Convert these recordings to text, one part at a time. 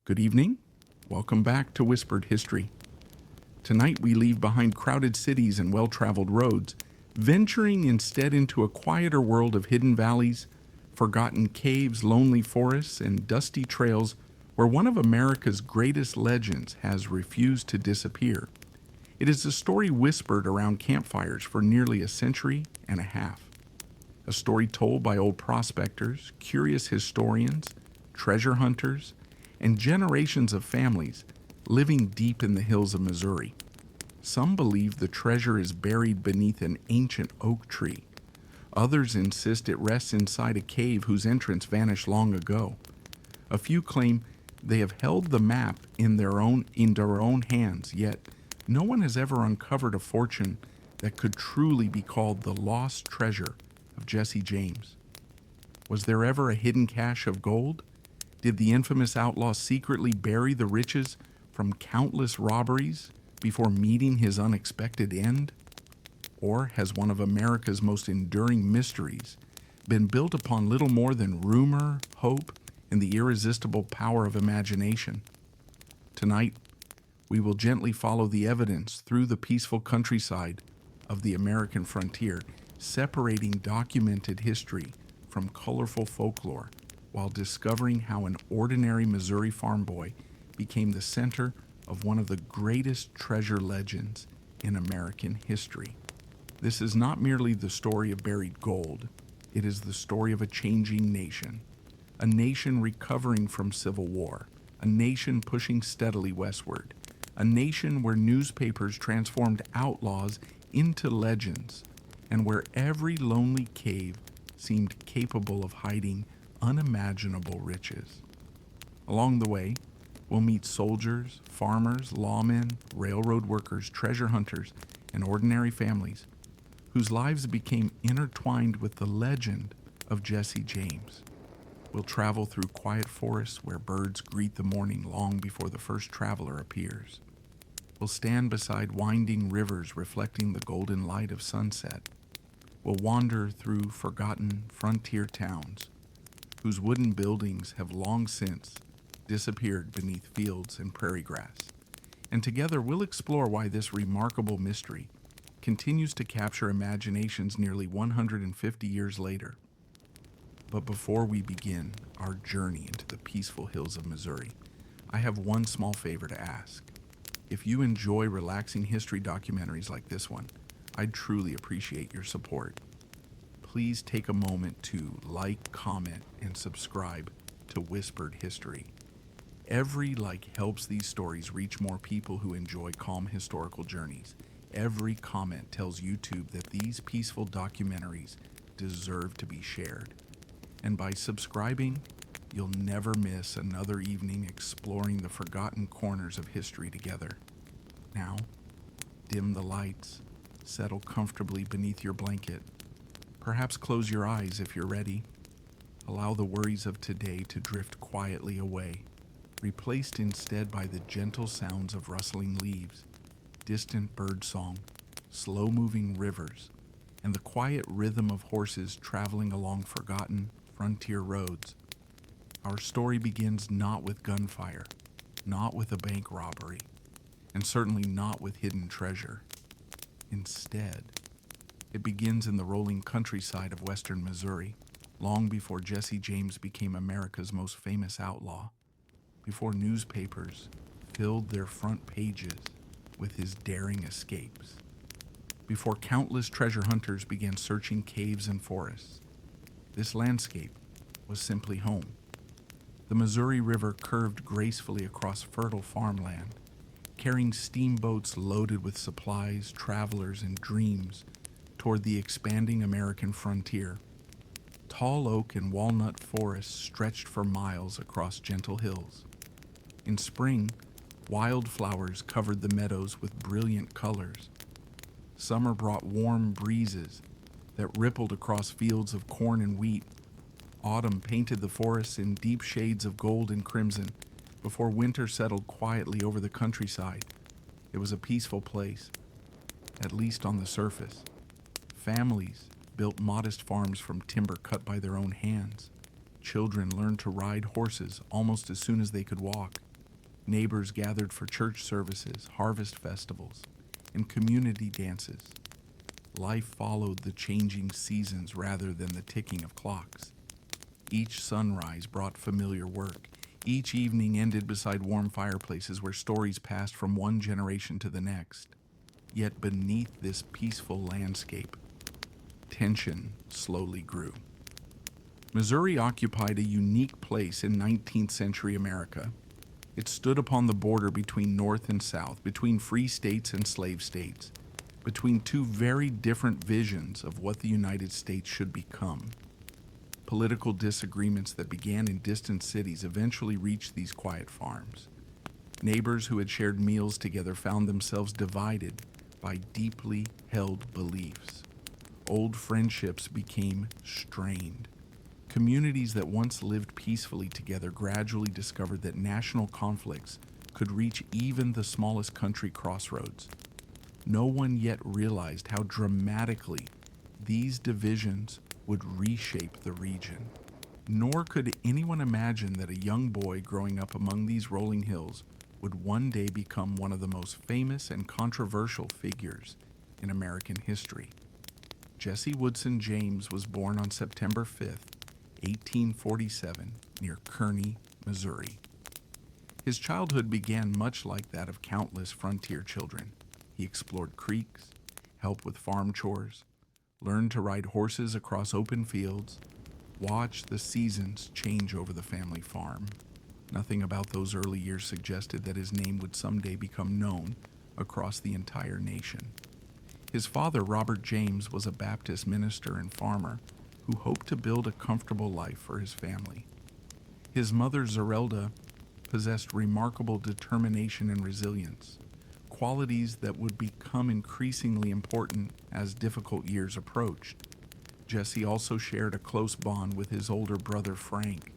Good evening. Welcome back to Whispered History. Tonight we leave behind crowded cities and well-traveled roads, venturing instead into a quieter world of hidden valleys, forgotten caves, lonely forests, and dusty trails where one of America's greatest legends has refused to disappear. It is a story whispered around campfires for nearly a century and a half. A story told by old prospectors, curious historians, treasure hunters, and generations of families living deep in the hills of Missouri. Some believe the treasure is buried beneath an ancient oak tree. Others insist it rests inside a cave whose entrance vanished long ago. A few claim they have held the map in their own hands, yet no one has ever uncovered a fortune that could truly be called the lost treasure of Jesse James. Was there ever a hidden cache of gold? Did the infamous outlaw secretly bury the riches from countless robberies before meeting his unexpected end? Or has one of America's most enduring mysteries been built upon little more than rumor, hope, and the irresistible power of imagination? Tonight, we will gently follow the evidence through the peaceful countryside of the American frontier, separating documented history from colorful folklore, while discovering how an ordinary Missouri farm boy became the center of one of the greatest treasure legends in American history. This is not merely the story of buried gold, it is the story of a changing nation, a nation recovering from civil war, a nation pushing steadily westward, a nation where newspapers transformed outlaws into legends, and where every lonely cave seemed capable of hiding unimaginable riches. Along the way, we'll meet soldiers, farmers, lawmen, railroad workers, treasure hunters, and ordinary families whose lives became intertwined with the legend of Jesse James. We'll travel through quiet forests where birds greet the morning long before the first traveler appears. We'll stand beside winding rivers reflecting the golden light of sunset. We'll wander through forgotten frontier towns whose wooden buildings have long since disappeared beneath fields and prairie grass. And together we'll explore why this remarkable mystery continues to capture imaginations nearly 150 years later. But before we begin our journey into the peaceful hills of Missouri, I have one small favor to ask. If you enjoy relaxing history documentaries like this one, I'd truly appreciate your support. Please take a moment to like, comment, and subscribe to Whispered History. Every like helps these stories reach more people who enjoy calm historical journeys. Every comment tells YouTube that these peaceful documentaries deserve to be shared. And by subscribing, you'll never miss another evening exploring the forgotten corners of history together. Now, dim the lights, settle comfortably beneath your blanket. Perhaps close your eyes if you're ready. Allow the worries of today to drift quietly away, replaced instead by the gentle sounds of rustling leaves, distant bird song, slow-moving rivers, and the quiet rhythm of horses traveling along forgotten frontier roads. Our story begins not with gunfire, not with a bank robbery, and certainly not with hidden treasure. Instead, it begins in the rolling countryside of western Missouri, long before Jesse James became America's most famous outlaw, before newspapers filled their front pages with his daring escapes, before countless treasure hunters began searching caves and forests. This landscape was simply home. The Missouri River curved gracefully across fertile farmland, carrying steamboats loaded with supplies, travelers, and dreams toward the expanding American frontier. Tall oak and walnut forests stretched for miles across gentle hills. In spring, wildflowers covered the meadows with brilliant colors. Summer brought warm breezes that rippled across fields of corn and wheat. Autumn painted the forests in deep shades of gold and crimson before winter settled quietly over the countryside. It was a peaceful place, at least on the surface. Families built modest farms from timber cut by their own hands. Children learned to ride horses almost as soon as they could walk. Neighbors gathered for church services, harvest festivals, and community dances. Life followed the changing seasons rather than the ticking of clocks. Each sunrise brought familiar work. Each evening ended beside warm fireplaces where stories passed from one generation to the next. Yet beneath this peaceful landscape, tension slowly grew. Missouri occupied a unique place in 19th century America. It stood upon the border between North and South, between free states and slave states, between two very different visions of what the United States should become. Political disagreements that began in distant cities eventually reached these quiet farms. Neighbors who had shared meals together found themselves divided by deeply held beliefs. Old friendships became strained. Communities that once lived peacefully together gradually discovered that national conflicts could reach even the smallest country crossroads. No one yet realized how dramatically these divisions would reshape the region. Nor could anyone imagine that a young boy growing up among these rolling hills would one day become one of the most famous and controversial figures in American history. Jesse Woodson James was born on September 5th, 1847, near Kearney, Missouri. His childhood began much like that of countless frontier children. He explored creeks, helped with farm chores, learned to ride horses across open fields, watched the seasons change over the family farm. Nothing about those early years suggested that his name would someday become known across the entire nation. His father, Robert James, was a Baptist minister and farmer who hoped to build a comfortable life for his family. His mother, Zerelda, possessed remarkable determination and resilience, qualities that would become increasingly important as difficult years approached. Jesse also shared a close bond with his older brother, Frank.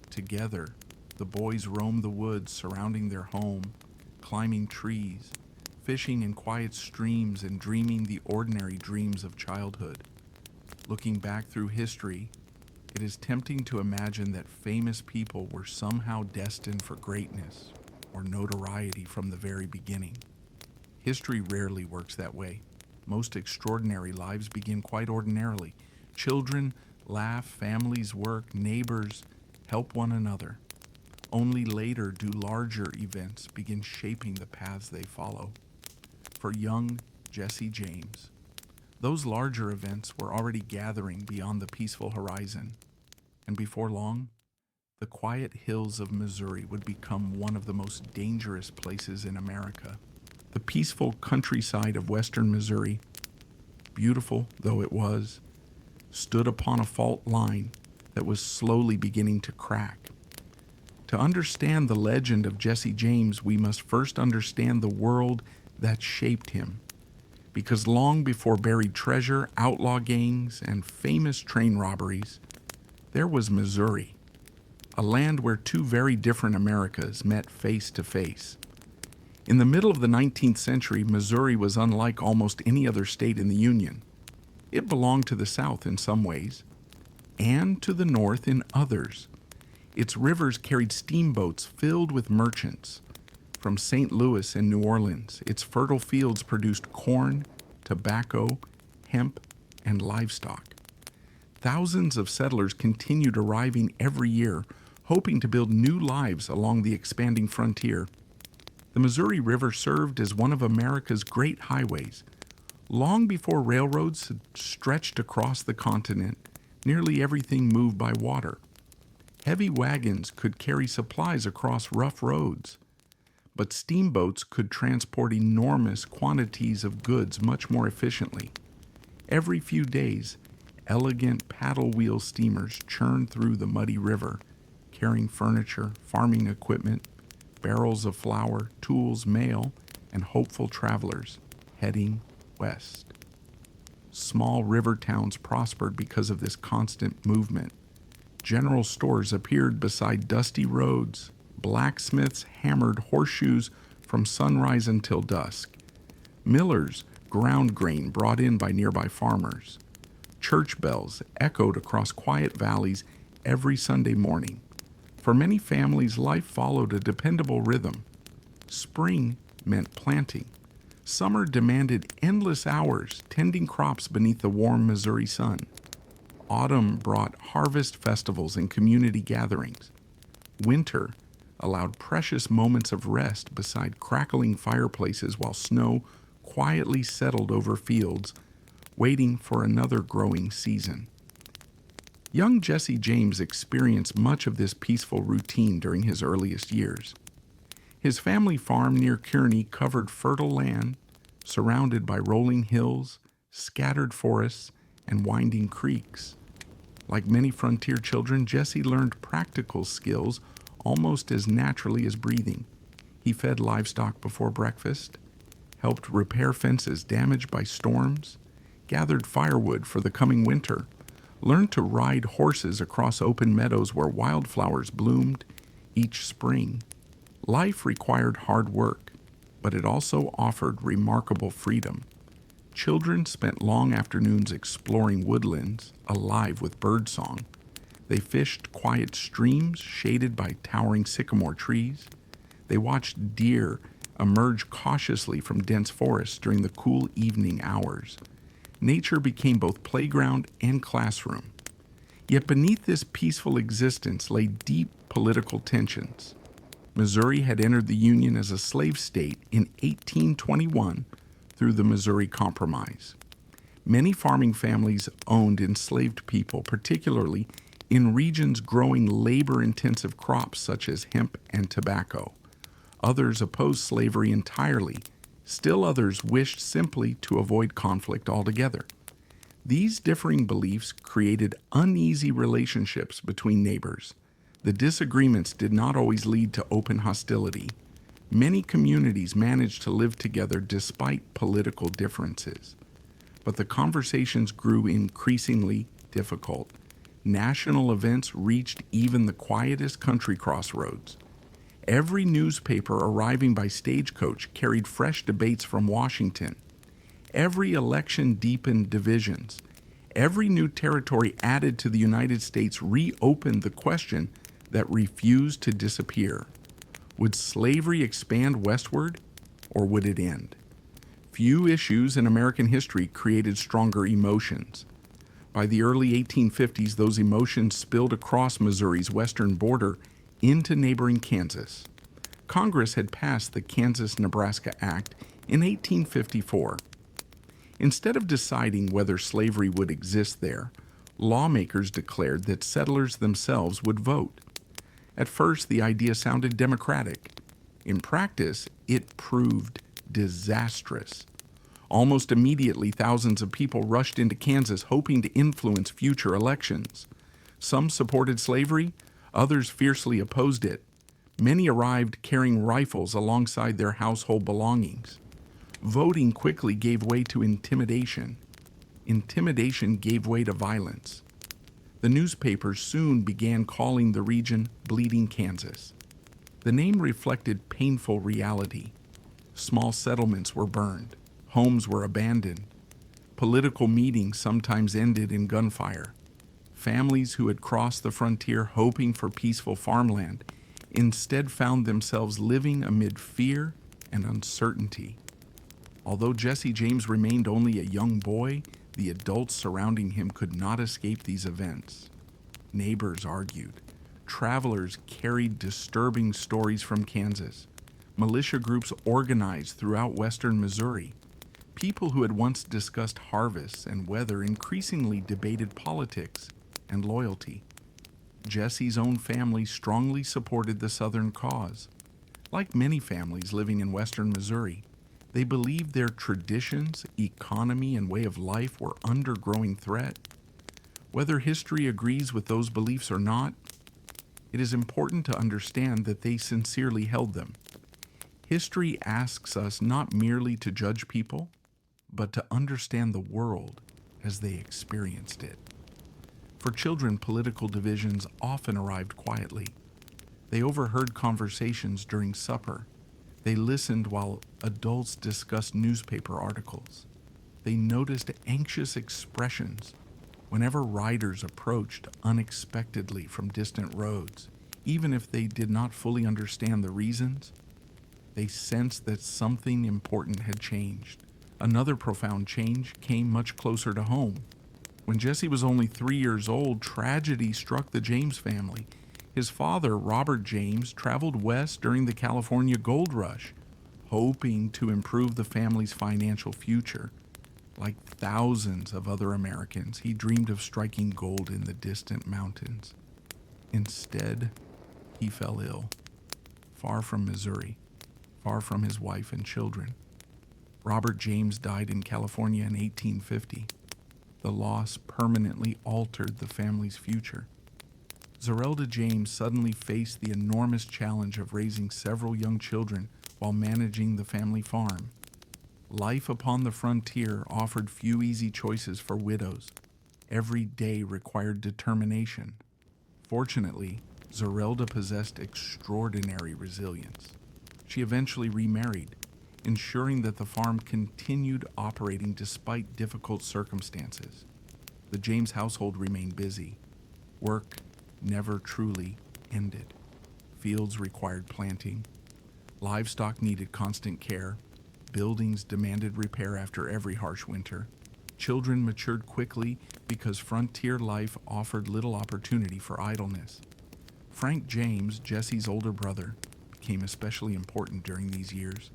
Together, the boys roamed the woods surrounding their home, climbing trees, fishing in quiet streams, and dreaming the ordinary dreams of childhood. Looking back through history, it is tempting to imagine that famous people were somehow destined for greatness or notoriety from the very beginning. History rarely works that way. Most extraordinary lives begin quite ordinarily. Children laugh, families work, neighbors help one another. Only later do larger events begin shaping the paths they follow. For young Jesse James, those larger events were already gathering beyond the peaceful horizon, and before long, the quiet hills of Missouri would become one of the most dangerous places in America. The peaceful countryside of western Missouri, beautiful though it was, stood upon a fault line that was slowly beginning to crack. To understand the legend of Jesse James, we must first understand the world that shaped him. Because long before buried treasure, outlaw gangs, and famous train robberies, there was Missouri, a land where two very different Americas met face to face. In the middle of the 19th century, Missouri was unlike almost any other state in the Union. It belonged to the South in some ways, and to the North in others. Its rivers carried steamboats filled with merchants. From St. Louis and New Orleans, its fertile fields produced corn, tobacco, hemp, and livestock. Thousands of settlers continued arriving every year, hoping to build new lives along the expanding frontier. The Missouri River served as one of America's great highways. Long before railroads had stretched across the continent, nearly everything moved by water. Heavy wagons could carry supplies across rough roads, but steamboats could transport enormous quantities of goods much more efficiently. Every few days, elegant paddle wheel steamers churned through the muddy river, carrying furniture, farming equipment, barrels of flour, tools, mail, and hopeful travelers heading west. Small river towns prospered because of this constant movement. General stores appeared beside dusty roads. Blacksmiths hammered horseshoes from sunrise until dusk. Millers ground grain brought in by nearby farmers. Church bells echoed across quiet valleys every Sunday morning. For many families, life followed a dependable rhythm. Spring meant planting. Summer demanded endless hours tending crops beneath the warm Missouri sun. Autumn brought harvest festivals and community gatherings. Winter allowed precious moments of rest beside crackling fireplaces while snow quietly settled over fields, waiting for another growing season. Young Jesse James experienced much of this peaceful routine during his earliest years. His family farm near Kearney covered fertile land, surrounded by rolling hills, scattered forests, and winding creeks. Like many frontier children, Jesse learned practical skills almost as naturally as breathing. He fed livestock before breakfast, helped repair fences damaged by storms, gathered firewood for the coming winter, learned to ride horses across open meadows where wildflowers bloomed each spring. Life required hard work, but it also offered remarkable freedom. Children spent long afternoons exploring woodlands, alive with birdsong. They fished quiet streams shaded by towering sycamore trees. They watched deer emerge cautiously from dense forests during the cool evening hours. Nature became both playground and classroom. Yet beneath this peaceful existence lay deep political tensions. Missouri had entered the Union as a slave state in 1821 through the Missouri Compromise. Many farming families owned enslaved people, particularly in regions growing labor-intensive crops such as hemp and tobacco. Others opposed slavery entirely. Still others wished simply to avoid conflict altogether. These differing beliefs created uneasy relationships between neighbors. The disagreements did not always lead to open hostility. Many communities managed to live together despite political differences. But the conversations grew increasingly difficult. National events reached even the quietest country crossroads. Every newspaper arriving by stagecoach carried fresh debates from Washington. Every election deepened divisions. Every new territory added to the United States reopened the question that refused to disappear. Would slavery expand westward, or would it end? Few issues in American history created stronger emotions. By the early 1850s, those emotions spilled across Missouri's western border into neighboring Kansas. Congress had passed the Kansas-Nebraska Act in 1854. Instead of deciding whether slavery would exist there, lawmakers declared that settlers themselves would vote. At first, the idea sounded democratic. In practice, it proved disastrous. Almost immediately, thousands of people rushed into Kansas hoping to influence future elections. Some supported slavery, others fiercely opposed it. Many arrived carrying rifles alongside their household belongings. Voting quickly gave way to intimidation. Intimidation gave way to violence. The newspapers soon began calling the region Bleeding Kansas. The name reflected painful reality. Small settlements were burned. Homes were abandoned. Political meetings sometimes ended in gunfire. Families who had crossed the frontier hoping for peaceful farmland instead found themselves living amid fear and uncertainty. Although Jesse James remained only a young boy, the adults surrounding him could not escape these events. Neighbors argued. Travelers carried disturbing stories from Kansas. Militia groups organized throughout western Missouri. People who had once discussed harvests and weather increasingly debated politics and loyalty. Jesse's own family strongly supported the Southern cause. Like many families living in western Missouri, they believed their traditions, economy, and way of life were under growing threat. Whether history agrees with those beliefs or not, it is important to understand that they sincerely held them. History asks us not merely to judge people, but to understand the world as they experienced it. For children, political divisions often arrived quietly. They overheard conversations during supper. They listened while adults discussed newspaper articles. They noticed anxious expressions whenever riders approached unexpectedly from distant roads. Even if they did not fully understand the reasons, they sensed that something important had changed. Another profound change came much closer to home. When Jesse was only 3 years old, tragedy struck the James family. His father, Robert James, traveled west during the California gold rush, hoping to improve the family's financial future. Like thousands of other Americans, he dreamed of striking gold in the distant mountains. Instead, he fell ill, far from Missouri, far from his wife and children. Robert James died in California in 1850. The loss permanently altered the family's future. Zerelda James suddenly faced the enormous challenge of raising several young children while managing the family farm. Life upon the frontier offered few easy choices for widows. Every day required determination. Fortunately, Zerelda possessed extraordinary resilience. She eventually remarried, ensuring that the farm continued operating despite difficult circumstances. The James household remained busy. Work never truly ended. Fields required planting. Livestock needed constant care. Buildings demanded repair after every harsh winter. Children matured quickly because frontier life offered little opportunity for idleness. Frank James, Jesse's older brother, became especially important during these years.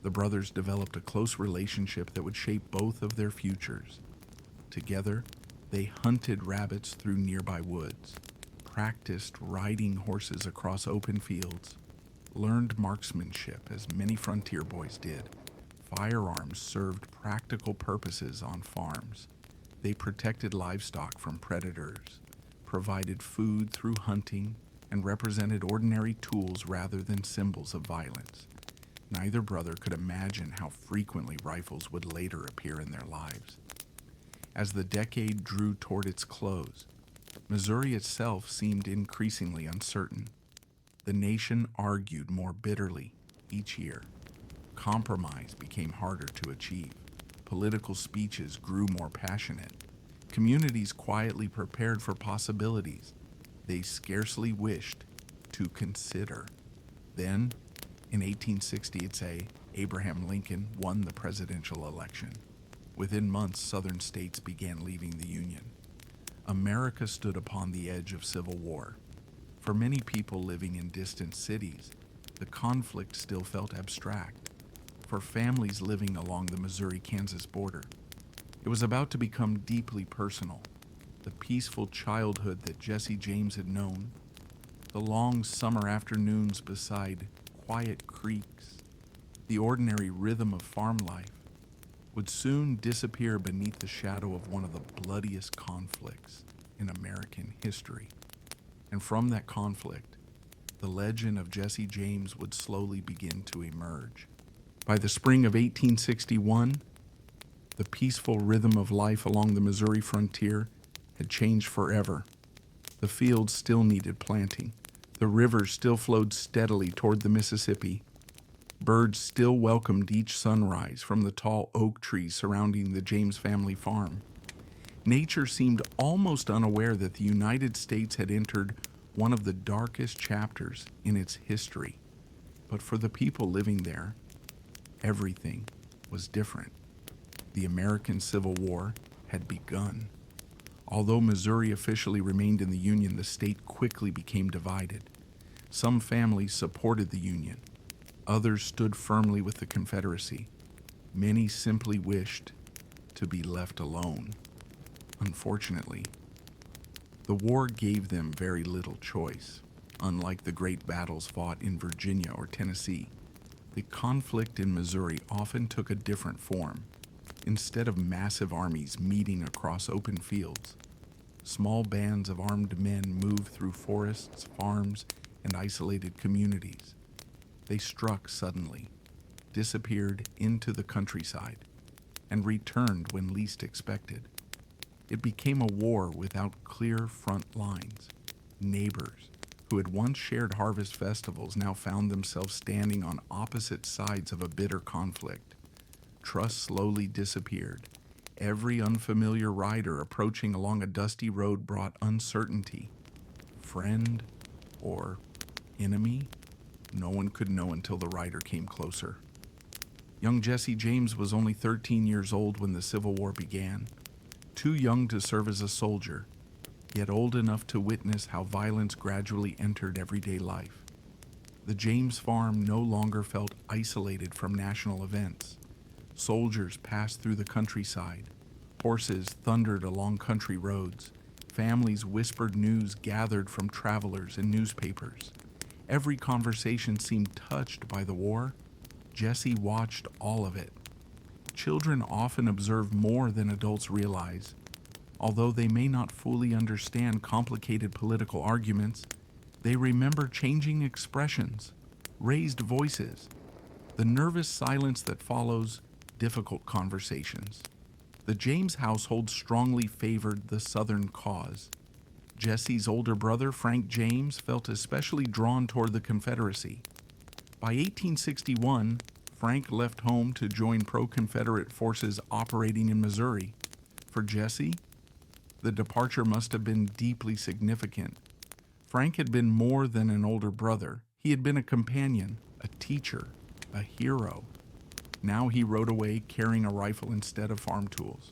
The brothers developed a close relationship that would shape both of their futures. Together, they hunted rabbits through nearby woods, practiced riding horses across open fields, learned marksmanship as many frontier boys did. Firearms served practical purposes on farms. They protected livestock from predators, provided food through hunting, and represented ordinary tools rather than symbols of violence. Neither brother could imagine how frequently rifles would later appear in their lives. As the decade drew toward its close, Missouri itself seemed increasingly uncertain. The nation argued more bitterly each year. Compromise became harder to achieve. Political speeches grew more passionate. Communities quietly prepared for possibilities they scarcely wished to consider. Then, in 1860, it's Abraham Lincoln won the presidential election. Within months, southern states began leaving the Union. America stood upon the edge of civil war. For many people living in distant cities, the conflict still felt abstract. For families living along the Missouri-Kansas border, it was about to become deeply personal. The peaceful childhood that Jesse James had known, the long summer afternoons beside quiet creeks, the ordinary rhythm of farm life, would soon disappear beneath the shadow of one of the bloodiest conflicts in American history. And from that conflict, the legend of Jesse James would slowly begin to emerge. By the spring of 1861, the peaceful rhythm of life along the Missouri frontier had changed forever. The fields still needed planting. The rivers still flowed steadily toward the Mississippi. Birds still welcomed each sunrise from the tall oak trees surrounding the James family farm. Nature seemed almost unaware that the United States had entered one of the darkest chapters in its history. But for the people living there, everything was different. The American Civil War had begun. Although Missouri officially remained in the Union, the state quickly became divided. Some families supported the Union. Others stood firmly with the Confederacy. Many simply wished to be left alone. Unfortunately, the war gave them very little choice. Unlike the great battles fought in Virginia or Tennessee, the conflict in Missouri often took a different form. Instead of massive armies meeting across open fields, small bands of armed men moved through forests, farms, and isolated communities. They struck suddenly, disappeared into the countryside, and returned when least expected. It became a war without clear front lines. Neighbors who had once shared harvest festivals now found themselves standing on opposite sides of a bitter conflict. Trust slowly disappeared. Every unfamiliar rider approaching along a dusty road brought uncertainty. Friend or enemy? No one could know until the rider came closer. Young Jesse James was only 13 years old when the Civil War began, too young to serve as a soldier, yet old enough to witness how violence gradually entered everyday life. The James farm no longer felt isolated from national events. Soldiers passed through the countryside. Horses thundered along country roads. Families whispered news gathered from travelers and newspapers. Every conversation seemed touched by the war. Jesse watched all of it. Children often observe more than adults realize. Although they may not fully understand complicated political arguments, they remember changing expressions, raised voices, the nervous silence that follows difficult conversations. The James household strongly favored the Southern cause. Jesse's older brother, Frank James, felt especially drawn toward the Confederacy. By 1861, Frank left home to join pro-Confederate forces operating in Missouri. For Jesse, the departure must have been deeply significant. Frank had been more than an older brother. He had been a companion, a teacher, a hero. Now he rode away carrying a rifle instead of farm tools.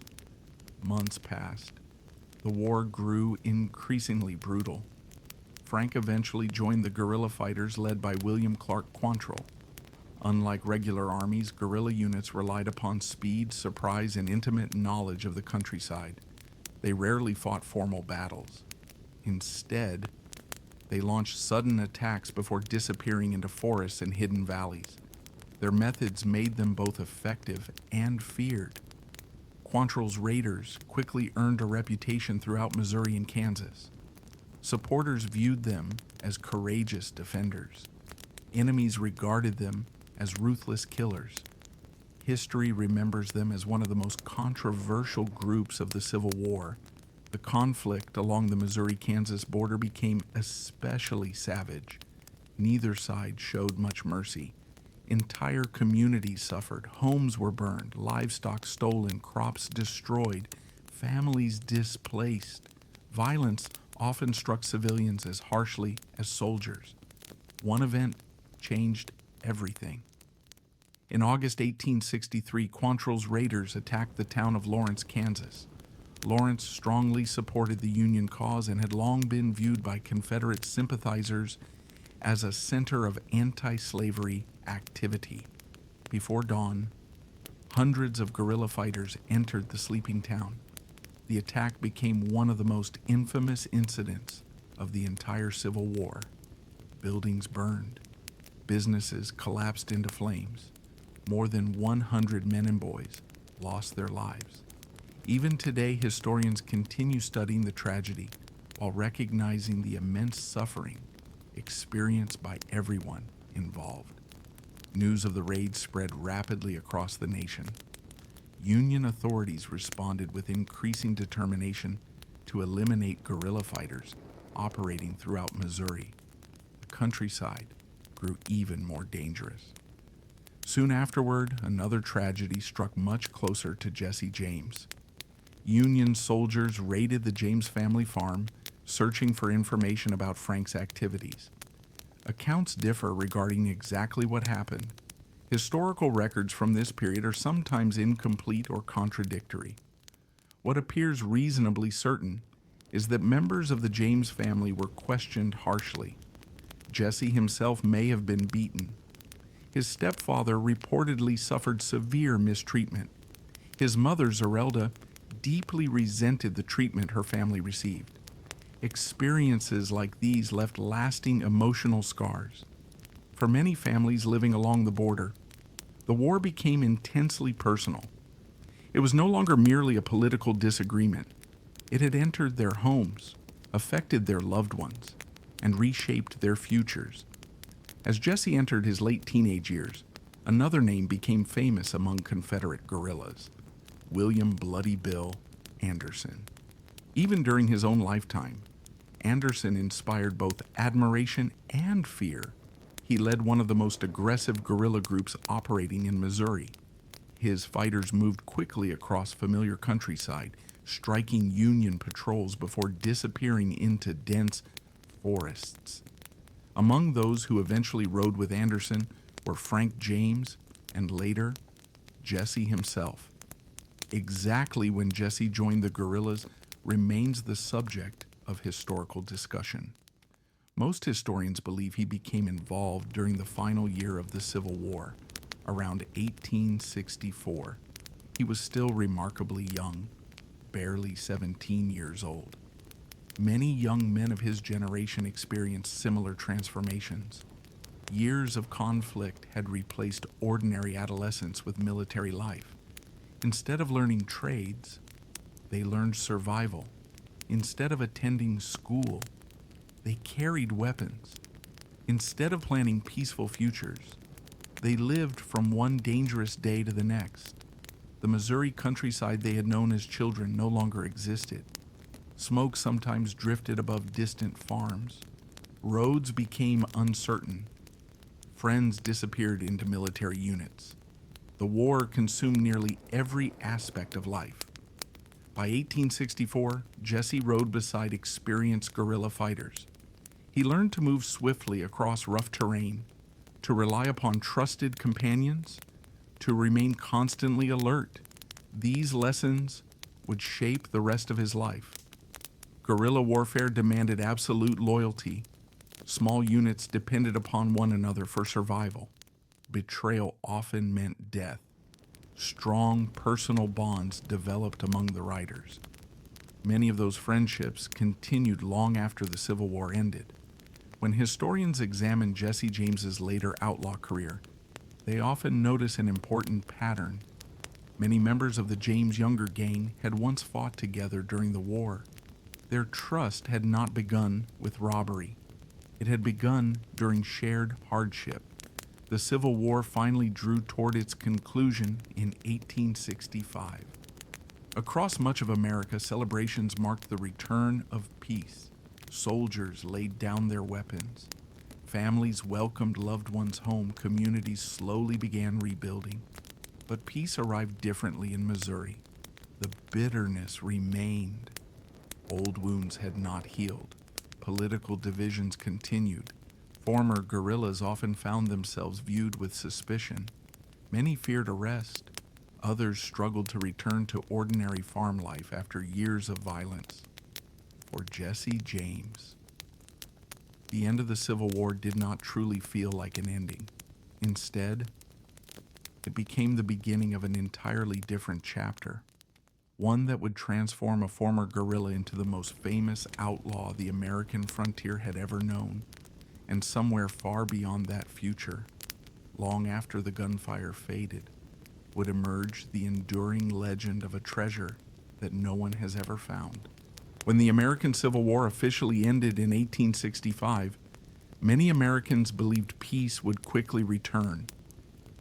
Months passed. The war grew increasingly brutal. Frank eventually joined the guerrilla fighters led by William Clark Quantrill. Unlike regular armies, guerrilla units relied upon speed, surprise, and intimate knowledge of the countryside. They rarely fought formal battles. Instead, they launched sudden attacks before disappearing into forests and hidden valleys. Their methods made them both effective and feared. Quantrill's raiders quickly earned a reputation throughout Missouri and Kansas. Supporters viewed them as courageous defenders. Enemies regarded them as ruthless killers. History remembers them as one of the most controversial groups of the Civil War. The conflict along the Missouri-Kansas border became especially savage. Neither side showed much mercy. Entire communities suffered. Homes were burned, livestock stolen, crops destroyed, families displaced. Violence often struck civilians as harshly as soldiers. One event changed everything. In August 1863, Quantrill's raiders attacked the town of Lawrence, Kansas. Lawrence strongly supported the Union cause and had long been viewed by Confederate sympathizers as a center of anti-slavery activity. Before dawn, hundreds of guerrilla fighters entered the sleeping town. The attack became one of the most infamous incidents of the entire Civil War. Buildings burned. Businesses collapsed into flames. More than 100 men and boys lost their lives. Even today, historians continue studying the tragedy while recognizing the immense suffering experienced by everyone involved. News of the raid spread rapidly across the nation. Union authorities responded with increasing determination to eliminate guerrilla fighters operating throughout Missouri. The countryside grew even more dangerous. Soon afterward, another tragedy struck much closer to Jesse James. Union soldiers raided the James family farm, searching for information about Frank's activities. Accounts differ regarding exactly what happened. Historical records from this period are sometimes incomplete or contradictory. What appears reasonably certain is that members of the James family were questioned harshly. Jesse himself may have been beaten. His stepfather reportedly suffered severe mistreatment. His mother, Zerelda, deeply resented the treatment her family received. Experiences like these left lasting emotional scars. For many families living along the border, the war became intensely personal. It was no longer merely a political disagreement. It had entered their homes, affected their loved ones, and reshaped their futures. As Jesse entered his late teenage years, another name became famous among Confederate guerrillas: William Bloody Bill Anderson. Even during his own lifetime, Anderson inspired both admiration and fear. He led one of the most aggressive guerrilla groups operating in Missouri. His fighters moved quickly across familiar countryside, striking Union patrols before disappearing into dense forests. Among those who eventually rode with Anderson were Frank James and later Jesse himself. Exactly when Jesse joined the guerrillas remains the subject of historical discussion. Most historians believe he became involved during the final year of the Civil War, around 1864. He was still remarkably young, barely 17 years old. Many young men of his generation experienced similar transformations. Years of conflict had replaced ordinary adolescence with military life. Instead of learning trades, they learned survival. Instead of attending school, they carried weapons. Instead of planning peaceful futures, they lived from one dangerous day to the next. The Missouri countryside they had known as children no longer existed. Smoke sometimes drifted above distant farms. Roads became uncertain. Friends disappeared into military units. The war consumed nearly every aspect of life. By 1864, Jesse rode beside experienced guerrilla fighters. He learned to move swiftly across rough terrain, to rely upon trusted companions, to remain constantly alert. These lessons would shape the rest of his life. Guerrilla warfare demanded absolute loyalty. Small units depended upon one another for survival. Betrayal often meant death. Strong personal bonds developed among the riders. Many of those friendships continued long after the Civil War ended. When historians examine Jesse James's later outlaw career, they often notice an important pattern. Many members of the James Younger gang had once fought together during the war. Their trust had not begun with robbery. It had begun during shared hardship. The Civil War finally drew toward its conclusion in 1865. Across much of America, celebrations marked the return of peace. Soldiers laid down their weapons. Families welcomed loved ones home. Communities slowly began rebuilding. But peace arrived differently in Missouri. The bitterness remained. Old wounds had not healed. Political divisions continued. Former guerrillas often found themselves viewed with suspicion. Many feared arrest. Others struggled to return to ordinary farm life after years of violence. For Jesse James, the end of the Civil War did not truly feel like an ending. Instead, it became the beginning of an entirely different chapter, one that would transform a former guerrilla into the most famous outlaw the American frontier had ever known. And somewhere far beyond that future, long after the gunfire faded, would emerge the enduring legend of a treasure that no one has ever found. When the American Civil War officially ended in 1865, many Americans believed peace would quickly return.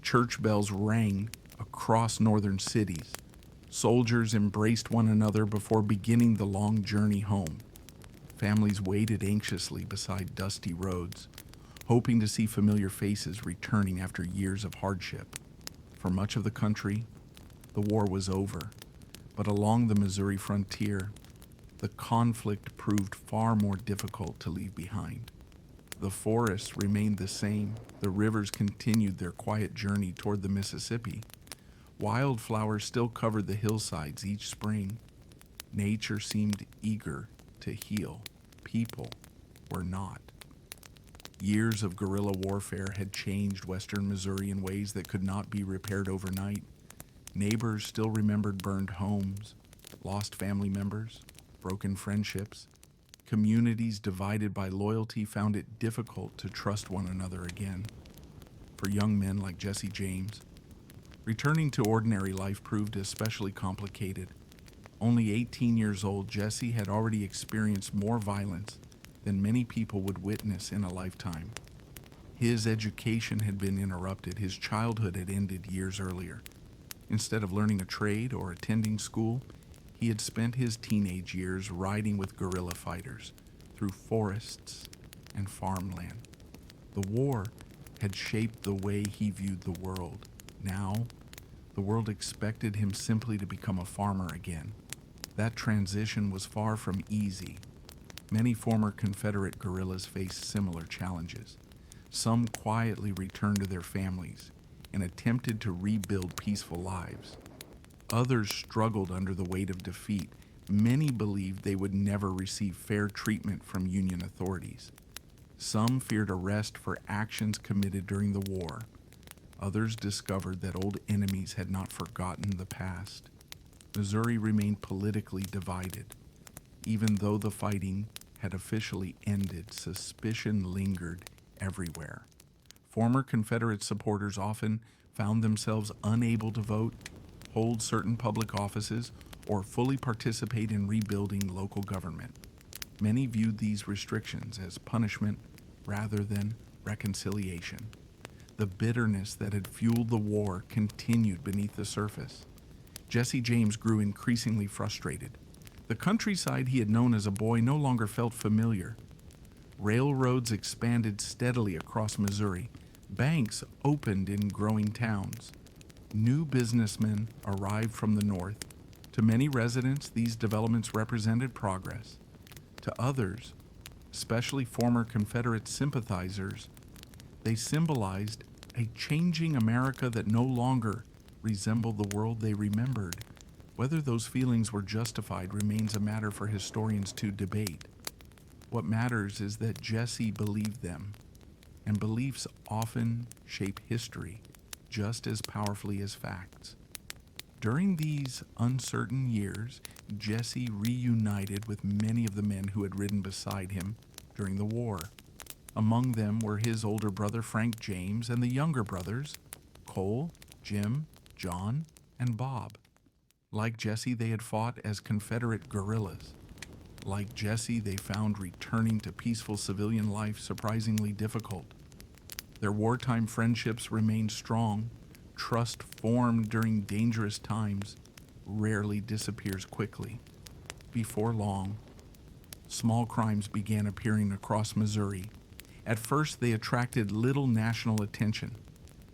Church bells rang across northern cities. Soldiers embraced one another before beginning the long journey home. Families waited anxiously beside dusty roads, hoping to see familiar faces returning after years of hardship. For much of the country, the war was over, but along the Missouri frontier, the conflict proved far more difficult to leave behind. The forests remained the same. The rivers continued their quiet journey toward the Mississippi. Wildflowers still covered the hillsides each spring. Nature seemed eager to heal. People were not. Years of guerrilla warfare had changed western Missouri in ways that could not be repaired overnight. Neighbors still remembered burned homes, lost family members, broken friendships. Communities divided by loyalty found it difficult to trust one another again. For young men like Jesse James, returning to ordinary life proved especially complicated. Only 18 years old, Jesse had already experienced more violence than many people would witness in a lifetime. His education had been interrupted. His childhood had ended years earlier. Instead of learning a trade or attending school, he had spent his teenage years riding with guerrilla fighters through forests and farmland. The war had shaped the way he viewed the world. Now, the world expected him simply to become a farmer again. That transition was far from easy. Many former Confederate guerrillas faced similar challenges. Some quietly returned to their families and attempted to rebuild peaceful lives. Others struggled under the weight of defeat. Many believed they would never receive fair treatment from Union authorities. Some feared arrest for actions committed during the war. Others discovered that old enemies had not forgotten the past. Missouri remained politically divided. Even though the fighting had officially ended, suspicion lingered everywhere. Former Confederate supporters often found themselves unable to vote, hold certain public offices, or fully participate in rebuilding local government. Many viewed these restrictions as punishment rather than reconciliation. The bitterness that had fueled the war continued beneath the surface. Jesse James grew increasingly frustrated. The countryside he had known as a boy no longer felt familiar. Railroads expanded steadily across Missouri. Banks opened in growing towns. New businessmen arrived from the north. To many residents, these developments represented progress. To others, especially former Confederate sympathizers, they symbolized a changing America that no longer resembled the world they remembered. Whether those feelings were justified remains a matter for historians to debate. What matters is that Jesse believed them, and beliefs often shape history just as powerfully as facts. During these uncertain years, Jesse reunited with many of the men who had ridden beside him during the war. Among them were his older brother Frank James and the younger brothers Cole, Jim, John, and Bob. Like Jesse, they had fought as Confederate guerrillas. Like Jesse, they found returning to peaceful civilian life surprisingly difficult. Their wartime friendships remained strong. Trust formed during dangerous times rarely disappears quickly. Before long, small crimes began appearing across Missouri. At first, they attracted little national attention.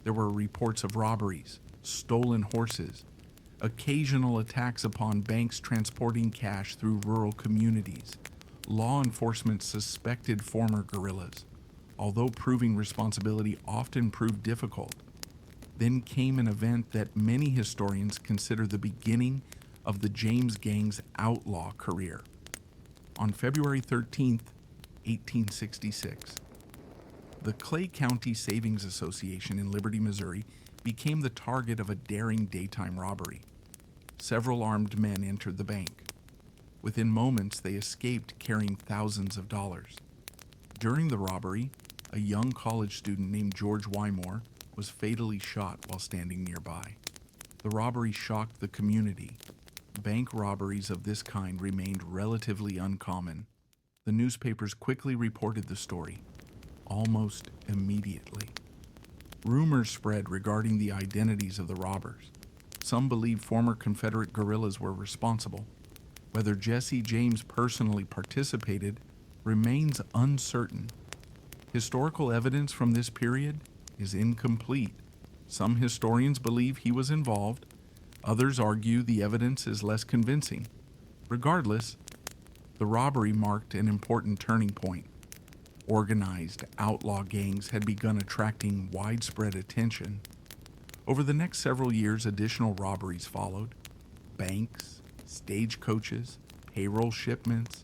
There were reports of robberies, stolen horses, occasional attacks upon banks transporting cash through rural communities. Law enforcement suspected former guerrillas, although proving responsibility often proved difficult. Then came an event that many historians consider the beginning of the James Gang's outlaw career. On February 13, 1866, the Clay County Savings Association in Liberty, Missouri, became the target of a daring daytime robbery. Several armed men entered the bank. Within moments, they escaped carrying thousands of dollars. During the robbery, a young college student named George Wymore was fatally shot while standing nearby. The robbery shocked the community. Bank robberies of this kind remained relatively uncommon. The newspapers quickly reported the story, almost immediately. Rumors spread regarding the identities of the robbers. Some believed former Confederate guerrillas were responsible. Whether Jesse James personally participated remains uncertain. Historical evidence from this period is incomplete. Some historians believe he was involved. Others argue the evidence is less convincing. Regardless, the robbery marked an important turning point. Organized outlaw gangs had begun attracting widespread attention. Over the next several years, additional robberies followed. Banks, stagecoaches, payroll shipments.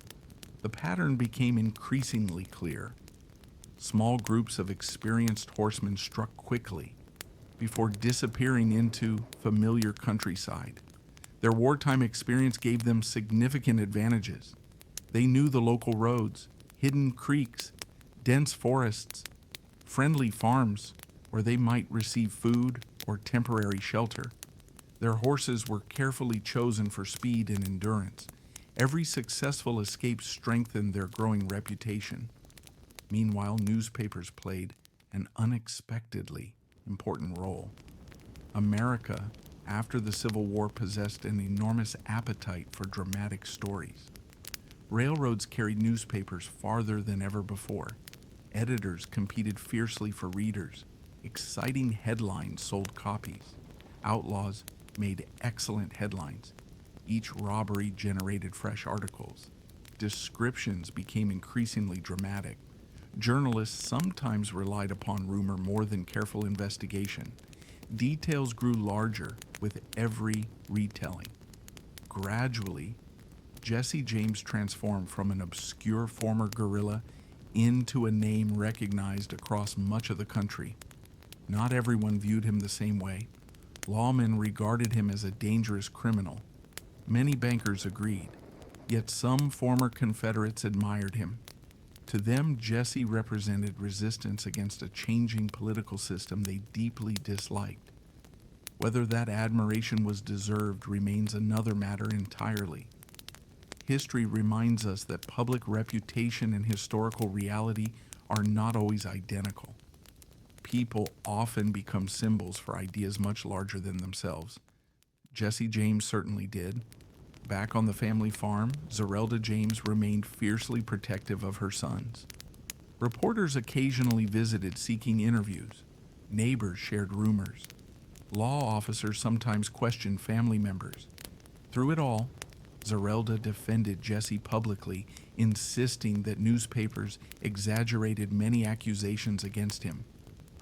The pattern became increasingly clear. Small groups of experienced horsemen struck quickly before disappearing into familiar countryside. Their wartime experience gave them significant advantages. They knew the local roads, hidden creeks, dense forests, friendly farms where they might receive food or temporary shelter. Their horses were carefully chosen for speed and endurance. Every successful escape strengthened their growing reputation. Meanwhile, newspapers played an unexpectedly important role. America, after the Civil War, possessed an enormous appetite for dramatic stories. Railroads carried newspapers farther than ever before. Editors competed fiercely for readers. Exciting headlines sold copies. Outlaws made excellent headlines. Each robbery generated fresh articles. Descriptions became increasingly dramatic. Journalists sometimes relied upon rumor more than careful investigation. Details grew larger with every retelling. Gradually, Jesse James transformed from an obscure former guerrilla into a name recognized across much of the country. Not everyone viewed him the same way. Lawmen regarded him as a dangerous criminal. Many bankers agreed, yet some former Confederates admired him. To them, Jesse represented resistance against a changing political system they deeply disliked. Whether that admiration was deserved remains another matter entirely. History reminds us that public reputation and historical reality are not always identical. People often become symbols for ideas much larger than themselves. Jesse James certainly did. Back on the family farm, Zerelda James remained fiercely protective of her sons. Reporters occasionally visited seeking interviews. Neighbors shared rumors. Law officers sometimes questioned family members. Through it all, Zerelda defended Jesse publicly, insisting that newspapers exaggerated many accusations against him.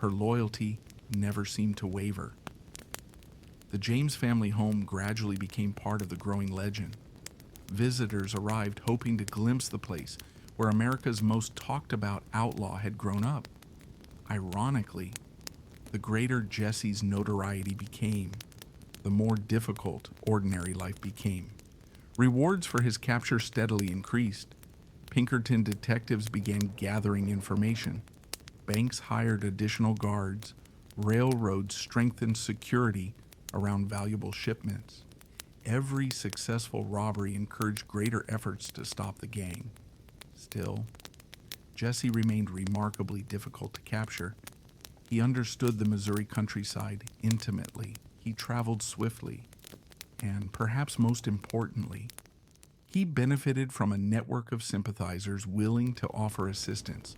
Her loyalty never seemed to waver. The James family home gradually became part of the growing legend. Visitors arrived hoping to glimpse the place where America's most talked about outlaw had grown up. Ironically, the greater Jesse's notoriety became, the more difficult ordinary life became. Rewards for his capture steadily increased. Pinkerton detectives began gathering information. Banks hired additional guards. Railroads strengthened security around valuable shipments. Every successful robbery encouraged greater efforts to stop the gang. Still, Jesse remained remarkably difficult to capture. He understood the Missouri countryside intimately. He traveled swiftly. And perhaps most importantly, he benefited from a network of sympathizers willing to offer assistance,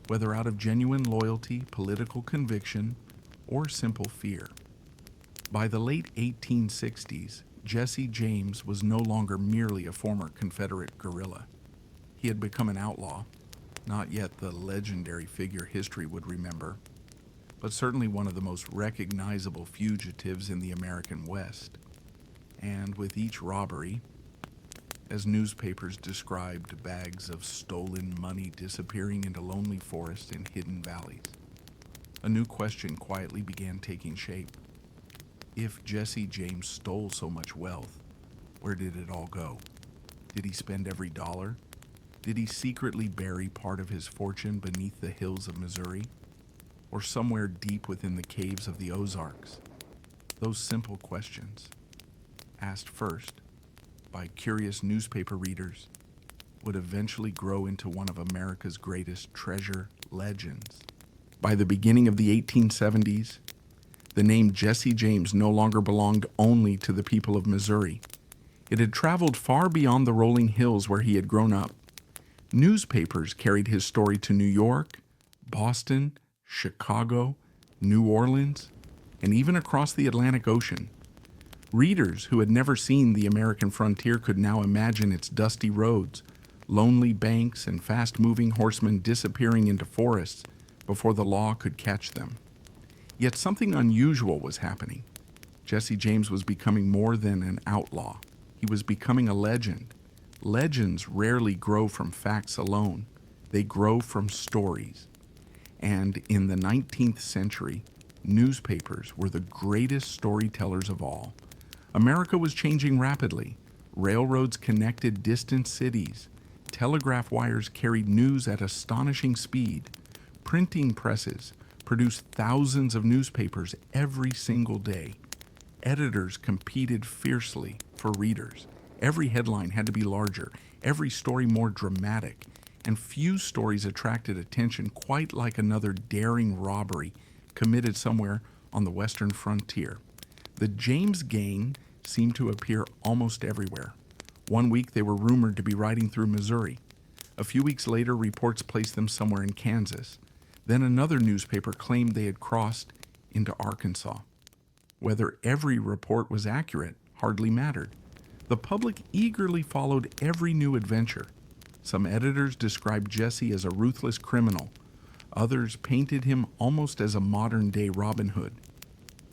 whether out of genuine loyalty, political conviction, or simple fear. By the late 1860s, Jesse James was no longer merely a former Confederate guerrilla. He had become an outlaw, not yet the legendary figure history would remember, but certainly one of the most recognizable fugitives in the American West. And with each robbery, as newspapers described bags of stolen money disappearing into lonely forests and hidden valleys, a new question quietly began taking shape. If Jesse James stole so much wealth, where did it all go? Did he spend every dollar? Did he secretly bury part of his fortune beneath the hills of Missouri? Or somewhere deep within the caves of the Ozarks? Those simple questions, asked first by curious newspaper readers, would eventually grow into one of America's greatest treasure legends. By the beginning of the 1870s, the name Jesse James no longer belonged only to the people of Missouri. It had traveled far beyond the rolling hills where he had grown up. Newspapers carried his story to New York, Boston, Chicago, New Orleans, and even across the Atlantic Ocean. Readers who had never seen the American frontier could now imagine its dusty roads, lonely banks, and fast-moving horsemen disappearing into forests before the law could catch them. Yet something unusual was happening. Jesse James was becoming more than an outlaw. He was becoming a legend. Legends rarely grow from facts alone. They grow from stories. And in the 19th century, newspapers were the greatest storytellers of all. America was changing rapidly. Railroads connected distant cities. Telegraph wires carried news at astonishing speed. Printing presses produced thousands of newspapers every single day. Editors competed fiercely for readers. Every headline had to be larger, every story more dramatic, and few stories attracted attention quite like another daring robbery committed somewhere on the western frontier. The James gang seemed to appear almost everywhere. One week they were rumored to be riding through Missouri. A few weeks later, reports placed them somewhere in Kansas. Then another newspaper claimed they had crossed into Arkansas. Whether every report was accurate hardly mattered. The public eagerly followed every new adventure. Some editors described Jesse as a ruthless criminal. Others painted him almost as a modern-day Robin Hood.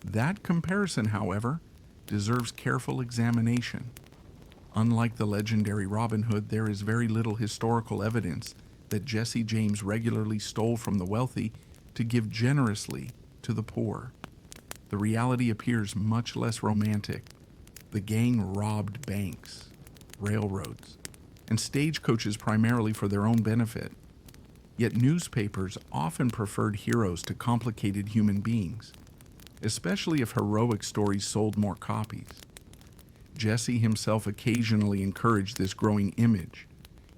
That comparison, however, deserves careful examination. Unlike the legendary Robin Hood, there is very little historical evidence that Jesse James regularly stole from the wealthy to give generously to the poor. The reality appears much less romantic. The gang robbed banks, railroads, and stagecoaches primarily for their own benefit. Yet newspapers often preferred heroes to complicated human beings, especially if heroic stories sold more copies. Jesse himself occasionally encouraged this growing image.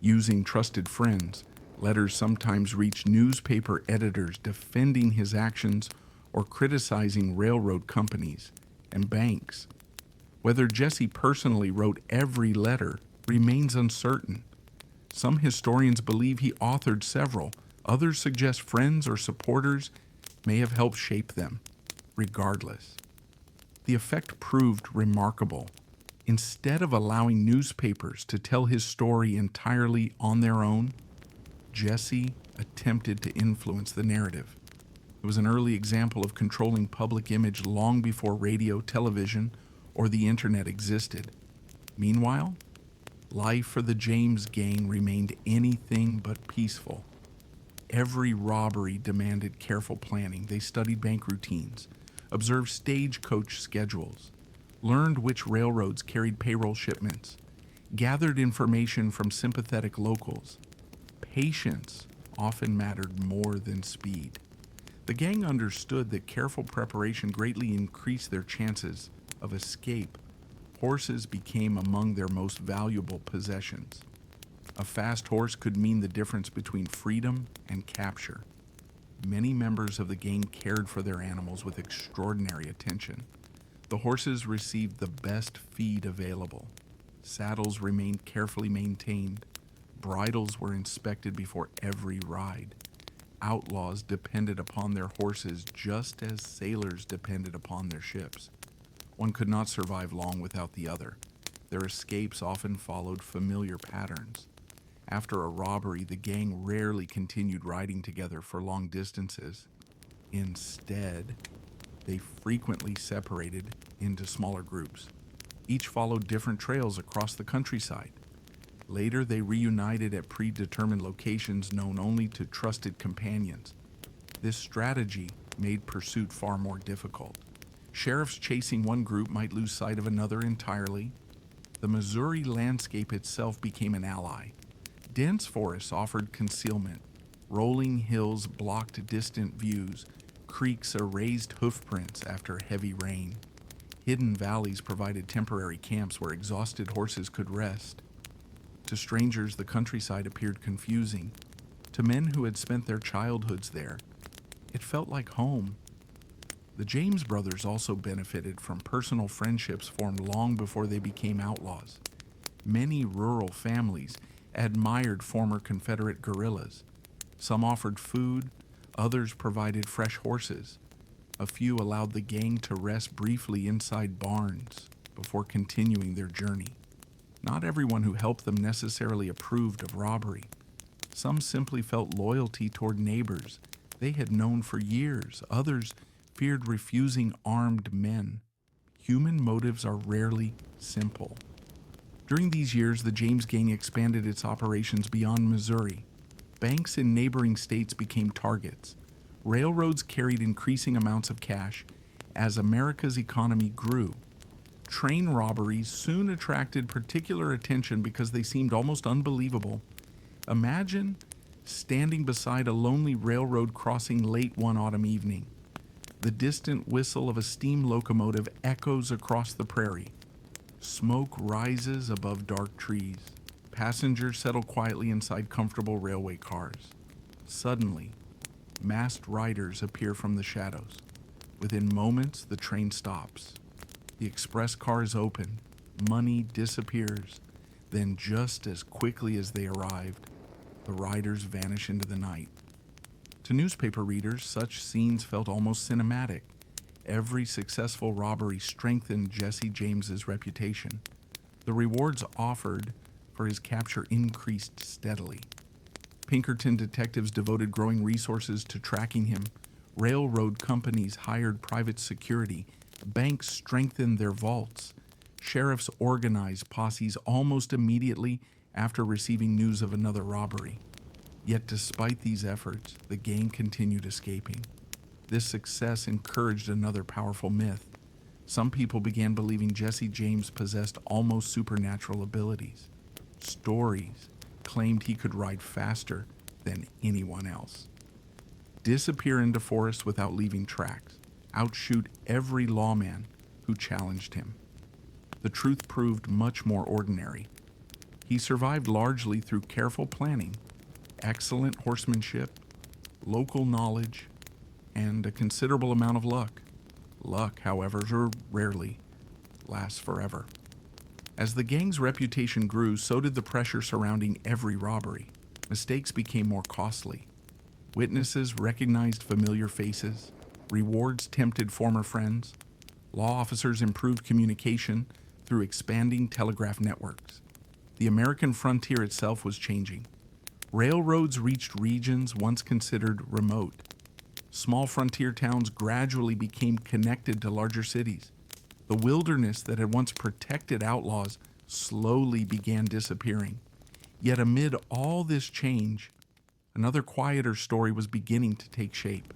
Using trusted friends, letters sometimes reached newspaper editors defending his actions or criticizing railroad companies and banks. Whether Jesse personally wrote every letter remains uncertain. Some historians believe he authored several. Others suggest friends or supporters may have helped shape them. Regardless, the effect proved remarkable. Instead of allowing newspapers to tell his story entirely on their own, Jesse attempted to influence the narrative. It was an early example of controlling public image long before radio, television, or the internet existed. Meanwhile, life for the James gang remained anything but peaceful. Every robbery demanded careful planning. They studied bank routines, observed stagecoach schedules, learned which railroads carried payroll shipments, gathered information from sympathetic locals. Patience often mattered more than speed. The gang understood that careful preparation greatly increased their chances of escape. Horses became among their most valuable possessions. A fast horse could mean the difference between freedom and capture. Many members of the gang cared for their animals with extraordinary attention. The horses received the best feed available. Saddles remained carefully maintained. Bridles were inspected before every ride. Outlaws depended upon their horses just as sailors depended upon their ships. One could not survive long without the other. Their escapes often followed familiar patterns. After a robbery, the gang rarely continued riding together for long distances. Instead, they frequently separated into smaller groups. Each followed different trails across the countryside. Later, they reunited at predetermined locations known only to trusted companions. This strategy made pursuit far more difficult. Sheriffs chasing one group might lose sight of another entirely. The Missouri landscape itself became an ally. Dense forests offered concealment. Rolling hills blocked distant views. Creeks erased hoofprints after heavy rain. Hidden valleys provided temporary camps where exhausted horses could rest. To strangers, the countryside appeared confusing. To men who had spent their childhoods there, it felt like home. The James brothers also benefited from personal friendships formed long before they became outlaws. Many rural families admired former Confederate guerrillas. Some offered food, others provided fresh horses. A few allowed the gang to rest briefly inside barns before continuing their journey. Not everyone who helped them necessarily approved of robbery. Some simply felt loyalty toward neighbors they had known for years. Others feared refusing armed men. Human motives are rarely simple. During these years, the James gang expanded its operations beyond Missouri. Banks in neighboring states became targets. Railroads carried increasing amounts of cash as America's economy grew. Train robberies soon attracted particular attention because they seemed almost unbelievable. Imagine standing beside a lonely railroad crossing late one autumn evening. The distant whistle of a steam locomotive echoes across the prairie. Smoke rises above dark trees. Passengers settle quietly inside comfortable railway cars. Suddenly, masked riders appear from the shadows. Within moments, the train stops. The express cars open. Money disappears. Then, just as quickly as they arrived, the riders vanish into the night. To newspaper readers, such scenes felt almost cinematic. Every successful robbery strengthened Jesse James's reputation. The rewards offered for his capture increased steadily. Pinkerton detectives devoted growing resources to tracking him. Railroad companies hired private security. Banks strengthened their vaults. Sheriffs organized posses almost immediately after receiving news of another robbery. Yet despite these efforts, the gang continued escaping. This success encouraged another powerful myth. Some people began believing Jesse James possessed almost supernatural abilities. Stories claimed he could ride faster than anyone else, disappear into forests without leaving tracks, outshoot every lawman who challenged him. The truth proved much more ordinary. He survived largely through careful planning, excellent horsemanship, local knowledge, and a considerable amount of luck. Luck, however, rarely lasts forever. As the gang's reputation grew, so did the pressure surrounding every robbery. Mistakes became more costly. Witnesses recognized familiar faces. Rewards tempted former friends. Law officers improved communication through expanding telegraph networks. The American frontier itself was changing. Railroads reached regions once considered remote. Small frontier towns gradually became connected to larger cities. The wilderness that had once protected outlaws slowly began disappearing. Yet amid all this change, another quieter story was beginning to take shape.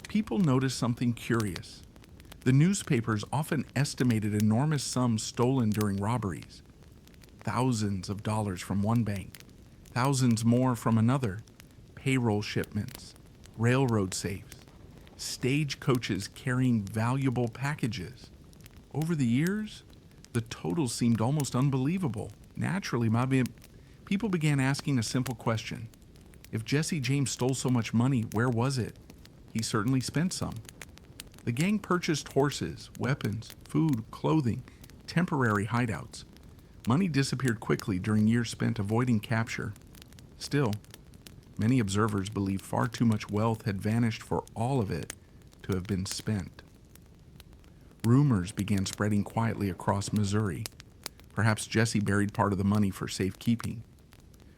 People noticed something curious. The newspapers often estimated enormous sums stolen during robberies. Thousands of dollars from one bank, thousands more from another. Payroll shipments, railroad safes, stagecoaches carrying valuable packages. Over the years, the totals seemed almost unbelievable. Naturally, people began asking a simple question. If Jesse James stole so much money, where was it? He certainly spent some. The gang purchased horses, weapons, food, clothing, temporary hideouts. Money disappeared quickly during years spent avoiding capture. Still, many observers believe far too much wealth had vanished for all of it to have been spent. Rumors began spreading quietly across Missouri. Perhaps Jesse buried part of the money for safekeeping.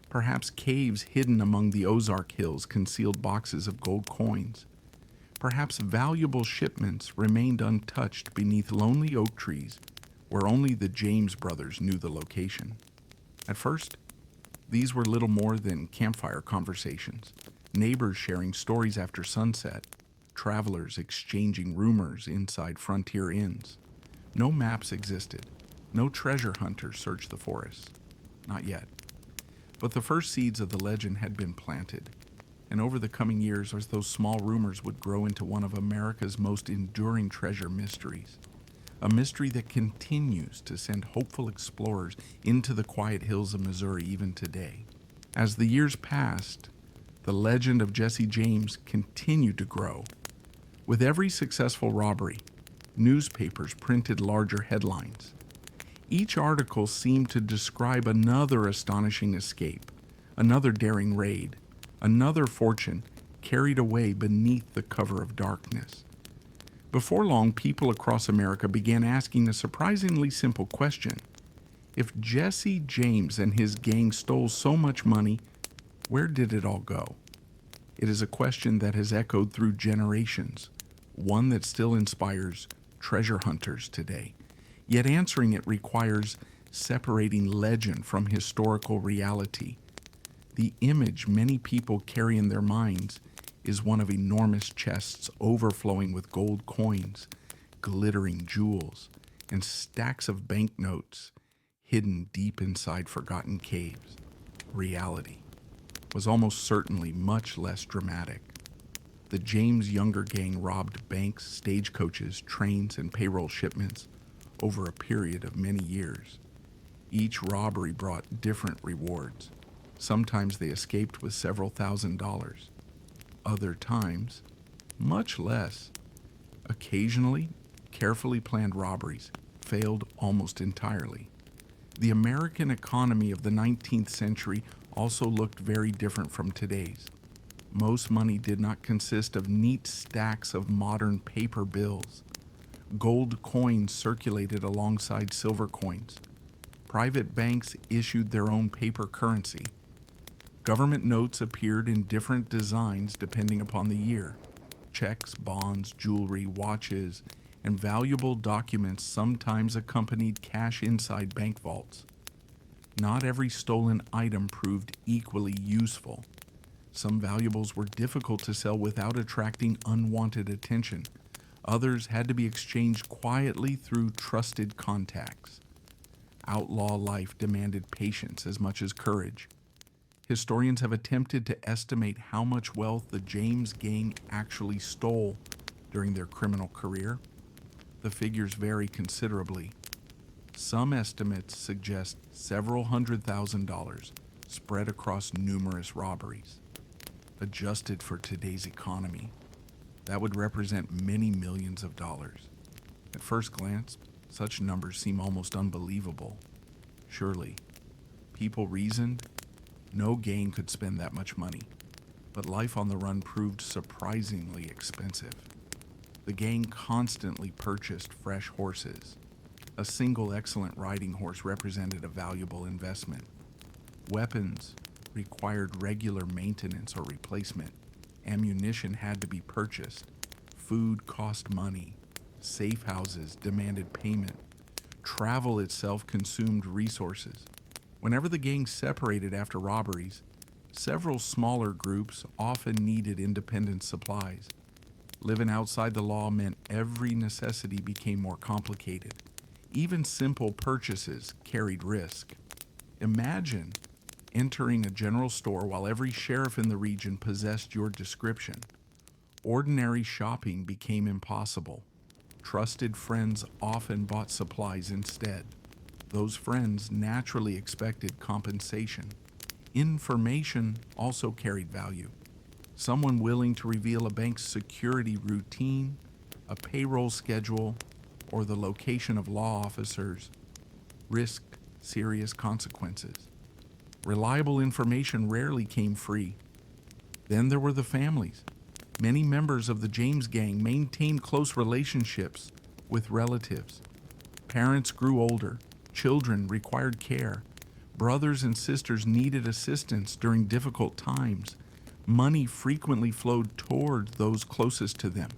Perhaps caves hidden among the Ozark Hills concealed boxes of gold coins. Perhaps valuable shipments remained untouched beneath lonely oak trees where only the James brothers knew the location. At first, these were little more than campfire conversations, neighbors sharing stories after sunset, travelers exchanging rumors inside frontier inns. No maps existed. No treasure hunters searched the forests. Not yet. But the first seeds of the legend had been planted, and over the coming years, as those small rumors would grow into one of America's most enduring treasure mysteries. A mystery that continues to send hopeful explorers into the quiet hills of Missouri even today. As the years passed, the legend of Jesse James continued to grow. With every successful robbery, newspapers printed larger headlines. Each article seemed to describe another astonishing escape, another daring raid, another fortune carried away beneath the cover of darkness. Before long, people across America began asking a surprisingly simple question. If Jesse James and his gang stole so much money, where did it all go? It is a question that has echoed through generations, one that still inspires treasure hunters today. Yet answering it requires separating legend from historical reality. The image many people carry in their minds is one of enormous chests overflowing with gold coins, glittering jewels, and stacks of banknotes hidden deep inside forgotten caves. Reality was almost certainly much less dramatic. The James Younger gang robbed banks, stagecoaches, trains, and payroll shipments over a period of many years. Each robbery brought different rewards. Sometimes they escaped with several $1,000s. Other times, much less. Occasionally, carefully planned robberies failed almost entirely. The American economy of the 19th century also looked very different from today's. Most money did not consist of neat stacks of modern paper bills. Gold coins circulated alongside silver coins. Private banks issued their own paper currency. Government notes appeared in different designs depending upon the year. Checks, bonds, jewelry, watches, and valuable documents sometimes accompanied cash inside bank vaults. Not every stolen item proved equally useful. Some valuables were difficult to sell without attracting unwanted attention. Others had to be exchanged quietly through trusted contacts. Outlaw life demanded patience as much as courage. Historians have attempted to estimate how much wealth the James gang actually stole during their criminal career. The figures vary considerably. Some estimates suggest several $100,000 spread across numerous robberies. Adjusted for today's economy, that would represent many millions of dollars. At first glance, such numbers seem almost unbelievable. Surely, people reasoned, no gang could spend that much money. But life on the run proved surprisingly expensive. The gang constantly purchased fresh horses. A single excellent riding horse represented a valuable investment. Weapons required regular maintenance or replacement. Ammunition had to be purchased. Food cost money. Safe houses demanded payment. Travel itself consumed resources. Whenever the gang separated after robberies, several smaller groups often needed independent supplies. Living outside the law meant every necessity became more complicated. Even simple purchases carried risk. Imagine entering a general store while every sheriff in the region possessed your description. Ordinary shopping became impossible. Trusted friends often bought supplies instead. Those friends naturally expected compensation. Information also carried value. Someone willing to reveal a bank's security routine, a payroll schedule, or the location of law officers risked serious consequences. Reliable information rarely came free. Then there were the families. Many members of the James gang maintained close relationships with relatives. Parents grew older. Children required care. Brothers and sisters needed assistance during difficult times. Money frequently flowed toward those closest to them.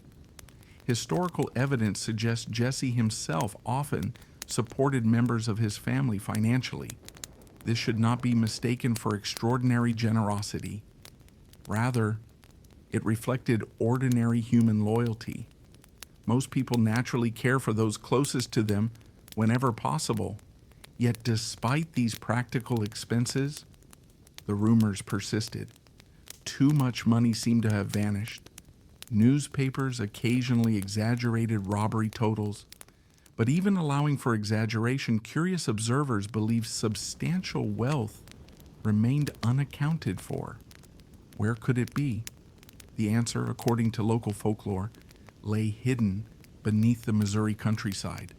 Historical evidence suggests Jesse himself often supported members of his family financially. This should not be mistaken for extraordinary generosity. Rather, it reflected ordinary human loyalty. Most people naturally care for those closest to them whenever possible. Yet despite these practical expenses, the rumors persisted. Too much money seemed to have vanished. Newspapers occasionally exaggerated robbery totals, but even allowing for exaggeration, curious observers believed substantial wealth remained unaccounted for. Where could it be? The answer, according to local folklore, lay hidden beneath the Missouri countryside.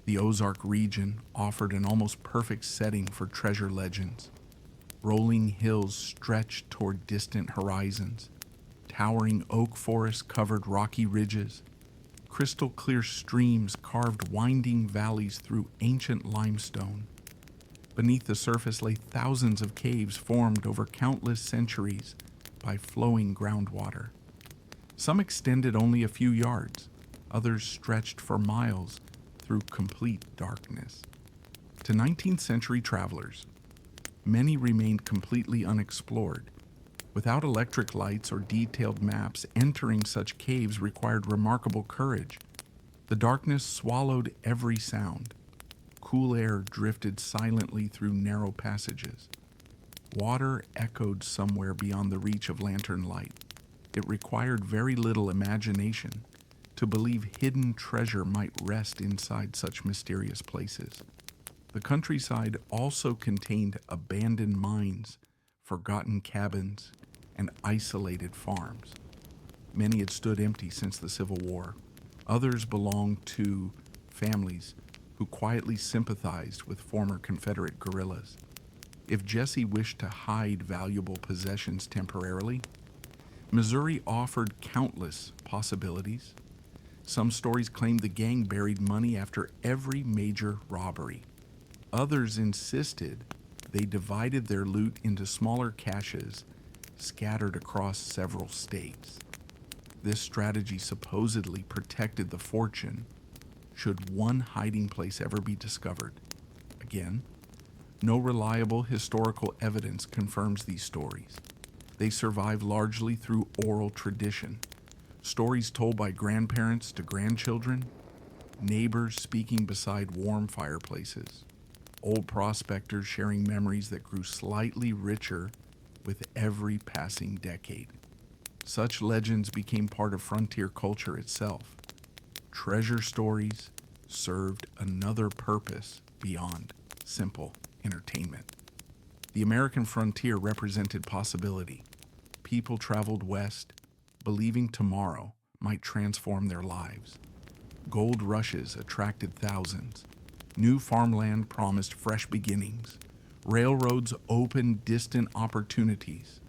The Ozark region offered an almost perfect setting for treasure legends. Rolling hills stretched toward distant horizons. Towering oak forests covered rocky ridges. Crystal clear streams carved winding valleys through ancient limestone. Beneath the surface lay thousands of caves formed over countless centuries by flowing groundwater. Some extended only a few yards, others stretched for miles through complete darkness. To 19th century travelers, many remained completely unexplored. Without electric lights or detailed maps, entering such caves required remarkable courage. The darkness swallowed every sound. Cool air drifted silently through narrow passages. Water echoed somewhere beyond the reach of lantern light. It required very little imagination to believe hidden treasure might rest inside such mysterious places. The countryside also contained abandoned mines, forgotten cabins, and isolated farms. Many had stood empty since the Civil War. Others belonged to families who quietly sympathized with former Confederate guerrillas. If Jesse wished to hide valuable possessions temporarily, Missouri offered countless possibilities. Some stories claimed the gang buried money after every major robbery. Others insisted they divided their loot into smaller caches scattered across several states. This strategy supposedly protected the fortune should one hiding place ever be discovered. Again, no reliable historical evidence confirms these stories. They survive largely through oral tradition, stories told by grandparents to grandchildren, neighbors speaking beside warm fireplaces, old prospectors sharing memories that grew slightly richer with every passing decade. Such legends became part of frontier culture itself. Treasure stories served another purpose beyond simple entertainment. The American frontier represented possibility. People traveled west, believing tomorrow might transform their lives. Gold rushes attracted thousands. New farmland promised fresh beginnings. Railroads opened distant opportunities.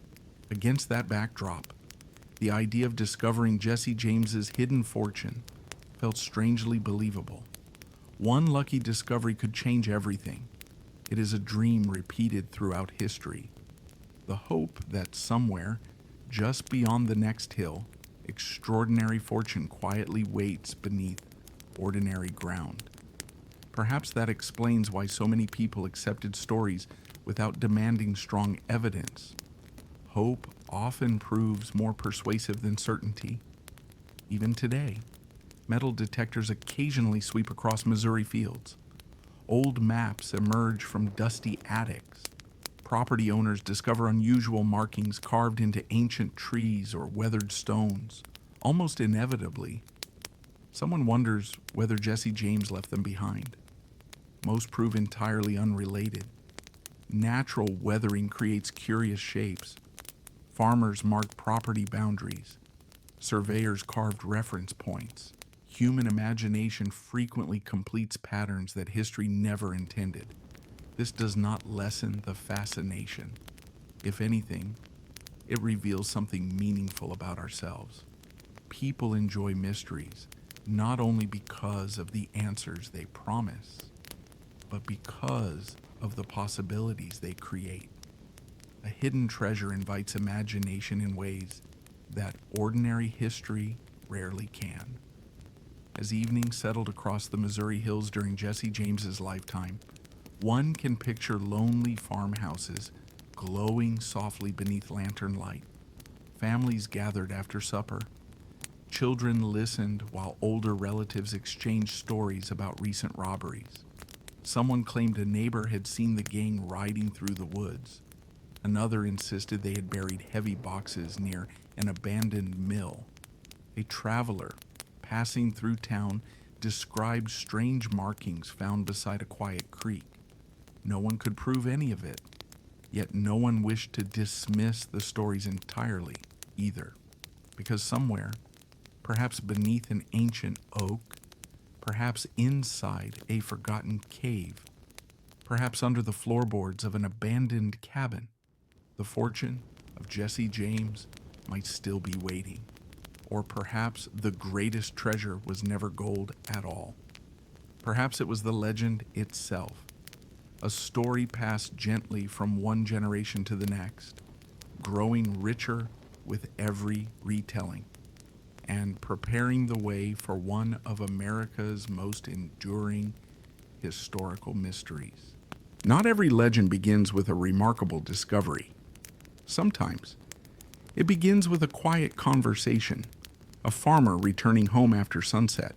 Against that backdrop, the idea of discovering Jesse James's hidden fortune felt strangely believable. One lucky discovery could change everything. It is a dream repeated throughout history. The hope that somewhere, just beyond the next hill, extraordinary fortune quietly waits beneath ordinary ground. Perhaps that explains why so many people accepted stories without demanding strong evidence. Hope often proves more persuasive than certainty. Even today, metal detectors occasionally sweep across Missouri fields. Old maps emerge from dusty attics. Property owners discover unusual markings carved into ancient trees or weathered stones. Almost inevitably, someone wonders whether Jesse James left them behind. Most prove entirely unrelated. Natural weathering creates curious shapes. Farmers marked property boundaries. Surveyors carved reference points. Human imagination frequently completes patterns that history never intended. This does not lessen the fascination. If anything, it reveals something meaningful about ourselves. People enjoy mysteries, not only because of the answers they promise, but because of the possibilities they create. A hidden treasure invites imagination in ways that ordinary history rarely can. As evening settled across the Missouri hills during Jesse James's lifetime, one can picture lonely farmhouses glowing softly beneath lantern light. Families gathered after supper. Children listened while older relatives exchanged stories about recent robberies. Someone claimed a neighbor had seen the gang riding through the woods. Another insisted they had buried heavy boxes near an abandoned mill. A traveler passing through town described strange markings found beside a quiet creek. No one could prove any of it, yet no one wished to dismiss the stories entirely either, because somewhere, perhaps beneath an ancient oak, perhaps inside a forgotten cave, perhaps under the floorboards of an abandoned cabin, the fortune of Jesse James might still be waiting. Or perhaps the greatest treasure was never gold at all. Perhaps it was the legend itself, a story passed gently from one generation to the next, growing richer with every retelling, and preparing the way for one of America's most enduring historical mysteries. Not every legend begins with a remarkable discovery. Sometimes it begins with a quiet conversation, a farmer returning home after sunset,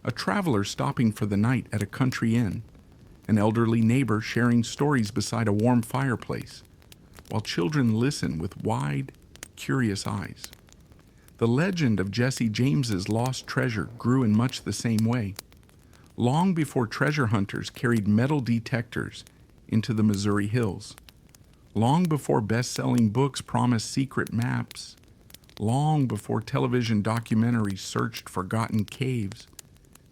a traveler stopping for the night at a country inn, an elderly neighbor sharing stories beside a warm fireplace, while children listen with wide, curious eyes. The legend of Jesse James's lost treasure grew in much the same way. Long before treasure hunters carried metal detectors into the Missouri hills, long before best-selling books promised secret maps, long before television documentaries searched forgotten caves,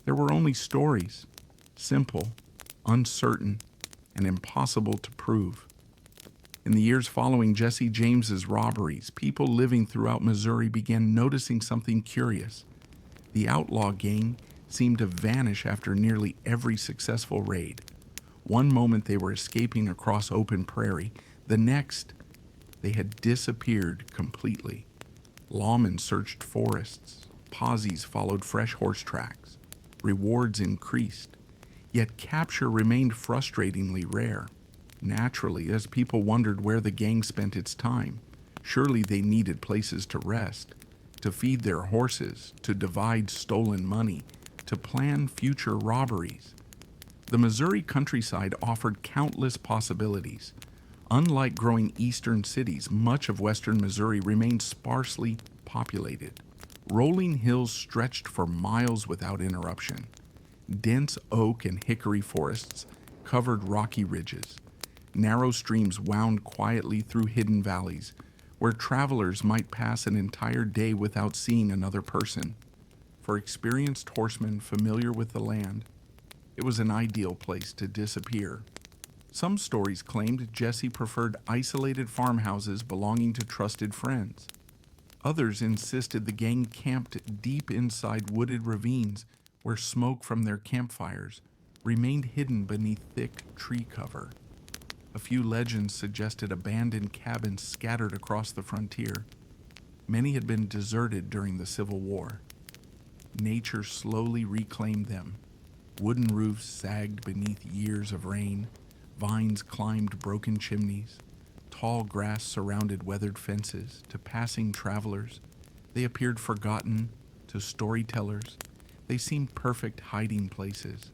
there were only stories, simple, uncertain, and impossible to prove. In the years following Jesse James's robberies, people living throughout Missouri began noticing something curious. The outlaw gang seemed to vanish after nearly every successful raid. One moment they were escaping across open prairie, the next they had disappeared completely. Lawmen searched forests, posses followed fresh horse tracks, rewards increased, yet capture remained frustratingly rare. Naturally, as people wondered where the gang spent its time, surely they needed places to rest, to feed their horses, to divide stolen money, to plan future robberies. The Missouri countryside offered countless possibilities. Unlike growing eastern cities, much of western Missouri remained sparsely populated. Rolling hills stretched for miles without interruption. Dense oak and hickory forests covered rocky ridges. Narrow streams wound quietly through hidden valleys, where travelers might pass an entire day without seeing another person. For experienced horsemen familiar with the land, it was an ideal place to disappear. Some stories claimed Jesse preferred isolated farmhouses belonging to trusted friends. Others insisted the gang camped deep inside wooded ravines where smoke from their campfires remained hidden beneath thick tree cover. A few legends suggested abandoned cabins scattered across the frontier. Many had been deserted during the Civil War. Nature slowly reclaimed them. Wooden roofs sagged beneath years of rain. Vines climbed broken chimneys. Tall grass surrounded weathered fences. To passing travelers, they appeared forgotten. To storytellers, they seemed perfect hiding places.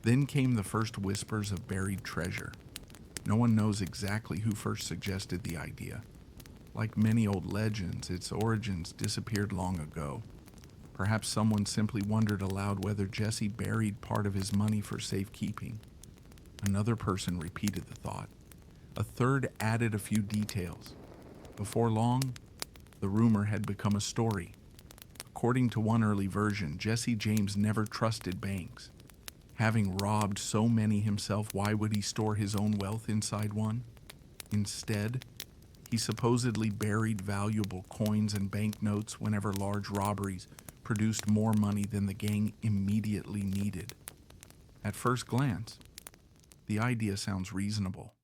Then came the first whispers of buried treasure. No one knows exactly who first suggested the idea. Like many old legends, its origins disappeared long ago. Perhaps someone simply wondered aloud whether Jesse buried part of his money for safekeeping. Another person repeated the thought. A third added a few details. Before long, the rumor had become a story. According to one early version, Jesse James never trusted banks. Having robbed so many himself, why would he store his own wealth inside one? Instead, he supposedly buried valuable coins and banknotes whenever large robberies produced more money than the gang immediately needed. At first glance, the idea sounds reasonable.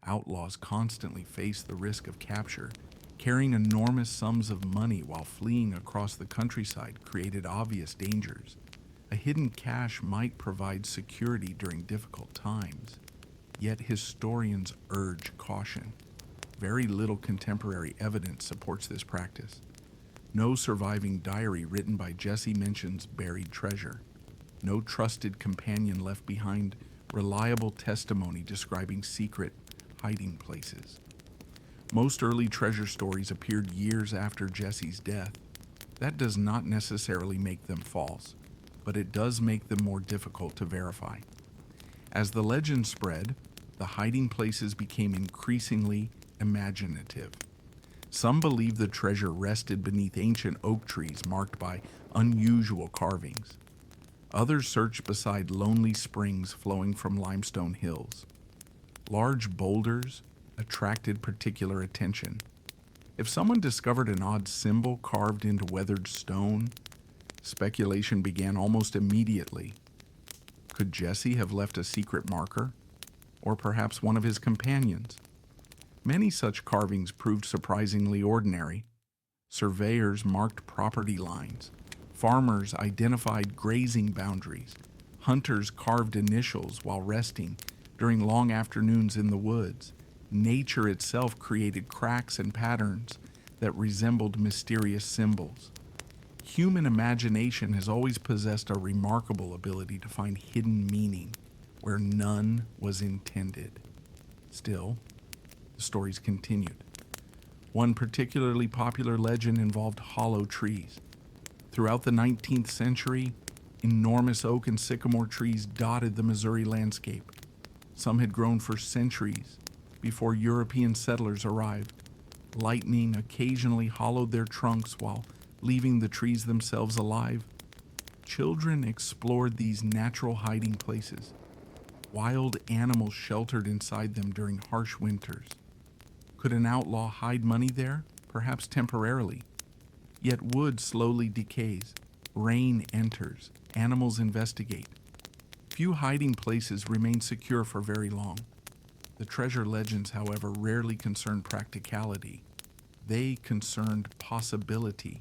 Outlaws constantly face the risk of capture. Carrying enormous sums of money while fleeing across the countryside created obvious dangers. A hidden cache might provide security during difficult times. Yet historians urge caution. Very little contemporary evidence supports this practice. No surviving diary written by Jesse mentions buried treasure. No trusted companion left behind reliable testimony describing secret hiding places. Most early treasure stories appeared years after Jesse's death. That does not necessarily make them false, but it does make them more difficult to verify. As the legend spread, the hiding places became increasingly imaginative. Some believed the treasure rested beneath ancient oak trees marked by unusual carvings. Others searched beside lonely springs flowing from limestone hills. Large boulders attracted particular attention. If someone discovered an odd symbol carved into weathered stone, speculation began almost immediately. Could Jesse have left a secret marker? Or perhaps one of his companions? Many such carvings proved surprisingly ordinary. Surveyors marked property lines. Farmers identified grazing boundaries. Hunters carved initials while resting during long afternoons in the woods. Nature itself created cracks and patterns that resembled mysterious symbols. Human imagination has always possessed a remarkable ability to find hidden meaning where none was intended. Still, the stories continued. One particularly popular legend involved hollow trees. Throughout the 19th century, enormous oak and sycamore trees dotted the Missouri landscape. Some had grown for centuries before European settlers arrived. Lightning occasionally hollowed their trunks while leaving the trees themselves alive. Children explored these natural hiding places. Wild animals sheltered inside them during harsh winters. Could an outlaw hide money there? Perhaps temporarily. Yet wood slowly decays. Rain enters. Animals investigate. Few hiding places remain secure for very long. The treasure legends, however, rarely concerned practicality. They concerned possibility.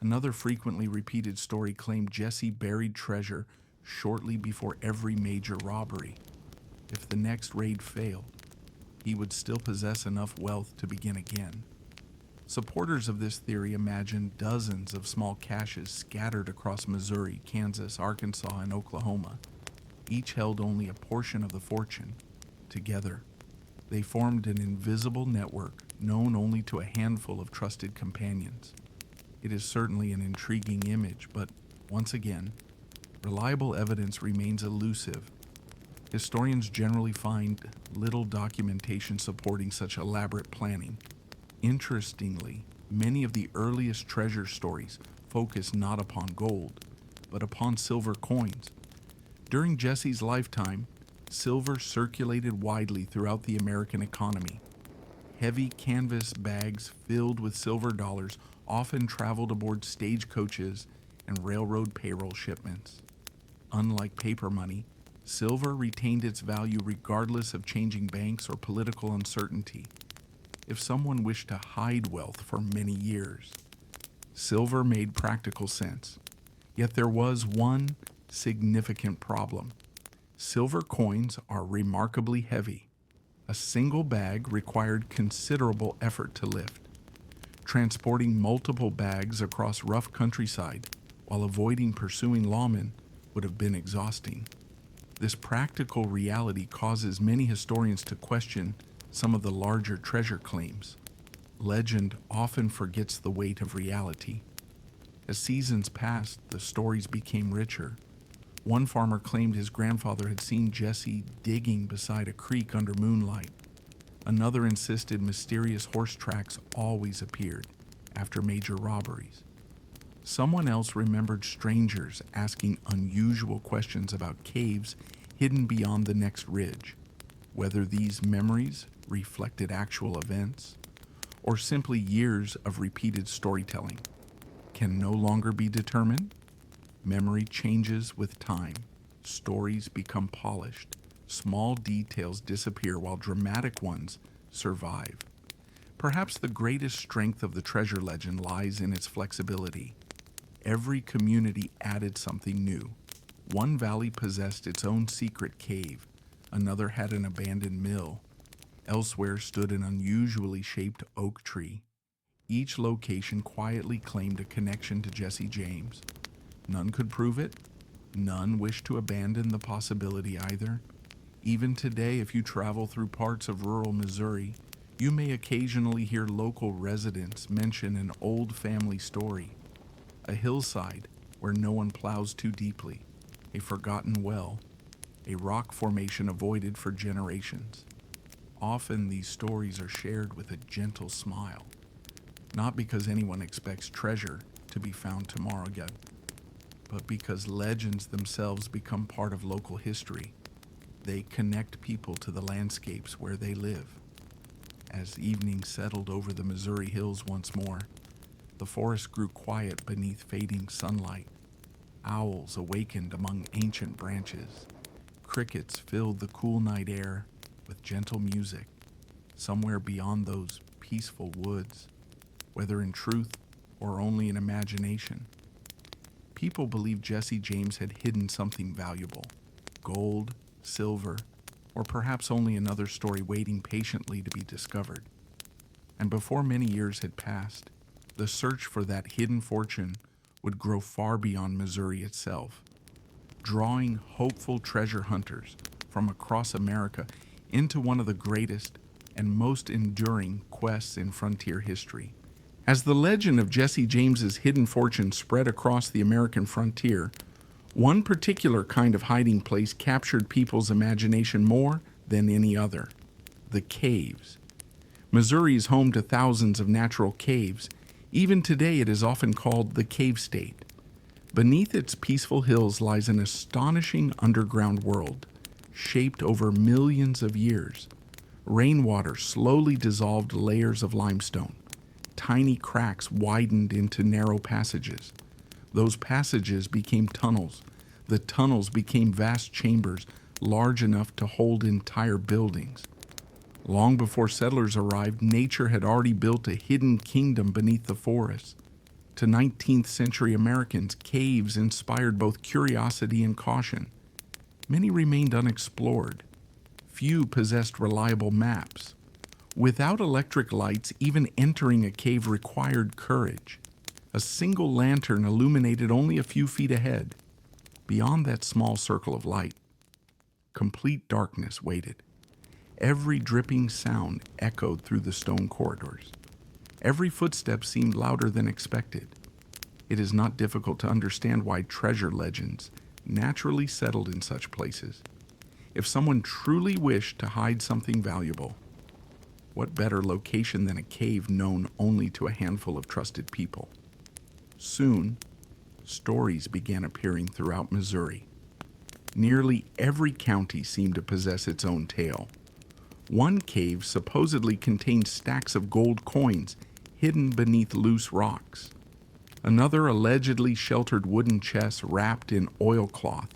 Another frequently repeated story claimed Jesse buried treasure shortly before every major robbery. If the next raid failed, he would still possess enough wealth to begin again. Supporters of this theory imagined dozens of small caches scattered across Missouri, Kansas, Arkansas, and Oklahoma. Each held only a portion of the fortune. Together, they formed an invisible network known only to a handful of trusted companions. It is certainly an intriguing image, but once again, reliable evidence remains elusive. Historians generally find little documentation supporting such elaborate planning. Interestingly, many of the earliest treasure stories focus not upon gold, but upon silver coins. During Jesse's lifetime, silver circulated widely throughout the American economy. Heavy canvas bags filled with silver dollars often traveled aboard stagecoaches and railroad payroll shipments. Unlike paper money, silver retained its value regardless of changing banks or political uncertainty. If someone wished to hide wealth for many years, silver made practical sense. Yet there was one significant problem. Silver coins are remarkably heavy. A single bag required considerable effort to lift. Transporting multiple bags across rough countryside while avoiding pursuing lawmen would have been exhausting. This practical reality causes many historians to question some of the larger treasure claims. Legend often forgets the weight of reality. As seasons passed, the stories became richer. One farmer claimed his grandfather had seen Jesse digging beside a creek under moonlight. Another insisted mysterious horse tracks always appeared after major robberies. Someone else remembered strangers asking unusual questions about caves hidden beyond the next ridge. Whether these memories reflected actual events or simply years of repeated storytelling can no longer be determined. Memory changes with time. Stories become polished. Small details disappear while dramatic ones survive. Perhaps the greatest strength of the treasure legend lies in its flexibility. Every community added something new. One valley possessed its own secret cave. Another had an abandoned mill. Elsewhere stood an unusually shaped oak tree. Each location quietly claimed a connection to Jesse James. None could prove it. None wished to abandon the possibility either. Even today, if you travel through parts of rural Missouri, you may occasionally hear local residents mention an old family story. A hillside where no one plows too deeply, a forgotten well, a rock formation avoided for generations. Often these stories are shared with a gentle smile, not because anyone expects treasure to be found tomorrow yet, but because legends themselves become part of local history. They connect people to the landscapes where they live. As evening settled over the Missouri hills once more, the forest grew quiet beneath fading sunlight. Owls awakened among ancient branches. Crickets filled the cool night air with gentle music. Somewhere beyond those peaceful woods, whether in truth or only in imagination, people believed Jesse James had hidden something valuable: gold, silver, or perhaps only another story waiting patiently to be discovered. And before many years had passed, the search for that hidden fortune would grow far beyond Missouri itself, drawing hopeful treasure hunters from across America into one of the greatest and most enduring quests in frontier history. As the legend of Jesse James's hidden fortune spread across the American frontier, one particular kind of hiding place captured people's imagination more than any other: the caves. Missouri is home to thousands of natural caves. Even today, it is often called the Cave State. Beneath its peaceful hills lies an astonishing underground world, shaped over millions of years. Rainwater slowly dissolved layers of limestone. Tiny cracks widened into narrow passages. Those passages became tunnels. The tunnels became vast chambers large enough to hold entire buildings. Long before settlers arrived, nature had already built a hidden kingdom beneath the forest. To 19th century Americans, caves inspired both curiosity and caution. Many remained unexplored. Few possessed reliable maps. Without electric lights, even entering a cave required courage. A single lantern illuminated only a few feet ahead. Beyond that small circle of light, complete darkness waited. Every dripping sound echoed through the stone corridors. Every footstep seemed louder than expected. It is not difficult to understand why treasure legends naturally settled in such places. If someone truly wished to hide something valuable, what better location than a cave known only to a handful of trusted people? Soon, stories began appearing throughout Missouri. Nearly every county seemed to possess its own tale. One cave supposedly contained stacks of gold coins hidden beneath loose rocks. Another allegedly sheltered wooden chests wrapped in oilcloth.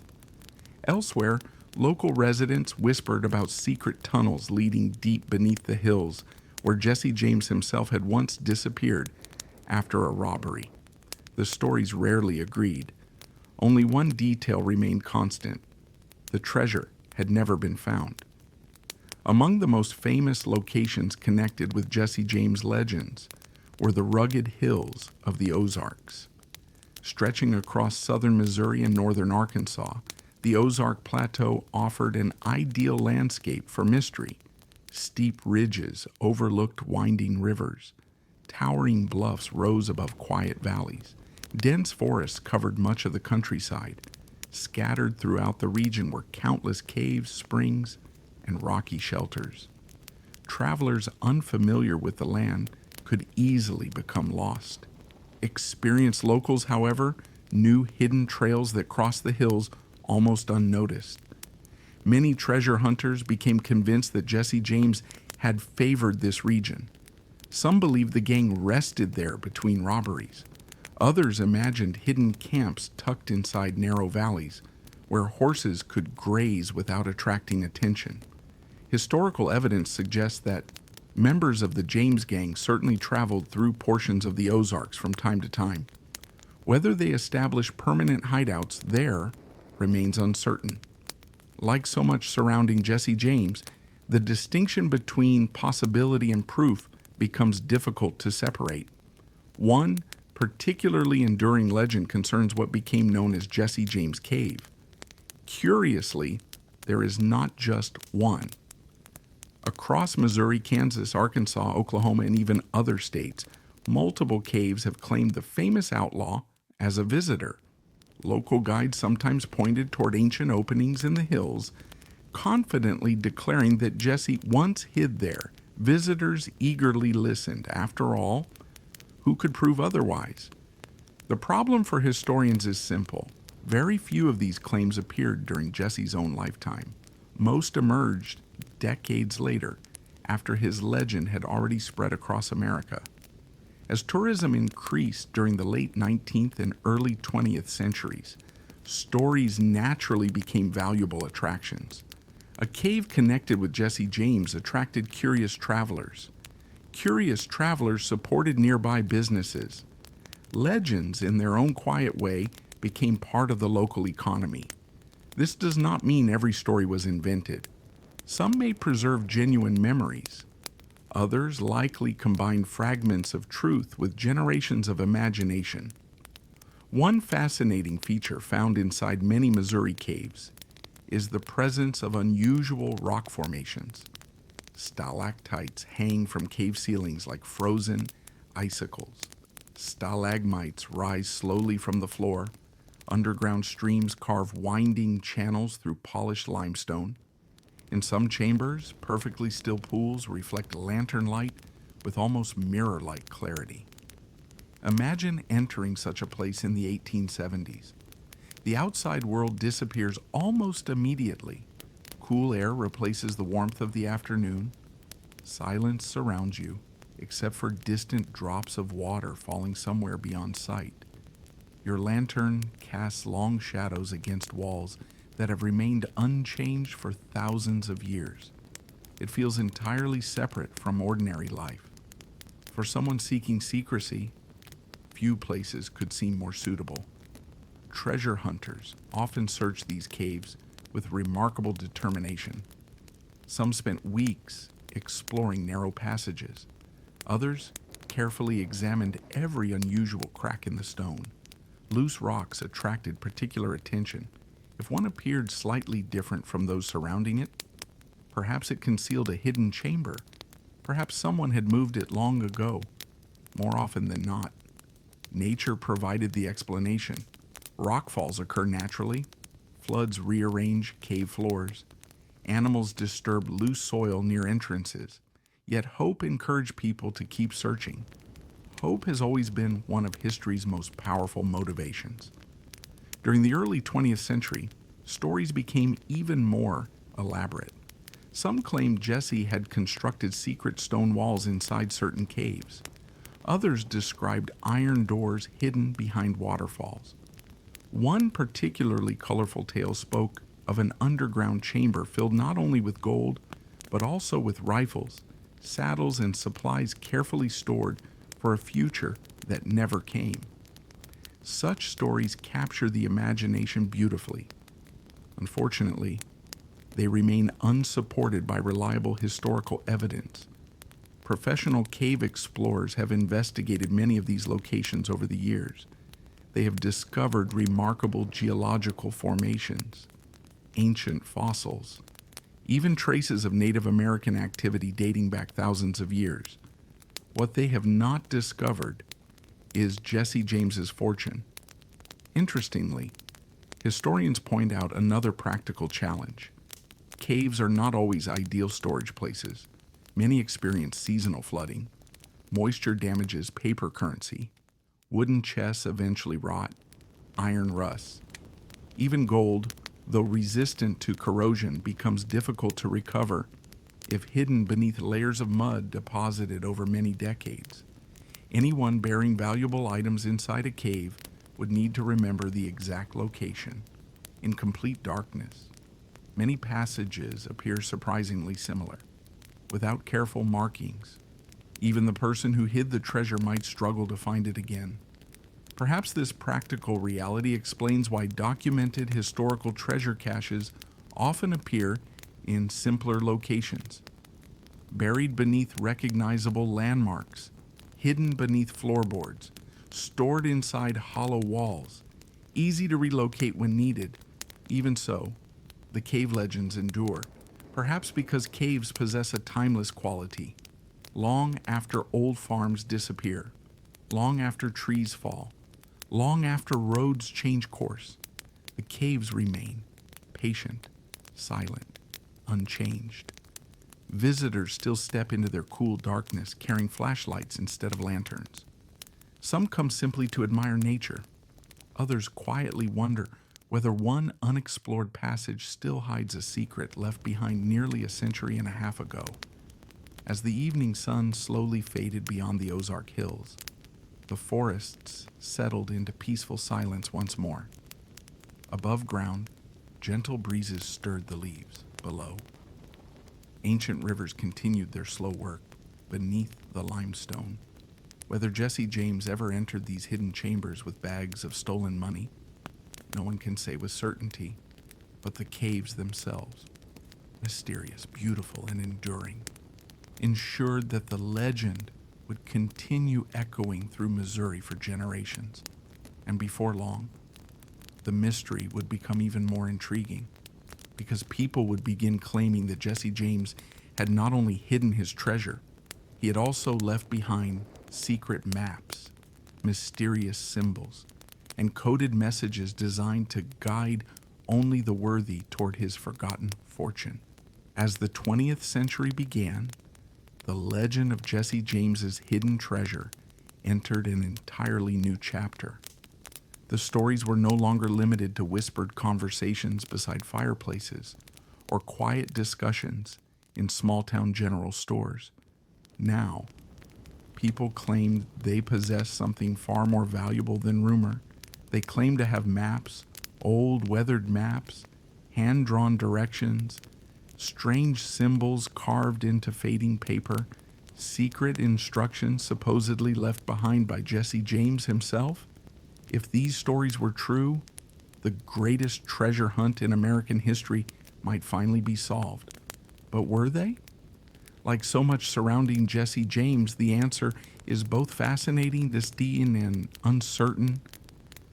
Elsewhere, local residents whispered about secret tunnels leading deep beneath the hills where Jesse James himself had once disappeared after a robbery. The stories rarely agreed. Only one detail remained constant. The treasure had never been found. Among the most famous locations connected with Jesse James legends were the rugged hills of the Ozarks. Stretching across southern Missouri and northern Arkansas, the Ozark Plateau offered an ideal landscape for mystery. Steep ridges overlooked winding rivers. Towering bluffs rose above quiet valleys. Dense forests covered much of the countryside. Scattered throughout the region were countless caves, springs, and rocky shelters. Travelers unfamiliar with the land could easily become lost. Experienced locals, however, knew hidden trails that crossed the hills almost unnoticed. Many treasure hunters became convinced that Jesse James had favored this region. Some believed the gang rested there between robberies. Others imagined hidden camps tucked inside narrow valleys, where horses could graze without attracting attention. Historical evidence suggests that members of the James gang certainly traveled through portions of the Ozarks from time to time. Whether they established permanent hideouts there remains uncertain. Like so much surrounding Jesse James, the distinction between possibility and proof becomes difficult to separate. One particularly enduring legend concerns what became known as Jesse James Cave. Curiously, there is not just one. Across Missouri, Kansas, Arkansas, Oklahoma, and even other states, multiple caves have claimed the famous outlaw as a visitor. Local guides sometimes pointed toward ancient openings in the hills, confidently declaring that Jesse once hid there. Visitors eagerly listened. After all, who could prove otherwise? The problem for historians is simple. Very few of these claims appeared during Jesse's own lifetime. Most emerged decades later, after his legend had already spread across America. As tourism increased during the late 19th and early 20th centuries, stories naturally became valuable attractions. A cave connected with Jesse James attracted curious travelers. Curious travelers supported nearby businesses. Legends, in their own quiet way, became part of the local economy. This does not mean every story was invented. Some may preserve genuine memories. Others likely combine fragments of truth with generations of imagination. One fascinating feature found inside many Missouri caves is the presence of unusual rock formations. Stalactites hang from cave ceilings like frozen icicles. Stalagmites rise slowly from the floor. Underground streams carve winding channels through polished limestone. In some chambers, perfectly still pools reflect lantern light with almost mirror-like clarity. Imagine entering such a place in the 1870s. The outside world disappears almost immediately. Cool air replaces the warmth of the afternoon. Silence surrounds you, except for distant drops of water falling somewhere beyond sight. Your lantern casts long shadows against walls that have remained unchanged for thousands of years. It feels entirely separate from ordinary life. For someone seeking secrecy, few places could seem more suitable. Treasure hunters often search these caves with remarkable determination. Some spent weeks exploring narrow passages. Others carefully examined every unusual crack in the stone. Loose rocks attracted particular attention. If one appeared slightly different from those surrounding it, perhaps it concealed a hidden chamber. Perhaps someone had moved it long ago. More often than not, nature provided the explanation. Rockfalls occur naturally. Floods rearrange cave floors. Animals disturb loose soil near entrances. Yet hope encouraged people to keep searching. Hope has always been one of history's most powerful motivations. During the early 20th century, stories became even more elaborate. Some claimed Jesse had constructed secret stone walls inside certain caves. Others described iron doors hidden behind waterfalls. One particularly colorful tale spoke of an underground chamber filled not only with gold, but also with rifles, saddles, and supplies carefully stored for a future that never came. Such stories capture the imagination beautifully. Unfortunately, they remain unsupported by reliable historical evidence. Professional cave explorers have investigated many of these locations over the years. They have discovered remarkable geological formations, ancient fossils, even traces of Native American activity dating back thousands of years. What they have not discovered is Jesse James's fortune. Interestingly, historians point out another practical challenge. Caves are not always ideal storage places. Many experience seasonal flooding. Moisture damages paper currency. Wooden chests eventually rot. Iron rusts. Even gold, though resistant to corrosion, becomes difficult to recover if hidden beneath layers of mud deposited over many decades. Anyone bearing valuable items inside a cave would need to remember the exact location. In complete darkness, many passages appear surprisingly similar, without careful markings. Even the person who hid the treasure might struggle to find it again. Perhaps this practical reality explains why documented historical treasure caches often appear in simpler locations, buried beneath recognizable landmarks, hidden beneath floorboards, stored inside hollow walls, easy to relocate when needed. Even so, the cave legends endure, perhaps because caves possess a timeless quality. Long after old farms disappear, long after trees fall, long after roads change course, the caves remain patient, silent, unchanged. Visitors still step into their cool darkness carrying flashlights instead of lanterns. Some come simply to admire nature. Others quietly wonder whether one unexplored passage still hides a secret left behind nearly a century and a half ago. As the evening sun slowly faded beyond the Ozark Hills, the forests settled into peaceful silence once more. Above ground, gentle breezes stirred the leaves. Below, ancient rivers continued their slow work beneath the limestone. Whether Jesse James ever entered these hidden chambers with bags of stolen money, no one can say with certainty, but the caves themselves, mysterious, beautiful, and enduring, ensured that the legend would continue echoing through Missouri for generations. And before long, the mystery would become even more intriguing, because people would begin claiming that Jesse James had not only hidden his treasure, he had also left behind secret maps, mysterious symbols, and coded messages designed to guide only the worthy toward his forgotten fortune. As the 20th century began, the legend of Jesse James's hidden treasure entered an entirely new chapter. The stories were no longer limited to whispered conversations beside fireplaces or quiet discussions in small-town general stores. Now, people claimed they possessed something far more valuable than rumor. They claim to have maps, old weathered maps, hand-drawn directions, strange symbols carved into fading paper, secret instructions supposedly left behind by Jesse James himself. If these stories were true, the greatest treasure hunt in American history might finally be solved. But were they? Like so much surrounding Jesse James, the answer is both fascinating, disdain, and uncertain.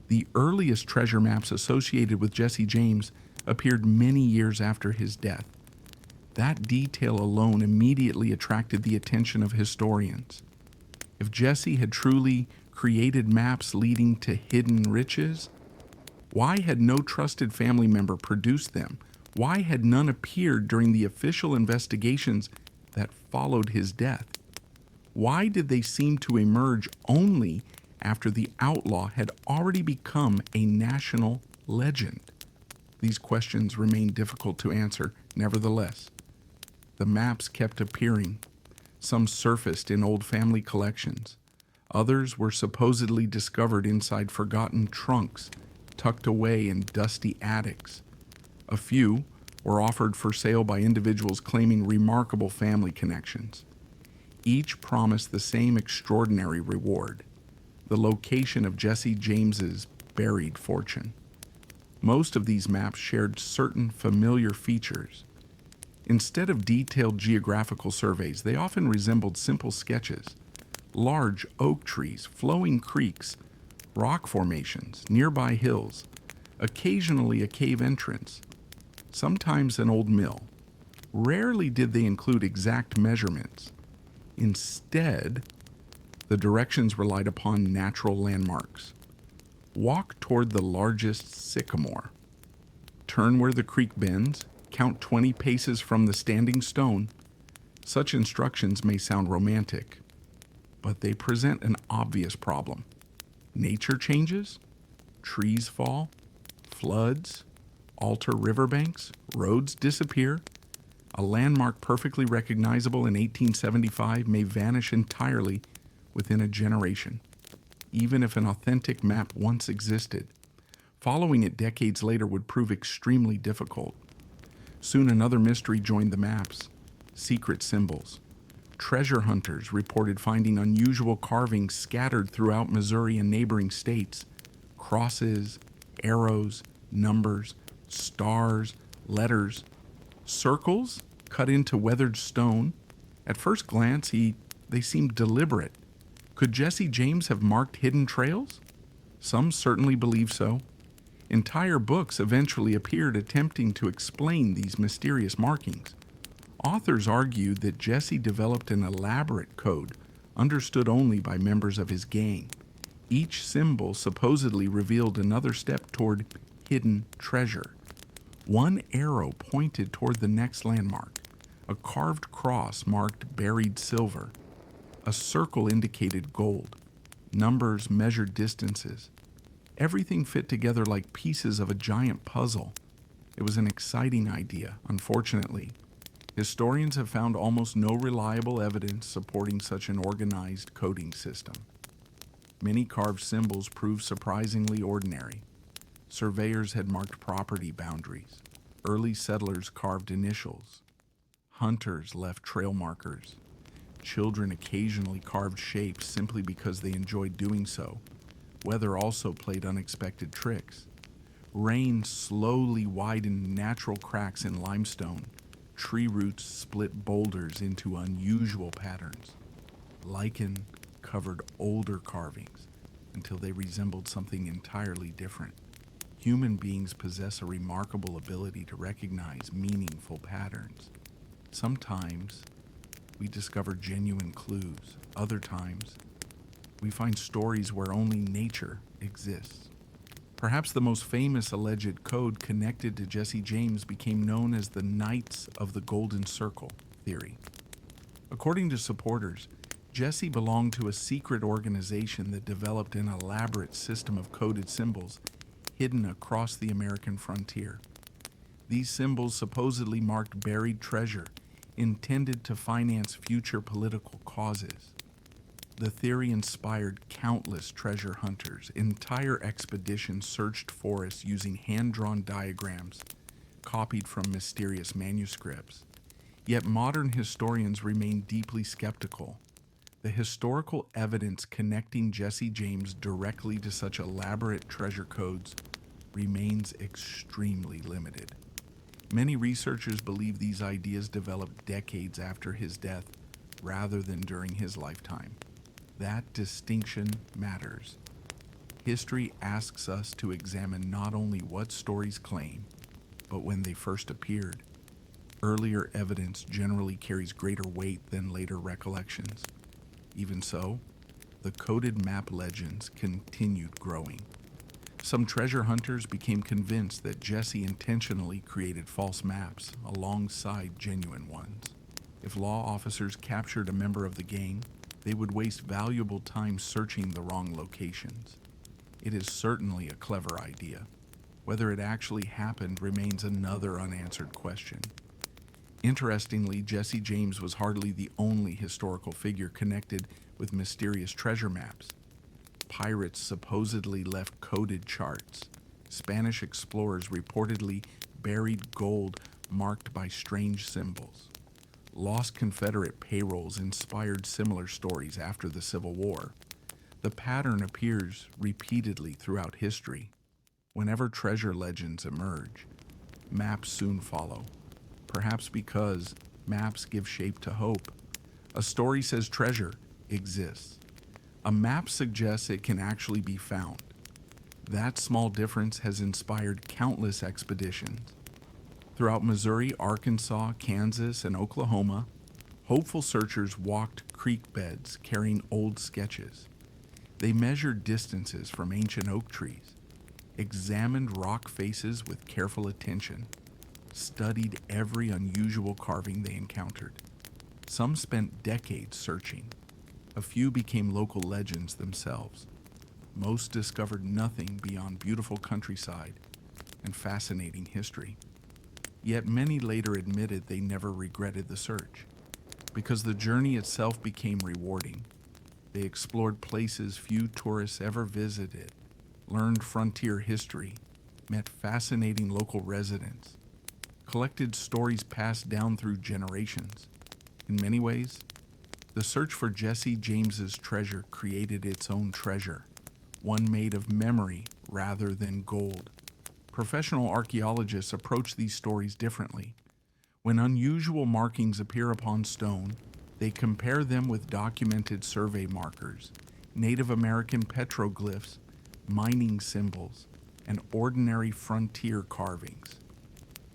The earliest treasure maps associated with Jesse James appeared many years after his death. That detail alone immediately attracted the attention of historians. If Jesse had truly created maps leading to hidden riches, why had no trusted family member produced them? Why had none appeared during the official investigations that followed his death? Why did they seem to emerge only after the outlaw had already become a national legend? These questions remain difficult to answer. Nevertheless, the maps kept appearing. Some surfaced in old family collections. Others were supposedly discovered inside forgotten trunks, tucked away in dusty attics. A few were offered for sale by individuals claiming remarkable family connections. Each promised the same extraordinary reward: the location of Jesse James's buried fortune. Most of these maps shared certain familiar features. Instead of detailed geographical surveys, they often resembled simple sketches: large oak trees, flowing creeks, rock formations, nearby hills, occasionally a cave entrance, sometimes an old mill. Rarely did they include exact measurements. Instead, the directions relied upon natural landmarks. Walk toward the largest sycamore. Turn where the creek bends. Count 20 paces from the standing stone. Such instructions may sound romantic, but they present an obvious problem. Nature changes, trees fall, floods alter riverbanks, roads disappear. A landmark perfectly recognizable in 1875 may vanish entirely within a generation, even if an authentic map once existed. Following it decades later would prove extremely difficult. Soon another mystery joined the maps: secret symbols. Treasure hunters reported finding unusual carvings scattered throughout Missouri and neighboring states. Crosses, arrows, numbers, stars, letters, circles cut into weathered stone. At first glance, they seemed deliberate. Could Jesse James have marked hidden trails? Some certainly believe so. Entire books eventually appeared attempting to explain these mysterious markings. Authors argued that Jesse developed an elaborate code understood only by members of his gang. Each symbol supposedly revealed another step toward hidden treasure. One arrow pointed toward the next landmark. A carved cross marked buried silver. A circle indicated gold. Numbers measured distances. Everything fit together like pieces of a giant puzzle. It was an exciting idea. Unfortunately, historians have found almost no reliable evidence supporting such an organized coding system. Many carved symbols proved surprisingly ordinary. Surveyors had marked property boundaries. Early settlers carved initials. Hunters left trail markers. Children occasionally carved shapes simply because they enjoyed doing so. Weather also played unexpected tricks. Rain slowly widened natural cracks in limestone. Tree roots split boulders into unusual patterns. Lichen covered older carvings until they resembled something entirely different. Human beings possess a remarkable ability to recognize meaningful patterns. Sometimes we discover genuine clues. Other times, we find stories where only nature exists. Perhaps the most famous alleged code connected to Jesse James became known as the Knights of the Golden Circle theory. According to supporters, Jesse belonged to a secret organization that developed an elaborate system of coded symbols hidden across the American frontier. These symbols supposedly marked buried treasure intended to finance future political causes. The theory inspired countless treasure hunters. Entire expeditions searched forests using hand-drawn diagrams copied from mysterious manuscripts. Yet modern historians remain deeply skeptical. The historical evidence connecting Jesse James directly to such elaborate treasure codes remains extremely limited. Many researchers believe these ideas developed decades after his death rather than during his lifetime. That distinction matters. History asks us to examine not only what stories claim, but when they first appeared. Earlier evidence generally carries greater weight than later recollections. Even so, the coded map legends continued growing. Some treasure hunters became convinced that Jesse intentionally created false maps alongside genuine ones. If law officers captured a member of the gang, they would waste valuable time searching the wrong locations. It is certainly a clever idea. Whether it actually happened remains another unanswered question. Interestingly, Jesse James was hardly the only historical figure connected with mysterious treasure maps. Pirates supposedly left coded charts. Spanish explorers reportedly buried gold marked by strange symbols. Lost Confederate payrolls inspired similar stories after the Civil War. The pattern appears repeatedly throughout history. Whenever treasure legends emerge, maps soon follow. Perhaps because maps give shape to hope. A story says treasure exists. A map suggests it can actually be found. That small difference has inspired countless expeditions. Throughout Missouri, Arkansas, Kansas, and Oklahoma, hopeful searchers walked creek beds carrying old sketches. They measured distances from ancient oak trees, examined rock faces with careful attention, studied every unusual carving they encountered. Some spent decades searching. A few became local legends themselves. Most discovered nothing beyond beautiful countryside and fascinating history. Yet many later admitted they never regretted the search, because the journey itself became rewarding. They explored places few tourists ever visited, learned frontier history, met fascinating local residents, collected stories passed down through generations. In many ways, the search for Jesse James's treasure created its own treasure, one made of memory rather than gold. Professional archaeologists approach these stories differently. When unusual markings appear upon stone, they compare them with documented survey markers, Native American petroglyphs, mining symbols, and ordinary frontier carvings.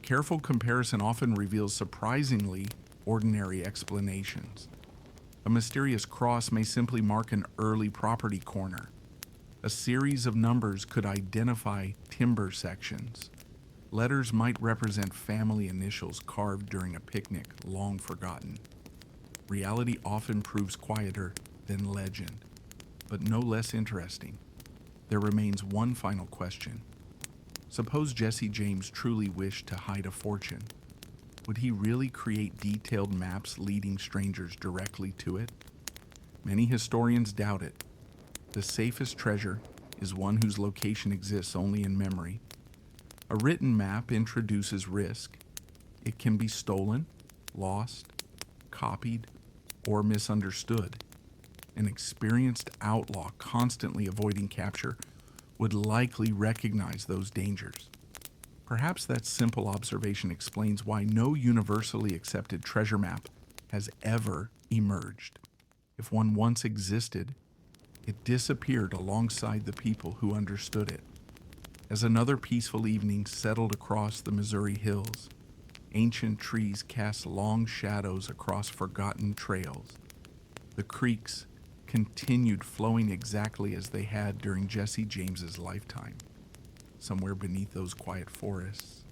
Careful comparison often reveals surprisingly ordinary explanations. A mysterious cross may simply mark an early property corner. A series of numbers could identify timber sections. Letters might represent family initials carved during a picnic long forgotten. Reality often proves quieter than legend, but no less interesting. There remains one final question. Suppose Jesse James truly wished to hide a fortune. Would he really create detailed maps leading strangers directly to it? Many historians doubt it. The safest treasure is one whose location exists only in memory. A written map introduces risk. It can be stolen, lost, copied, or misunderstood. An experienced outlaw constantly avoiding capture would likely recognize those dangers. Perhaps that simple observation explains why no universally accepted treasure map has ever emerged. If one once existed, it disappeared alongside the people who understood it. As another peaceful evening settled across the Missouri hills, ancient trees cast long shadows across forgotten trails. The creeks continued flowing exactly as they had during Jesse James's lifetime. Somewhere beneath those quiet forests,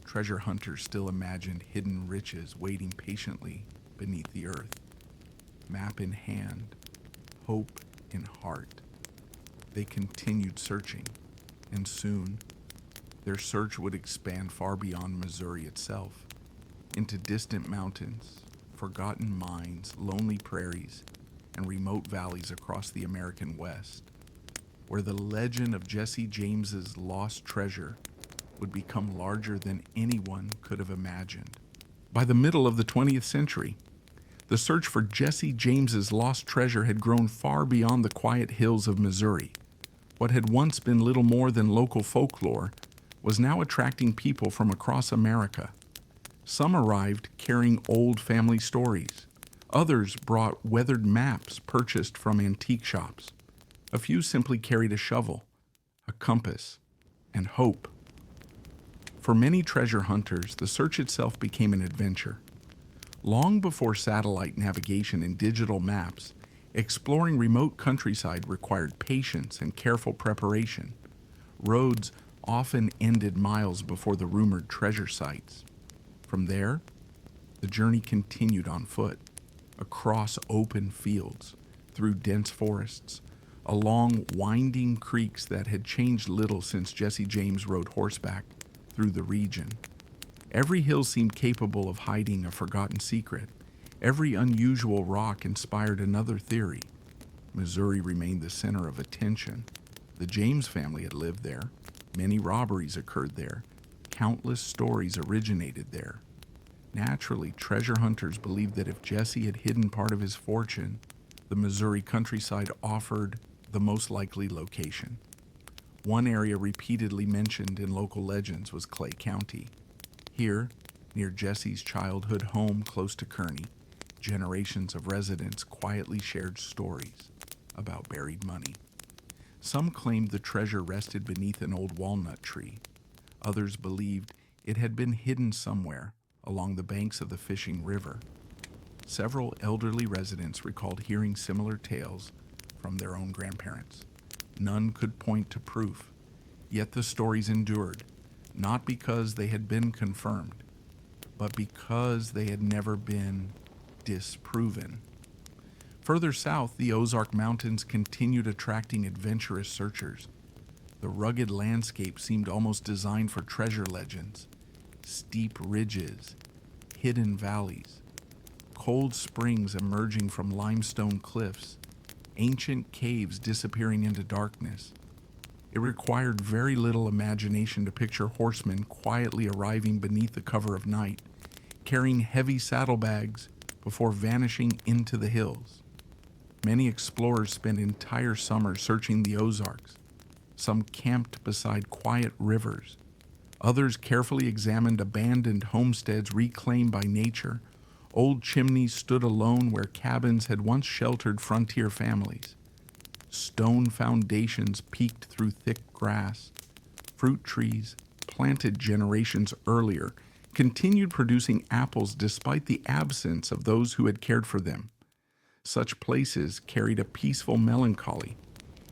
treasure hunters still imagined hidden riches waiting patiently beneath the earth. Map in hand, hope in heart, they continued searching, and soon their search would expand far beyond Missouri itself, into distant mountains, forgotten mines, lonely prairies, and remote valleys across the American West, where the legend of Jesse James's lost treasure would become larger than anyone could have imagined. By the middle of the 20th century, the search for Jesse James's lost treasure had grown far beyond the quiet hills of Missouri. What had once been little more than local folklore was now attracting people from across America. Some arrived carrying old family stories. Others brought weathered maps purchased from antique shops. A few simply carried a shovel, a compass, and hope. For many treasure hunters, the search itself became an adventure. Long before satellite navigation and digital maps, exploring remote countryside required patience and careful preparation. Roads often ended miles before the rumored treasure sites. From there, the journey continued on foot, across open fields, through dense forests, along winding creeks that had changed little since Jesse James rode horseback through the region. Every hill seemed capable of hiding a forgotten secret. Every unusual rock inspired another theory. Missouri remained the center of attention. The James family had lived there. Many robberies occurred there. Countless stories originated there. Naturally, treasure hunters believed that if Jesse had hidden part of his fortune, the Missouri countryside offered the most likely location. One area repeatedly mentioned in local legends was Clay County. Here, near Jesse's childhood home close to Kearney, generations of residents quietly shared stories about buried money. Some claimed the treasure rested beneath an old walnut tree. Others believed it had been hidden somewhere along the banks of the fishing river. Several elderly residents recalled hearing similar tales from their own grandparents. None could point to proof, yet the stories endured, not because they had been confirmed, but because they had never been disproven. Further south, the Ozark Mountains continued attracting adventurous searchers. The rugged landscape seemed almost designed for treasure legends. Steep ridges, hidden valleys, cold springs emerging from limestone cliffs, ancient caves disappearing into darkness. It required very little imagination to picture horsemen quietly arriving beneath the cover of night, carrying heavy saddlebags before vanishing into the hills. Many explorers spent entire summers searching the Ozarks. Some camped beside quiet rivers. Others carefully examined abandoned homesteads reclaimed by nature. Old chimneys stood alone where cabins had once sheltered frontier families. Stone foundations peeked through thick grass. Fruit trees, planted generations earlier, continued producing apples despite the absence of those who had cared for them. Such places carried a peaceful melancholy.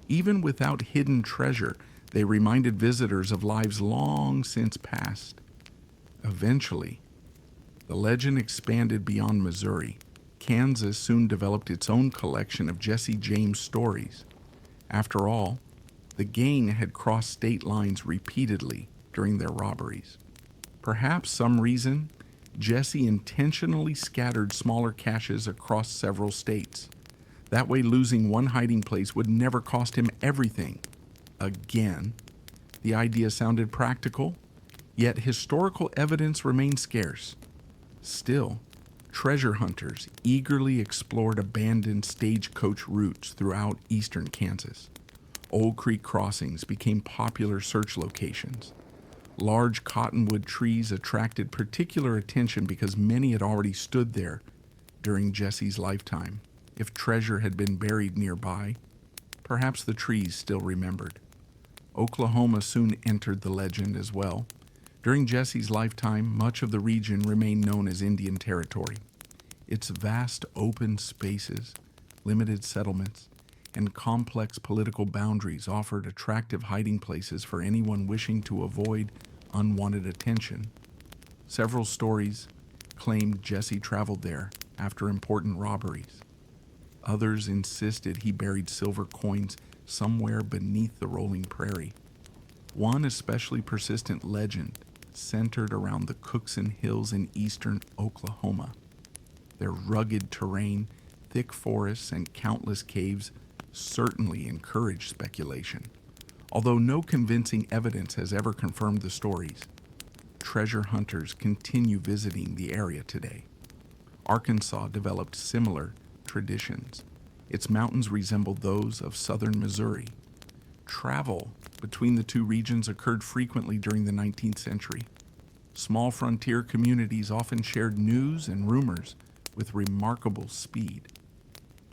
Even without hidden treasure, they reminded visitors of lives long since past. Eventually, the legend expanded beyond Missouri. Kansas soon developed its own collection of Jesse James stories. After all, the gang had crossed state lines repeatedly during their robberies. Perhaps some reason, Jesse intentionally scattered smaller caches across several states. That way, losing one hiding place would never cost him everything. Again, the idea sounded practical, yet historical evidence remained scarce. Still, treasure hunters eagerly explored abandoned stagecoach routes throughout eastern Kansas. Old Creek crossings became popular search locations. Large cottonwood trees attracted particular attention because many had already stood there during Jesse's lifetime. If treasure had been buried nearby, perhaps the trees still remembered. Oklahoma soon entered the legend as well. During Jesse's lifetime, much of the region remained known as Indian Territory. Its vast open spaces, limited settlements, and complex political boundaries offered attractive hiding places for anyone wishing to avoid unwanted attention. Several stories claimed Jesse traveled there after important robberies. Others insisted he buried silver coins somewhere beneath the rolling prairie. One especially persistent legend centered around the Cookson Hills in eastern Oklahoma. Their rugged terrain, thick forests and countless caves certainly encourage speculation. Although no convincing evidence has ever confirmed the stories, treasure hunters continue visiting the area today. Arkansas developed similar traditions. Its mountains resembled those of southern Missouri. Travel between the two regions occurred frequently during the 19th century. Small frontier communities often shared news and rumors with remarkable speed.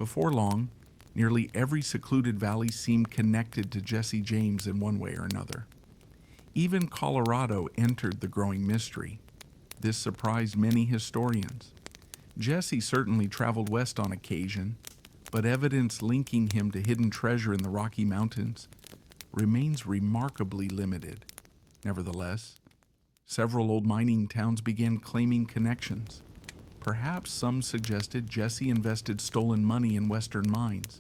Before long, nearly every secluded valley seemed connected to Jesse James in one way or another. Even Colorado entered the growing mystery. This surprised many historians. Jesse certainly traveled west on occasion, but evidence linking him to hidden treasure in the Rocky Mountains remains remarkably limited. Nevertheless, several old mining towns began claiming connections. Perhaps some suggested Jesse invested stolen money in western mines.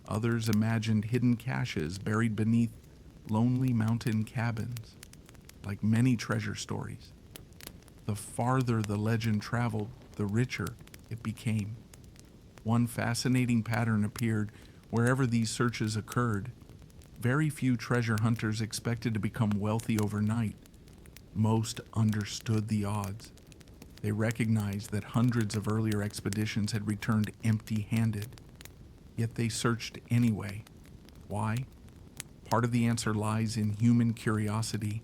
Others imagined hidden caches buried beneath lonely mountain cabins. Like many treasure stories, the farther the legend traveled, the richer it became. One fascinating pattern appeared wherever these searches occurred. Very few treasure hunters expected to become wealthy overnight. Most understood the odds. They recognized that hundreds of earlier expeditions had returned empty-handed. Yet they searched anyway. Why? Part of the answer lies in human curiosity.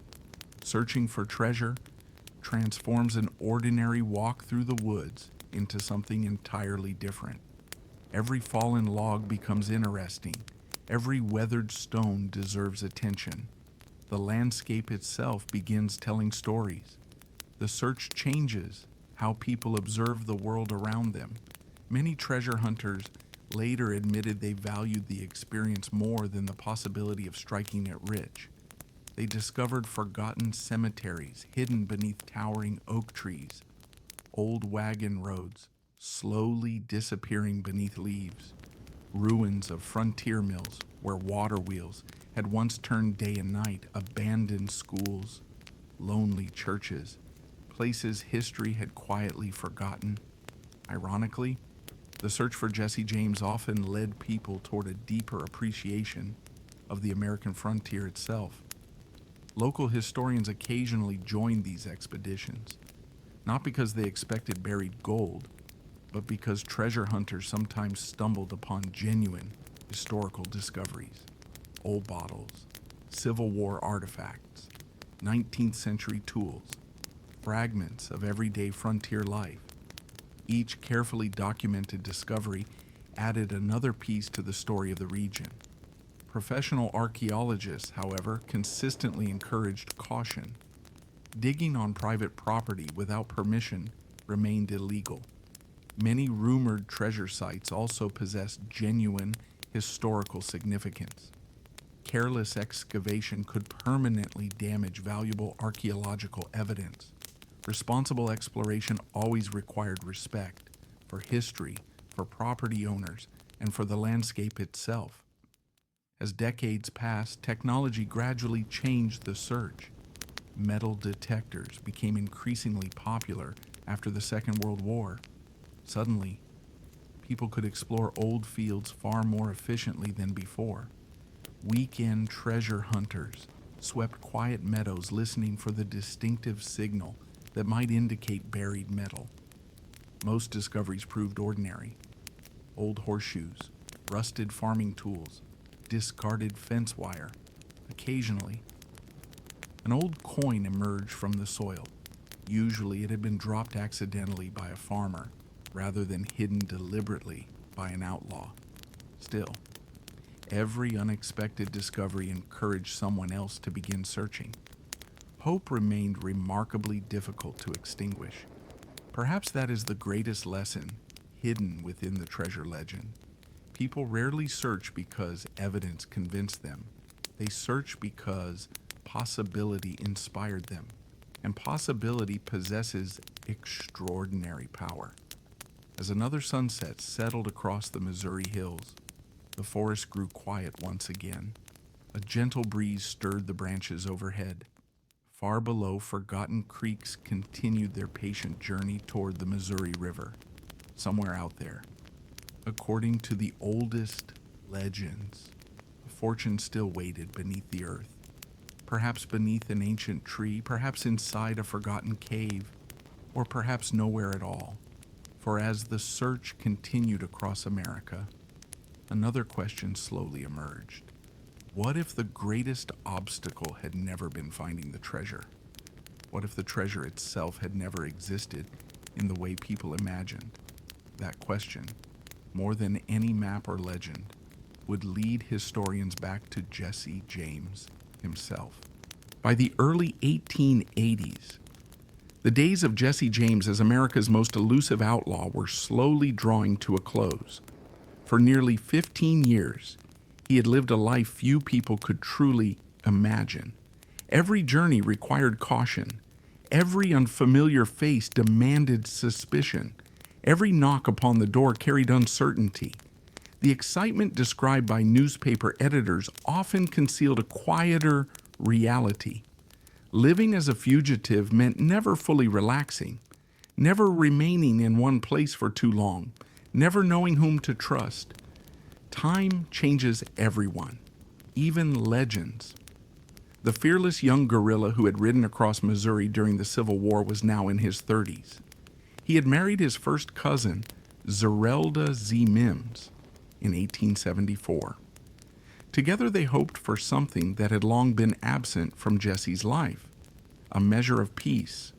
Searching for treasure transforms an ordinary walk through the woods into something entirely different. Every fallen log becomes interesting. Every weathered stone deserves attention. The landscape itself begins telling stories. The search changes how people observe the world around them. Many treasure hunters later admitted they valued the experience more than the possibility of striking it rich. They discovered forgotten cemeteries hidden beneath towering oak trees, old wagon roads slowly disappearing beneath leaves, ruins of frontier mills where water wheels had once turned day and night, abandoned schools, lonely churches, places history had quietly forgotten. Ironically, the search for Jesse James often led people toward a deeper appreciation of the American frontier itself. Local historians occasionally joined these expeditions, not because they expected buried gold, but because treasure hunters sometimes stumbled upon genuine historical discoveries. Old bottles, Civil War artifacts, 19th century tools, fragments of everyday frontier life. Each carefully documented discovery added another piece to the story of the region. Professional archaeologists, however, consistently encouraged caution. Digging on private property without permission remained illegal. Many rumored treasure sites also possessed genuine historical significance. Careless excavation could permanently damage valuable archaeological evidence. Responsible exploration always required respect for history, for property owners, and for the landscape itself. As decades passed, technology gradually changed the search. Metal detectors became increasingly popular after the Second World War. Suddenly, people could explore old fields far more efficiently than before. Weekend treasure hunters swept quiet meadows listening for the distinctive signal that might indicate buried metal. Most discoveries proved ordinary. Old horseshoes, rusted farming tools, discarded fence wire. Occasionally, an old coin emerged from the soil. Usually it had been dropped accidentally by a farmer, rather than hidden deliberately by an outlaw. Still, every unexpected discovery encouraged someone else to begin searching. Hope remained remarkably difficult to extinguish. Perhaps that is the greatest lesson hidden within the treasure legend. People rarely search because evidence convinced them. They search because possibility inspired them, and possibility possesses extraordinary power. As another sunset settled across the Missouri hills, the forest grew quiet once again. A gentle breeze stirred the branches overhead. Far below, forgotten creeks continued their patient journey toward the Missouri River. Somewhere out there, According to the oldest legends, a fortune still waited beneath the earth, perhaps beneath an ancient tree, perhaps inside a forgotten cave, or perhaps nowhere at all. For as the search continued across America, another question slowly emerged. What if the greatest obstacle had never been finding the treasure? What if the treasure itself had never existed in the way people imagined? That question, more than any map or legend, would lead historians back to Jesse James himself. By the early 1880s, the days of Jesse James as America's most elusive outlaw were slowly drawing to a close. For nearly 15 years, he had lived a life few people could truly imagine. Every journey required caution. Every unfamiliar face demanded suspicion. Every knock upon the door carried uncertainty. The excitement described by newspaper editors often concealed a quieter reality. Living as a fugitive meant never fully relaxing, never remaining in one place for too long, never knowing whom to trust. Time changes everyone, even legends. The fearless young guerrilla who had ridden across Missouri during the Civil War was now in his 30s. He had married his first cousin, Zerelda Z. Mims, in 1874. Together they hoped for something that had long been absent from Jesse's life, a measure of peace.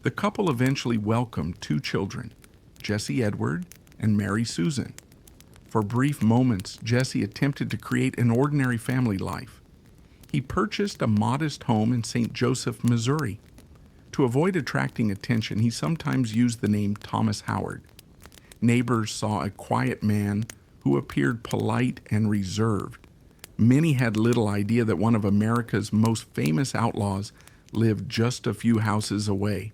The couple eventually welcomed 2 children, Jesse Edward and Mary Susan. For brief moments, Jesse attempted to create an ordinary family life. He purchased a modest home in St. Joseph, Missouri. To avoid attracting attention, he sometimes used the name Thomas Howard. Neighbors saw a quiet man who appeared polite and reserved. Many had little idea that one of America's most famous outlaws lived just a few houses away.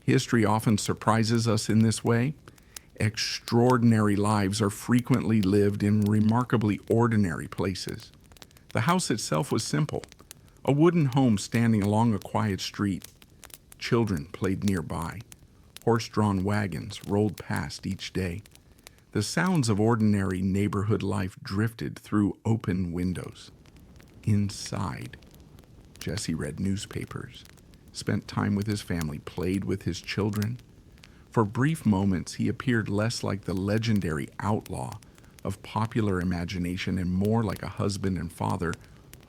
History often surprises us in this way. Extraordinary lives are frequently lived in remarkably ordinary places. The house itself was simple, a wooden home standing along a quiet street. Children played nearby. Horse-drawn wagons rolled past each day. The sounds of ordinary neighborhood life drifted through open windows. Inside, Jesse read newspapers, spent time with his family, played with his children. For brief moments, he appeared less like the legendary outlaw of popular imagination and more like a husband and father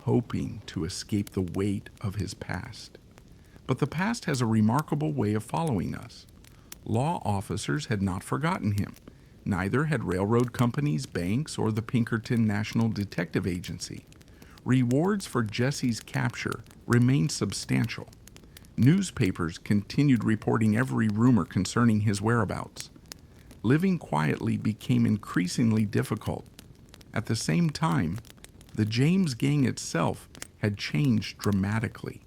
hoping to escape the weight of his past. But the past has a remarkable way of following us. Law officers had not forgotten him. Neither had railroad companies, banks, or the Pinkerton National Detective Agency. Rewards for Jesse's capture remained substantial. Newspapers continued reporting every rumor concerning his whereabouts. Living quietly became increasingly difficult. At the same time, the James gang itself had changed dramatically.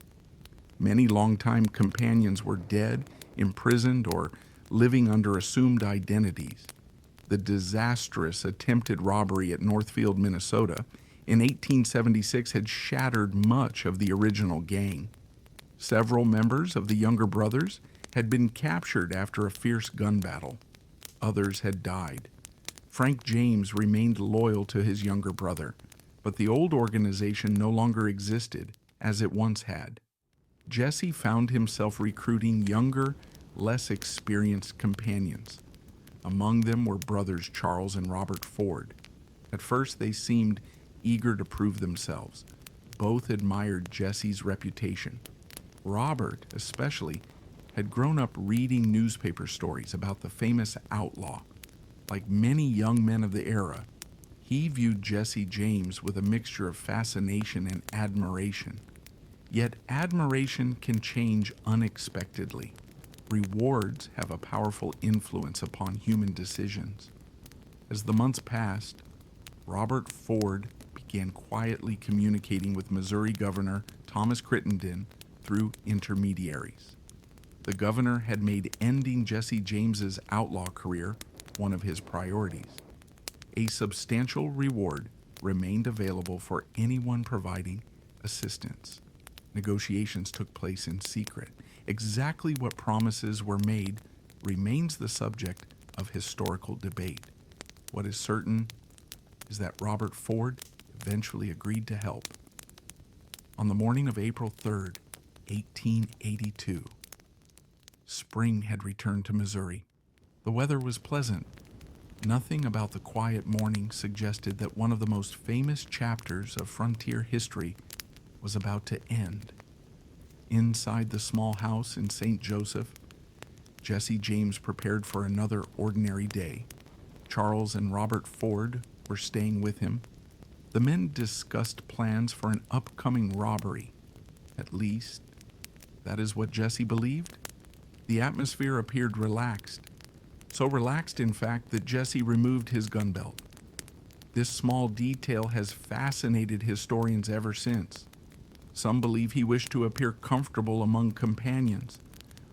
Many longtime companions were dead, imprisoned, or living under assumed identities. The disastrous attempted robbery at Northfield, Minnesota, in 1876 had shattered much of the original gang. Several members of the younger brothers had been captured after a fierce gun battle. Others had died. Frank James remained loyal to his younger brother, but the old organization no longer existed as it once had. Jesse found himself recruiting younger, less experienced companions. Among them were brothers Charles and Robert Ford. At first, they seemed eager to prove themselves. Both admired Jesse's reputation. Robert, especially, had grown up reading newspaper stories about the famous outlaw. Like many young men of the era, he viewed Jesse James with a mixture of fascination and admiration. Yet admiration can change unexpectedly. Rewards have a powerful influence upon human decisions. As the months passed, Robert Ford began quietly communicating with Missouri Governor Thomas Crittenden through intermediaries. The governor had made ending Jesse James's outlaw career one of his priorities. A substantial reward remained available for anyone providing assistance. Negotiations took place in secret. Exactly what promises were made remains the subject of historical debate. What is certain is that Robert Ford eventually agreed to help. On the morning of April 3rd, 1882, spring had returned to Missouri. The weather was pleasant. Nothing about the quiet morning suggested that one of the most famous chapters of frontier history was about to end. Inside the small house in St. Joseph, Jesse James prepared for another ordinary day. Charles and Robert Ford were staying with him. The men discussed plans for an upcoming robbery. At least, that is what Jesse believed. The atmosphere appeared relaxed. So relaxed, in fact, that Jesse removed his gun belt. This small detail has fascinated historians ever since. Some believe he wished to appear comfortable among companions.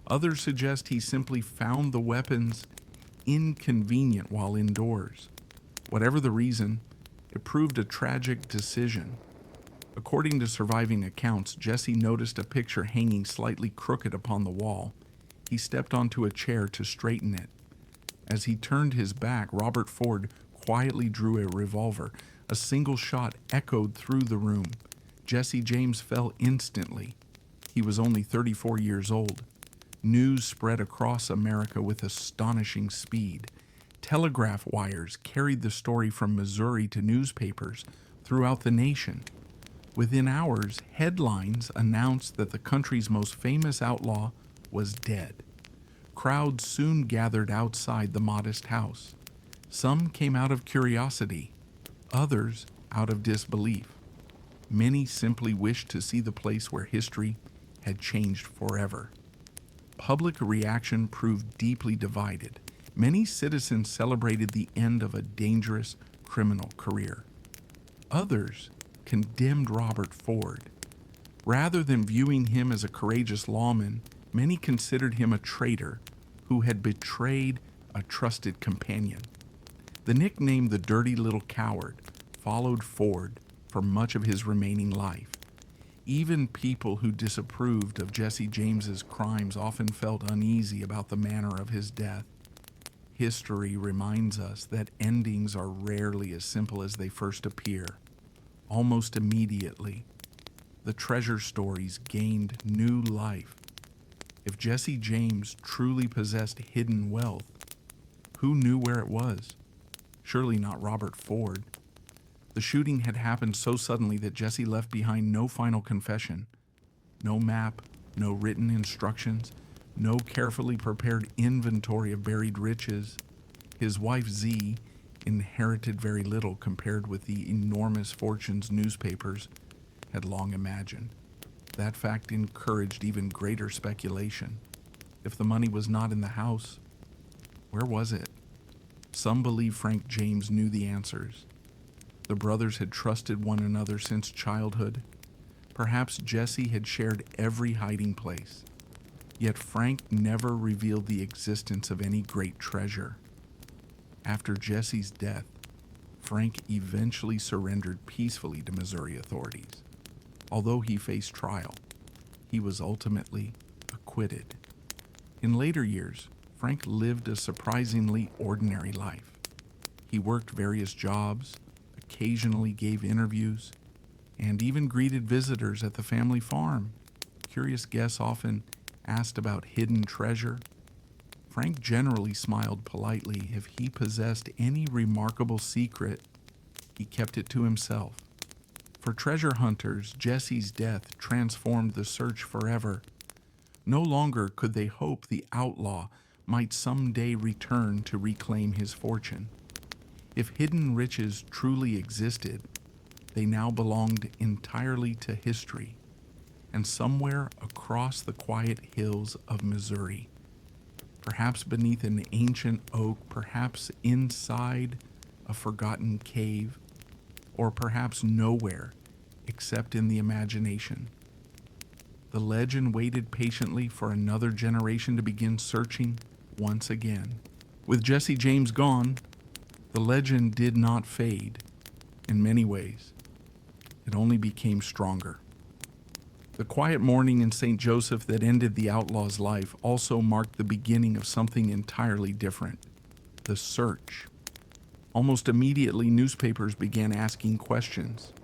Others suggest he simply found the weapons inconvenient while indoors. Whatever the reason, it proved a tragic decision. According to surviving accounts, Jesse noticed a picture hanging slightly crooked upon the wall. He stepped onto a chair to straighten it. As he turned his back, Robert Ford quietly drew a revolver. A single shot echoed through the room. Jesse James fell instantly. He was only 34 years old. News spread across America with astonishing speed. Telegraph wires carried the story from Missouri to newspapers throughout the nation. Within hours, headlines announced that the country's most famous outlaw was dead. Crowds soon gathered outside the modest house. Some came out of curiosity, others out of disbelief. Many simply wished to see the place where history had changed forever. Public reaction proved deeply divided. Many citizens celebrated the end of a dangerous criminal career. Others condemned Robert Ford. Rather than viewing him as a courageous lawman, many considered him a traitor who had betrayed a trusted companion. The nickname "the dirty little coward" followed Ford for much of his remaining life. Even people who disapproved of Jesse James's crimes often felt uneasy about the manner of his death. History reminds us that endings are rarely as simple as they first appear. Almost immediately, the treasure stories gained new life. If Jesse James truly possessed hidden wealth, who knew where it was? Surely not Robert Ford. The shooting had happened so suddenly that Jesse left behind no final confession, no map, no written instructions, no carefully prepared inventory of buried riches. His wife Z inherited very little compared with the enormous fortunes newspapers had long imagined. That fact encouraged even greater speculation. If the money was not in the house, where was it? Some believe Frank James knew the answers. The brothers had trusted one another since childhood. Perhaps Jesse had shared every hiding place. Yet Frank never revealed the existence of any great treasure. After Jesse's death, Frank eventually surrendered peacefully to Missouri authorities. Although he faced trial, he was ultimately acquitted. In later years, Frank lived a surprisingly ordinary life. He worked various jobs, occasionally gave interviews, and even greeted visitors at the family farm. Curious guests often asked about hidden treasure. Frank generally smiled politely. If he possessed any remarkable secret, he kept it to himself. For treasure hunters, Jesse's death transformed the search forever. No longer could they hope the outlaw might someday return to reclaim his fortune. If hidden riches truly existed, they now belonged entirely to history, and somewhere across the quiet hills of Missouri, perhaps beneath an ancient oak, perhaps inside a forgotten cave, or perhaps nowhere except in the imagination, the legend waited patiently for another generation to begin searching once again. With Jesse James gone, the legend did not fade. In many ways, it only became stronger. The quiet morning in St. Joseph that ended the outlaw's life also marked the beginning of something entirely different: the search. Almost immediately, newspapers began asking questions.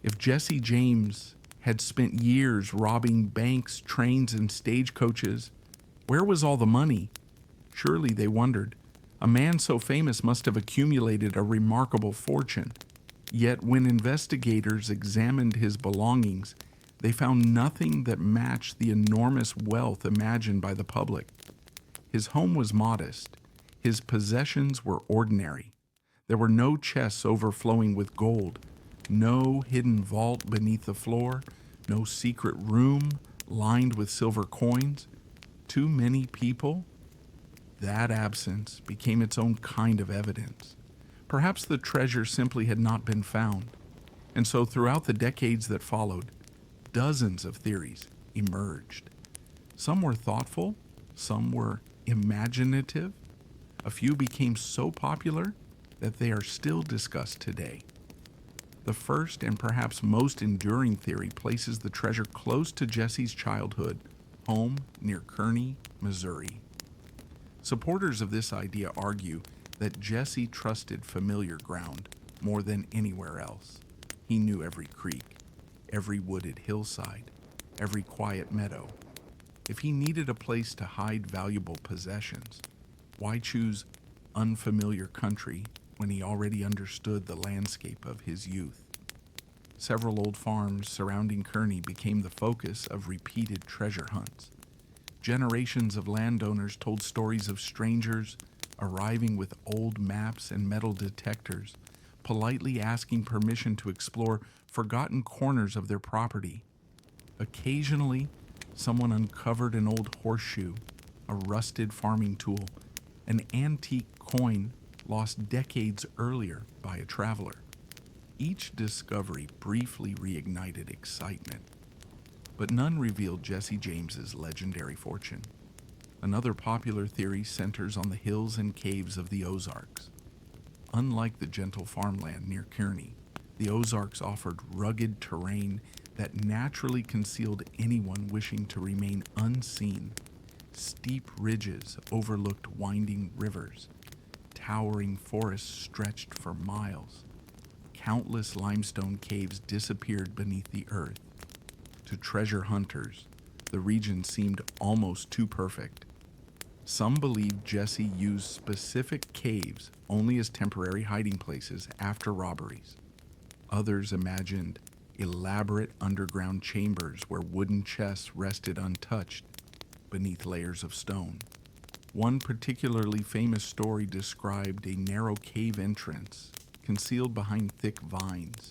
If Jesse James had spent years robbing banks, trains, and stagecoaches, where was all the money? Surely, they wondered, a man so famous must have accumulated a remarkable fortune. Yet when investigators examined his belongings, they found nothing that matched the enormous wealth imagined by the public. His home was modest. His possessions were ordinary. There were no chests overflowing with gold, no hidden vault beneath the floor, no secret room lined with silver coins. Too many people? That absence became its own kind of evidence. Perhaps the treasure simply had not been found. And so throughout the decades that followed, dozens of theories emerged. Some were thoughtful, some were imaginative. A few became so popular that they are still discussed today. The first and perhaps most enduring theory places the treasure close to Jesse's childhood home near Kearney, Missouri. Supporters of this idea argue that Jesse trusted familiar ground more than anywhere else. He knew every creek, every wooded hillside, every quiet meadow. If he needed a place to hide valuable possessions, why choose unfamiliar country when he already understood the landscape of his youth? Several old farms surrounding Kearney became the focus of repeated treasure hunts. Generations of landowners told stories of strangers arriving with old maps and metal detectors, politely asking permission to explore forgotten corners of their property. Occasionally, someone uncovered an old horseshoe, a rusted farming tool, an antique coin lost decades earlier by a traveler. Each discovery briefly reignited excitement, but none revealed Jesse James's legendary fortune. Another popular theory centers on the hills and caves of the Ozarks. Unlike the gentle farmland near Kearney, the Ozarks offered rugged terrain that naturally concealed anyone wishing to remain unseen. Steep ridges overlooked winding rivers. Towering forests stretched for miles. Countless limestone caves disappeared beneath the earth. To treasure hunters, the region seemed almost too perfect. Some believed Jesse used specific caves only as temporary hiding places after robberies. Others imagined elaborate underground chambers where wooden chests rested untouched beneath layers of stone. One particularly famous story described a narrow cave entrance concealed behind thick vines.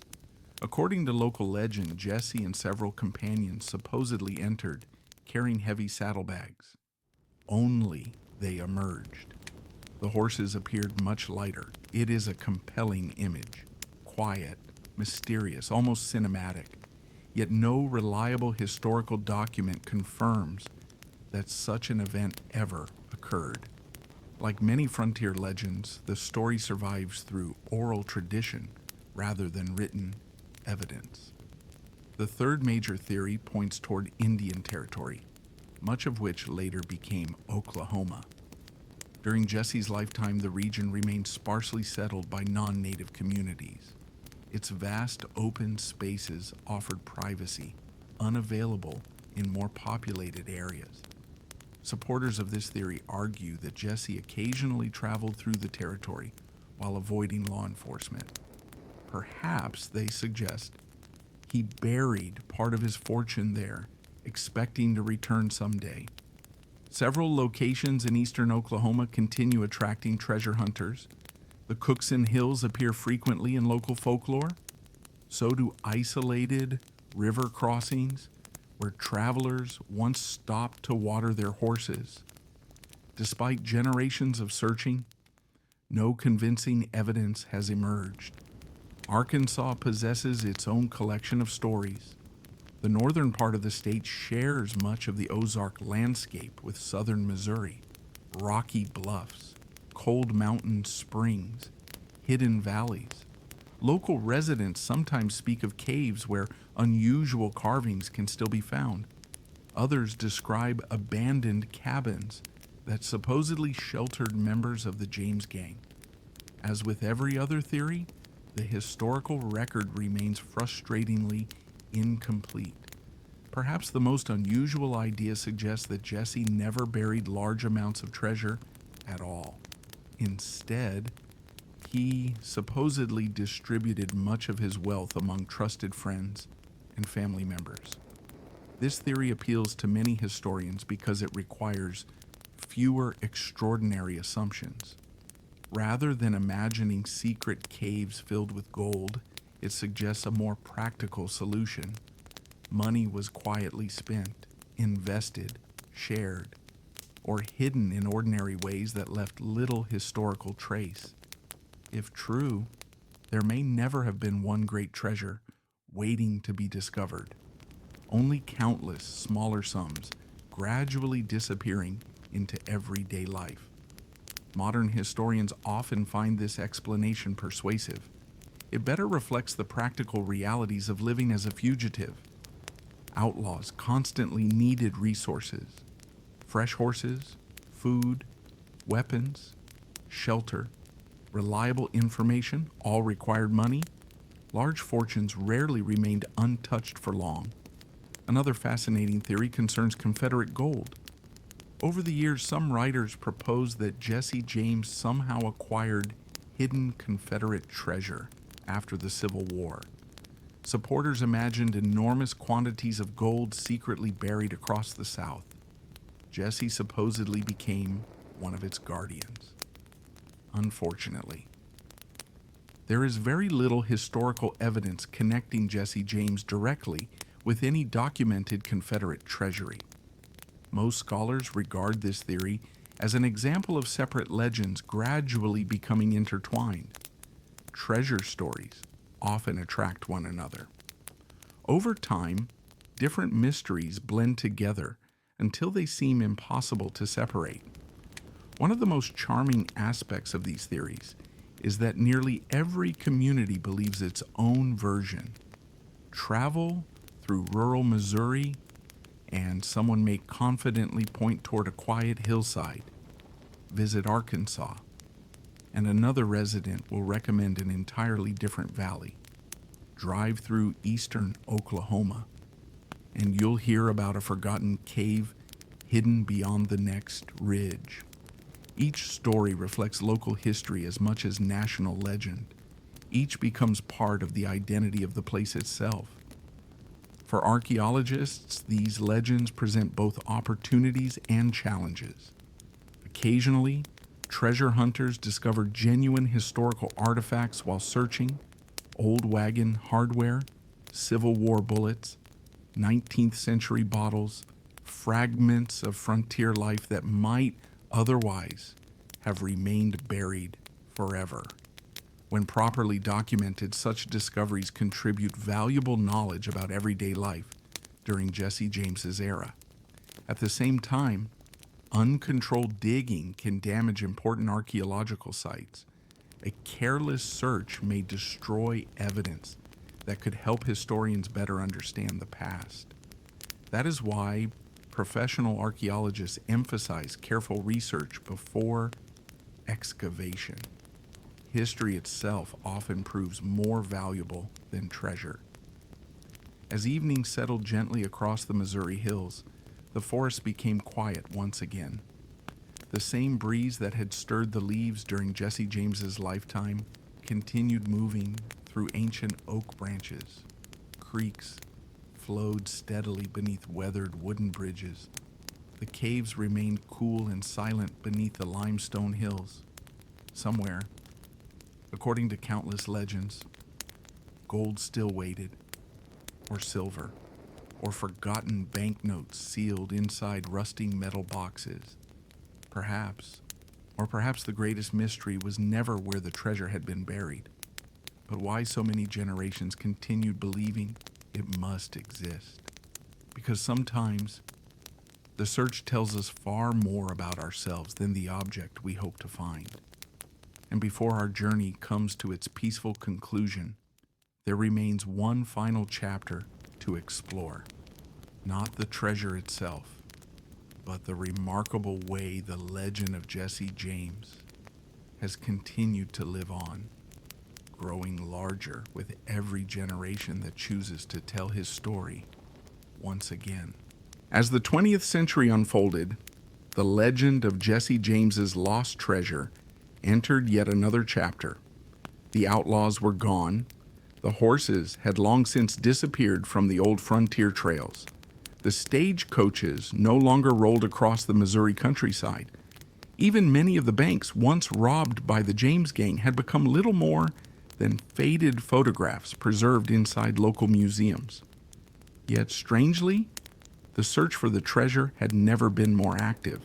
According to local legend, Jesse and several companions supposedly entered carrying heavy saddlebags. Only they emerged. The horses appeared much lighter. It is a compelling image. Quiet, mysterious, almost cinematic. Yet no reliable historical document confirms that such an event ever occurred. Like many frontier legends, the story survives through oral tradition rather than written evidence. The third major theory points toward Indian territory, much of which later became Oklahoma. During Jesse's lifetime, the region remained sparsely settled by non-native communities. Its vast open spaces offered privacy, unavailable in more populated areas. Supporters of this theory argue that Jesse occasionally traveled through the territory while avoiding law enforcement. Perhaps, they suggest, he buried part of his fortune there, expecting to return someday. Several locations in eastern Oklahoma continue attracting treasure hunters. The Cookson Hills appear frequently in local folklore. So do isolated river crossings where travelers once stopped to water their horses. Despite generations of searching, no convincing evidence has emerged. Arkansas possesses its own collection of stories. The northern part of the state shares much of the Ozark landscape with southern Missouri. Rocky bluffs, cold mountain springs, hidden valleys. Local residents sometimes speak of caves where unusual carvings can still be found. Others describe abandoned cabins that supposedly sheltered members of the James Gang. As with every other theory, the historical record remains frustratingly incomplete. Perhaps the most unusual idea suggests that Jesse never buried large amounts of treasure at all. Instead, he supposedly distributed much of his wealth among trusted friends and family members. This theory appeals to many historians because it requires fewer extraordinary assumptions. Rather than imagining secret caves filled with gold, it suggests a more practical solution. Money was quietly spent, invested, shared, or hidden in ordinary ways that left little historical trace. If true, there may never have been one great treasure waiting to be discovered, only countless smaller sums gradually disappearing into everyday life. Modern historians often find this explanation persuasive. It better reflects the practical realities of living as a fugitive. Outlaws constantly needed resources: fresh horses, food, weapons, shelter, reliable information, all required money. Large fortunes rarely remained untouched for long. Another fascinating theory concerns Confederate gold. Over the years, some writers proposed that Jesse James somehow acquired hidden Confederate treasure after the Civil War. Supporters imagined enormous quantities of gold secretly buried across the South. Jesse supposedly became one of its guardians. Unfortunately, there is very little historical evidence connecting Jesse James directly with any documented Confederate treasury. Most scholars regard this theory as an example of separate legends gradually becoming intertwined. Treasure stories often attract one another. Over time, different mysteries blend together until they seem impossible to separate. One of the most charming aspects of these theories is that nearly every community believes its own version. Travel through rural Missouri, and someone may confidently point toward a quiet hillside. Visit Arkansas, and another resident will recommend an entirely different valley. Drive through eastern Oklahoma, and you'll hear about a forgotten cave hidden beyond the next ridge. Each story reflects local history as much as national legend. Each becomes part of the identity of the place itself. For archaeologists, these legends present both opportunities and challenges. Occasionally, treasure hunters discover genuine historical artifacts while searching: old wagon hardware, Civil War bullets, 19th century bottles, fragments of frontier life that might otherwise have remained buried forever. When properly documented, such discoveries contribute valuable knowledge about everyday life during Jesse James's era. At the same time, uncontrolled digging can damage important archaeological sites. A careless search may destroy evidence that could help historians better understand the past. That is why professional archaeologists emphasize careful research before excavation. History itself often proves more valuable than treasure. As evening settled gently across the Missouri hills, the forest became quiet once again. The same breeze that had stirred the leaves during Jesse James's lifetime continued moving through ancient oak branches. Creeks flowed steadily beneath weathered wooden bridges. The caves remained cool and silent beneath the limestone hills. Somewhere, according to countless legends, gold still waited, or silver, or forgotten banknotes sealed inside rusting metal boxes. Perhaps the greatest mystery was never where the treasure had been buried, but why so many generations continued believing it must exist. Because sometimes the search tells us far more about ourselves than the object we hope to find. And before our journey comes to its peaceful conclusion, there remains one final chapter to explore. Not the treasure itself, but the remarkable way the legend of Jesse James has continued to live on, growing larger with every generation that chooses to tell his story once again. As the 20th century unfolded, the legend of Jesse James's lost treasure entered yet another chapter. The outlaws were gone. The horses had long since disappeared from the old frontier trails. The stagecoaches no longer rolled across the Missouri countryside. Even many of the banks once robbed by the James gang had become little more than faded photographs preserved inside local museums. Yet, strangely, the search for the treasure had never been more active.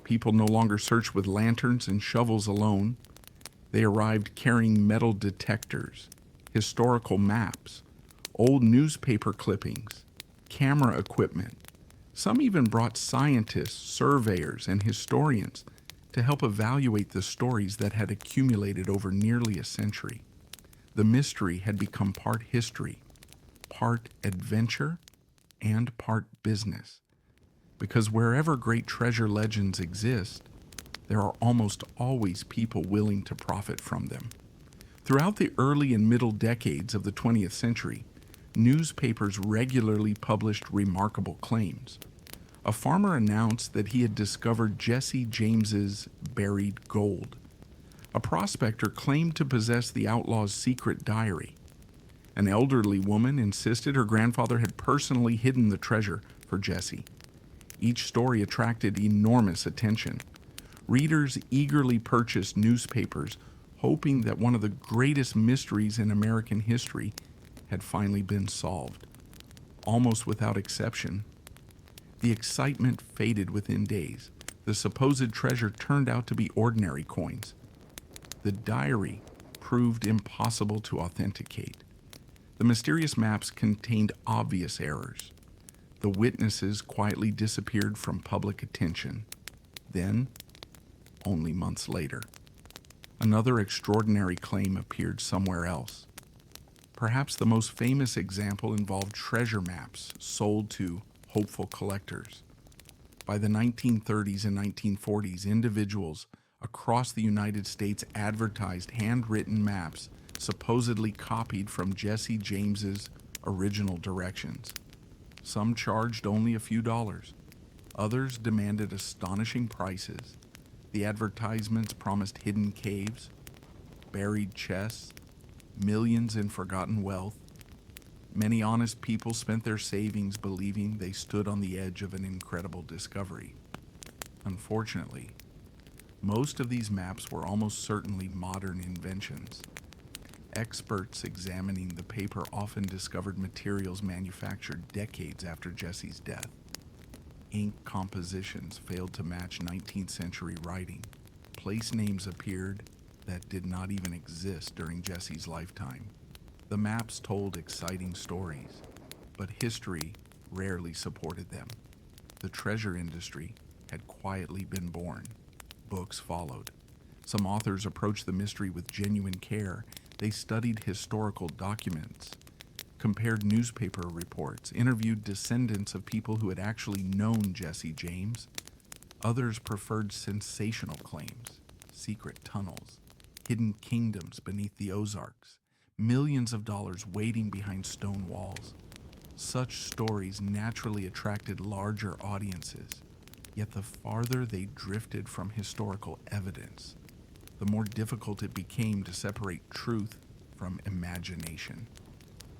People no longer searched with lanterns and shovels alone. They arrived carrying metal detectors, historical maps, old newspaper clippings, camera equipment. Some even brought scientists, surveyors, and historians to help evaluate the stories that had accumulated over nearly a century. The mystery had become part history, part adventure, and part business. Because wherever great treasure legends exist, there are almost always people willing to profit from them. Throughout the early and middle decades of the 20th century, newspapers regularly published remarkable claims. A farmer announced that he had discovered Jesse James's buried gold. A prospector claimed to possess the outlaw's secret diary. An elderly woman insisted her grandfather had personally hidden the treasure for Jesse. Each story attracted enormous attention. Readers eagerly purchased newspapers, hoping that one of the greatest mysteries in American history had finally been solved. Almost without exception, the excitement faded within days. The supposed treasure turned out to be ordinary coins. The diary proved impossible to authenticate. The mysterious maps contained obvious errors. The witnesses quietly disappeared from public attention. Then, only months later, another extraordinary claim appeared somewhere else. Perhaps the most famous example involved treasure maps sold to hopeful collectors. By the 1930s and 1940s, individuals across the United States advertised handwritten maps supposedly copied from Jesse James's original directions. Some charged only a few dollars. Others demanded astonishing prices. The advertisements promised hidden caves, buried chests, millions in forgotten wealth. Many honest people spent their savings believing they stood on the edge of an incredible discovery. Unfortunately, most of these maps were almost certainly modern inventions. Experts examining the paper often discovered materials manufactured decades after Jesse's death. Ink compositions failed to match 19th century writing. Place names appeared that did not even exist during Jesse's lifetime. The maps told exciting stories, but history rarely supported them. The treasure industry had quietly been born. Books followed. Some authors approached the mystery with genuine care. They studied historical documents, compared newspaper reports, interviewed descendants of people who had actually known Jesse James. Others preferred sensational claims, secret tunnels, hidden kingdoms beneath the Ozarks, millions of dollars waiting behind stone walls. Such stories naturally attracted larger audiences, yet the farther they drifted from historical evidence, the more difficult it became to separate truth from imagination.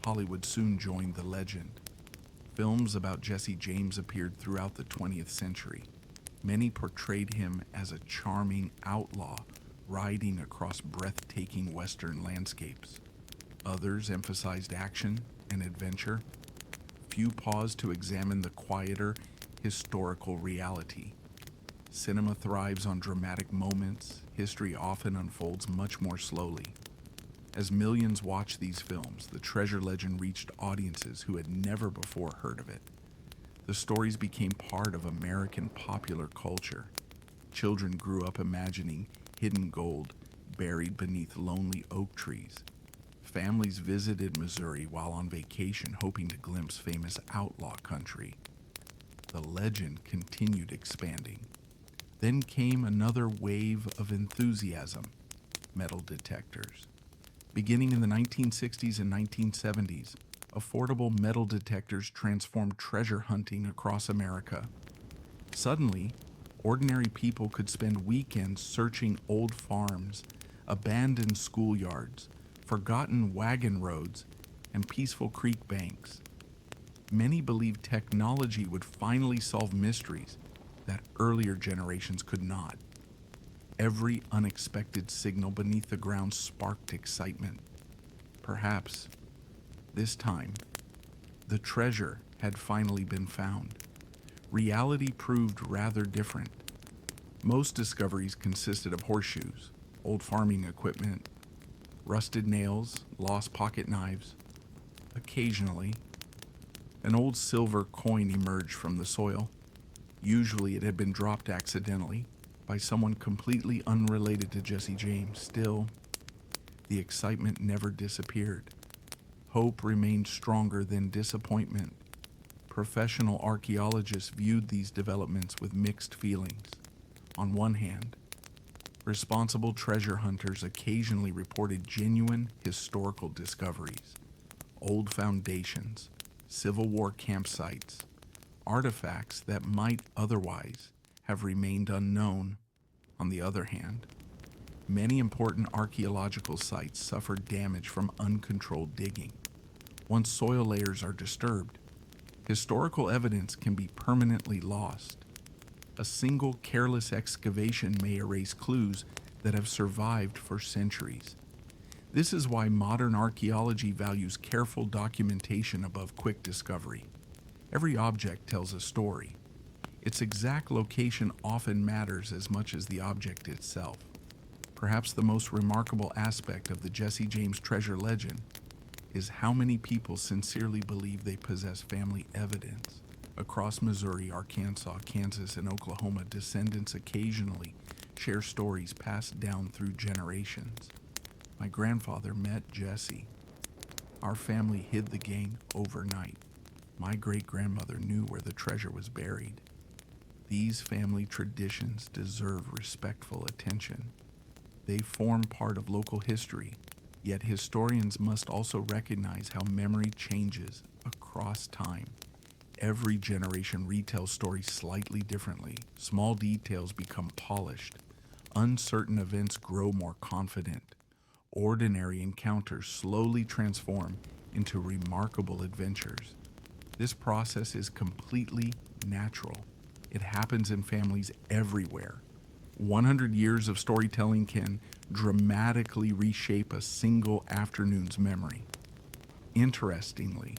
Hollywood soon joined the legend. Films about Jesse James appeared throughout the 20th century. Many portrayed him as a charming outlaw riding across breathtaking western landscapes. Others emphasized action and adventure. Few paused to examine the quieter, historical reality. Cinema thrives on dramatic moments. History often unfolds much more slowly. As millions watched these films, the treasure legend reached audiences who had never before heard of it. The stories became part of American popular culture. Children grew up imagining hidden gold buried beneath lonely oak trees. Families visited Missouri while on vacation, hoping to glimpse famous outlaw country. The legend continued expanding. Then came another wave of enthusiasm: metal detectors. Beginning in the 1960s and 1970s, affordable metal detectors transformed treasure hunting across America. Suddenly, ordinary people could spend weekends searching old farms, abandoned schoolyards, forgotten wagon roads, and peaceful creek banks. Many believed technology would finally solve mysteries that earlier generations could not. Every unexpected signal beneath the ground sparked excitement. Perhaps, this time, the treasure had finally been found. Reality proved rather different. Most discoveries consisted of horseshoes, old farming equipment, rusted nails, lost pocket knives. Occasionally, an old silver coin emerged from the soil. Usually it had been dropped accidentally by someone completely unrelated to Jesse James. Still, the excitement never disappeared. Hope remained stronger than disappointment. Professional archaeologists viewed these developments with mixed feelings. On one hand, responsible treasure hunters occasionally reported genuine historical discoveries: old foundations, Civil War campsites, artifacts that might otherwise have remained unknown. On the other hand, many important archaeological sites suffered damage from uncontrolled digging. Once soil layers are disturbed, historical evidence can be permanently lost. A single careless excavation may erase clues that have survived for centuries. This is why modern archaeology values careful documentation above quick discovery. Every object tells a story. Its exact location often matters as much as the object itself. Perhaps the most remarkable aspect of the Jesse James treasure legend is how many people sincerely believe they possess family evidence. Across Missouri, Arkansas, Kansas, and Oklahoma, descendants occasionally share stories passed down through generations. My grandfather met Jesse. Our family hid the gang overnight. My great-grandmother knew where the treasure was buried. These family traditions deserve respectful attention. They form part of local history, yet historians must also recognize how memory changes across time. Every generation retells stories slightly differently. Small details become polished. Uncertain events grow more confident. Ordinary encounters slowly transform into remarkable adventures. This process is completely natural. It happens in families everywhere. 100 years of storytelling can dramatically reshape a single afternoon's memory. Interestingly,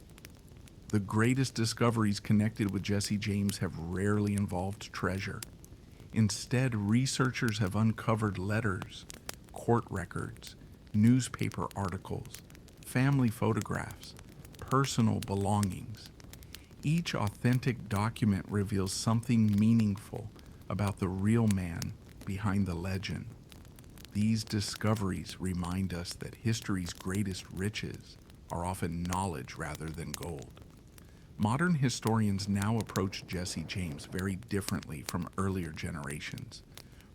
the greatest discoveries connected with Jesse James have rarely involved treasure. Instead, researchers have uncovered letters, court records, newspaper articles, family photographs, personal belongings. Each authentic document reveals something meaningful about the real man behind the legend. These discoveries remind us that history's greatest riches are often knowledge rather than gold. Modern historians now approach Jesse James very differently from earlier generations.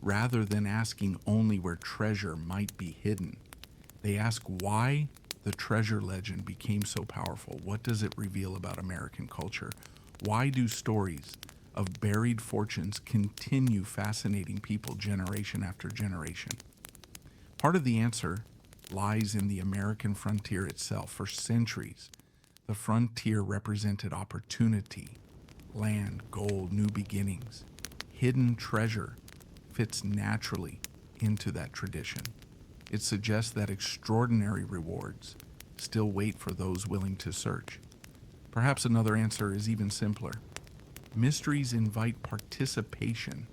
Rather than asking only where treasure might be hidden, they ask why the treasure legend became so powerful. What does it reveal about American culture? Why do stories of buried fortunes continue fascinating people generation after generation? Part of the answer lies in the American frontier itself. For centuries, the frontier represented opportunity, land, gold, new beginnings. Hidden treasure fits naturally into that tradition. It suggests that extraordinary rewards still wait for those willing to search. Perhaps another answer is even simpler. Mysteries invite participation,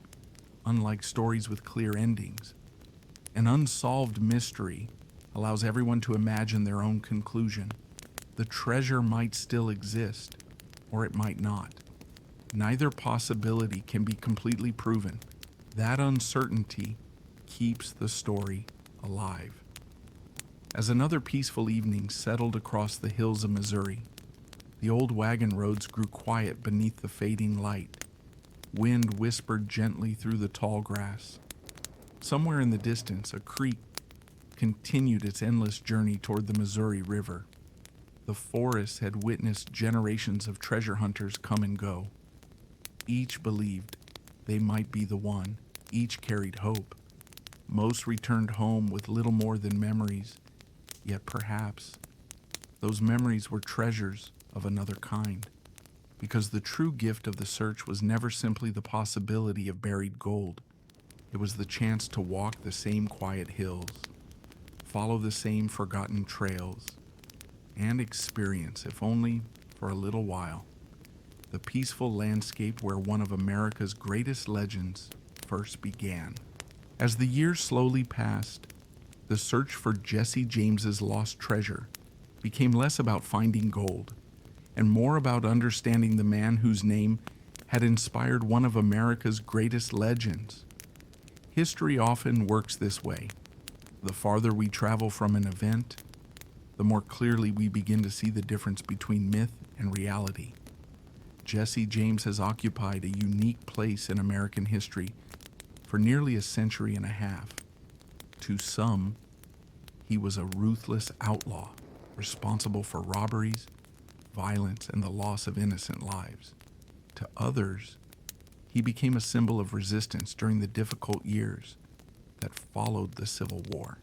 unlike stories with clear endings. An unsolved mystery allows everyone to imagine their own conclusion. The treasure might still exist, or it might not. Neither possibility can be completely proven. That uncertainty keeps the story alive. As another peaceful evening settled across the hills of Missouri, the old wagon roads grew quiet beneath the fading light. Wind whispered gently through the tall grass. Somewhere in the distance, a creek continued its endless journey toward the Missouri River. The forest had witnessed generations of treasure hunters come and go. Each believed they might be the one. Each carried hope. Most returned home with little more than memories, yet perhaps those memories were treasures of another kind, because the true gift of the search was never simply the possibility of buried gold. It was the chance to walk the same quiet hills, follow the same forgotten trails, and experience, if only for a little while, the peaceful landscape where one of America's greatest legends first began. As the years slowly passed, the search for Jesse James's lost treasure became less about finding gold and more about understanding the man whose name had inspired one of America's greatest legends. History often works this way. The farther we travel from an event, the more clearly we begin to see the difference between myth and reality. Jesse James has occupied a unique place in American history for nearly a century and a half. To some, he was a ruthless outlaw, responsible for robberies, violence, and the loss of innocent lives. To others, he became a symbol of resistance during the difficult years that followed the Civil War.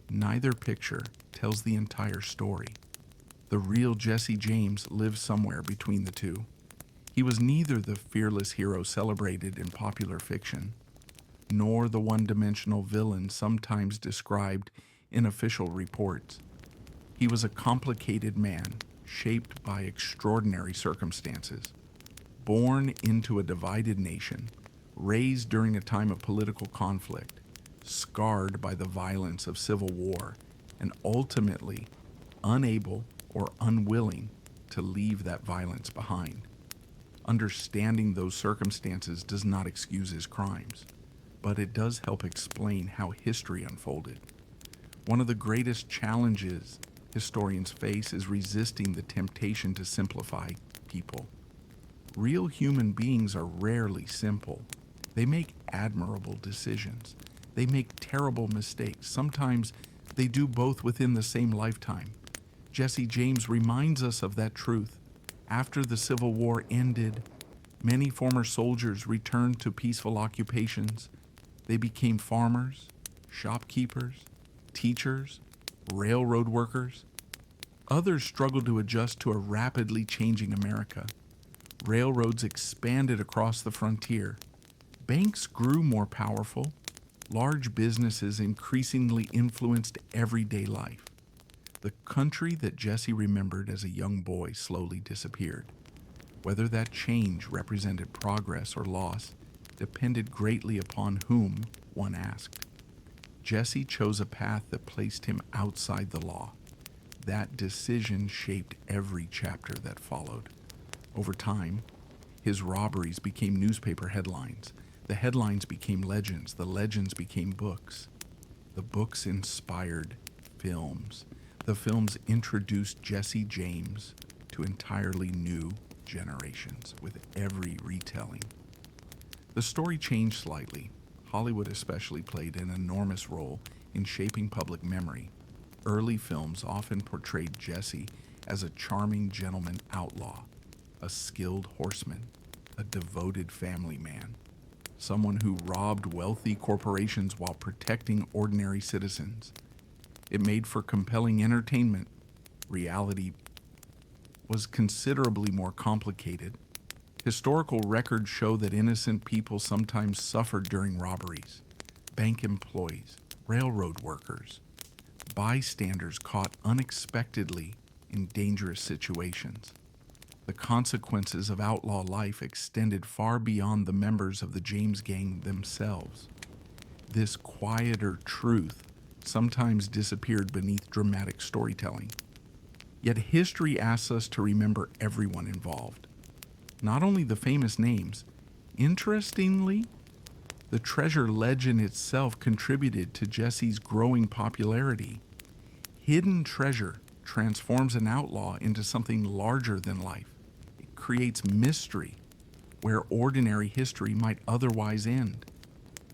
Neither picture tells the entire story. The real Jesse James lives somewhere between the two. He was neither the fearless hero celebrated in popular fiction, nor the one-dimensional villain sometimes described in official reports. He was a complicated man, shaped by extraordinary circumstances. Born into a divided nation, raised during a time of political conflict, scarred by the violence of civil war, and ultimately unable or unwilling to leave that violence behind. Understanding those circumstances does not excuse his crimes, but it does help explain how history unfolded. One of the greatest challenges historians face is resisting the temptation to simplify people. Real human beings are rarely simple. They make admirable decisions. They make terrible mistakes. Sometimes they do both within the same lifetime. Jesse James reminds us of that truth. After the Civil War ended, many former soldiers returned to peaceful occupations. They became farmers, shopkeepers, teachers, railroad workers. Others struggled to adjust to a rapidly changing America. Railroads expanded across the frontier. Banks grew more powerful. Large businesses increasingly influenced everyday life. The country that Jesse remembered as a young boy slowly disappeared. Whether that change represented progress or loss depended greatly upon whom one asked. Jesse chose a path that placed him outside the law. That decision shaped every chapter that followed. Over time, his robberies became newspaper headlines. The headlines became legends. The legends became books. The books inspired films. The films introduced Jesse James to entirely new generations with every retelling. The story changed slightly. Hollywood especially played an enormous role in shaping public memory. Early films often portrayed Jesse as a charming gentleman outlaw, a skilled horseman, a devoted family man, someone who robbed wealthy corporations while protecting ordinary citizens. It made for compelling entertainment. Reality was considerably more complicated. Historical records show that innocent people sometimes suffered during robberies. Bank employees, railroad workers, bystanders caught unexpectedly in dangerous situations. The consequences of outlaw life extended far beyond the members of the James gang themselves. This quieter truth sometimes disappeared beneath dramatic storytelling. Yet history asks us to remember everyone involved, not only the famous names. Interestingly, the treasure legend itself contributed to Jesse's growing popularity. Hidden treasure transforms an outlaw into something larger than life. It creates mystery, where ordinary history might otherwise end.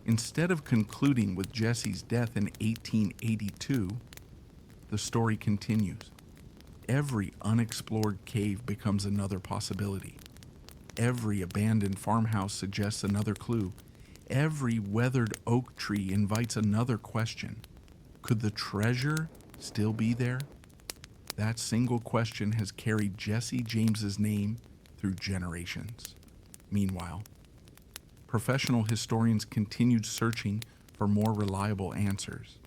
Instead of concluding with Jesse's death in 1882, the story continues. Every unexplored cave becomes another possibility. Every abandoned farmhouse suggests another clue. Every weathered oak tree invites another question. Could the treasure still be there? That single question has carried Jesse James's name through generations. Meanwhile, professional historians continued searching for more reliable answers.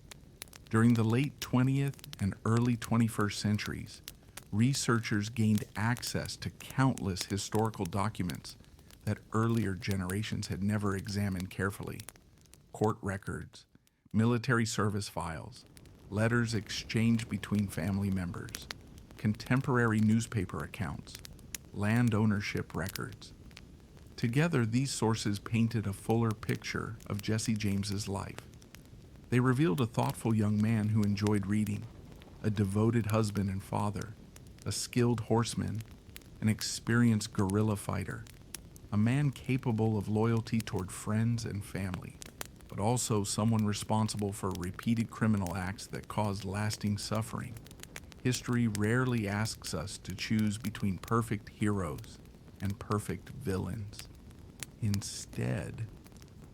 During the late 20th and early 21st centuries, researchers gained access to countless historical documents that earlier generations had never examined carefully. Court records, military service files, letters exchanged between family members, contemporary newspaper accounts, land ownership records. Together, these sources painted a fuller picture of Jesse James's life. They revealed a thoughtful young man who enjoyed reading, a devoted husband and father, a skilled horseman, an experienced guerrilla fighter, a man capable of loyalty toward friends and family, but also someone responsible for repeated criminal acts that caused lasting suffering. History rarely asks us to choose between perfect heroes and perfect villains. Instead,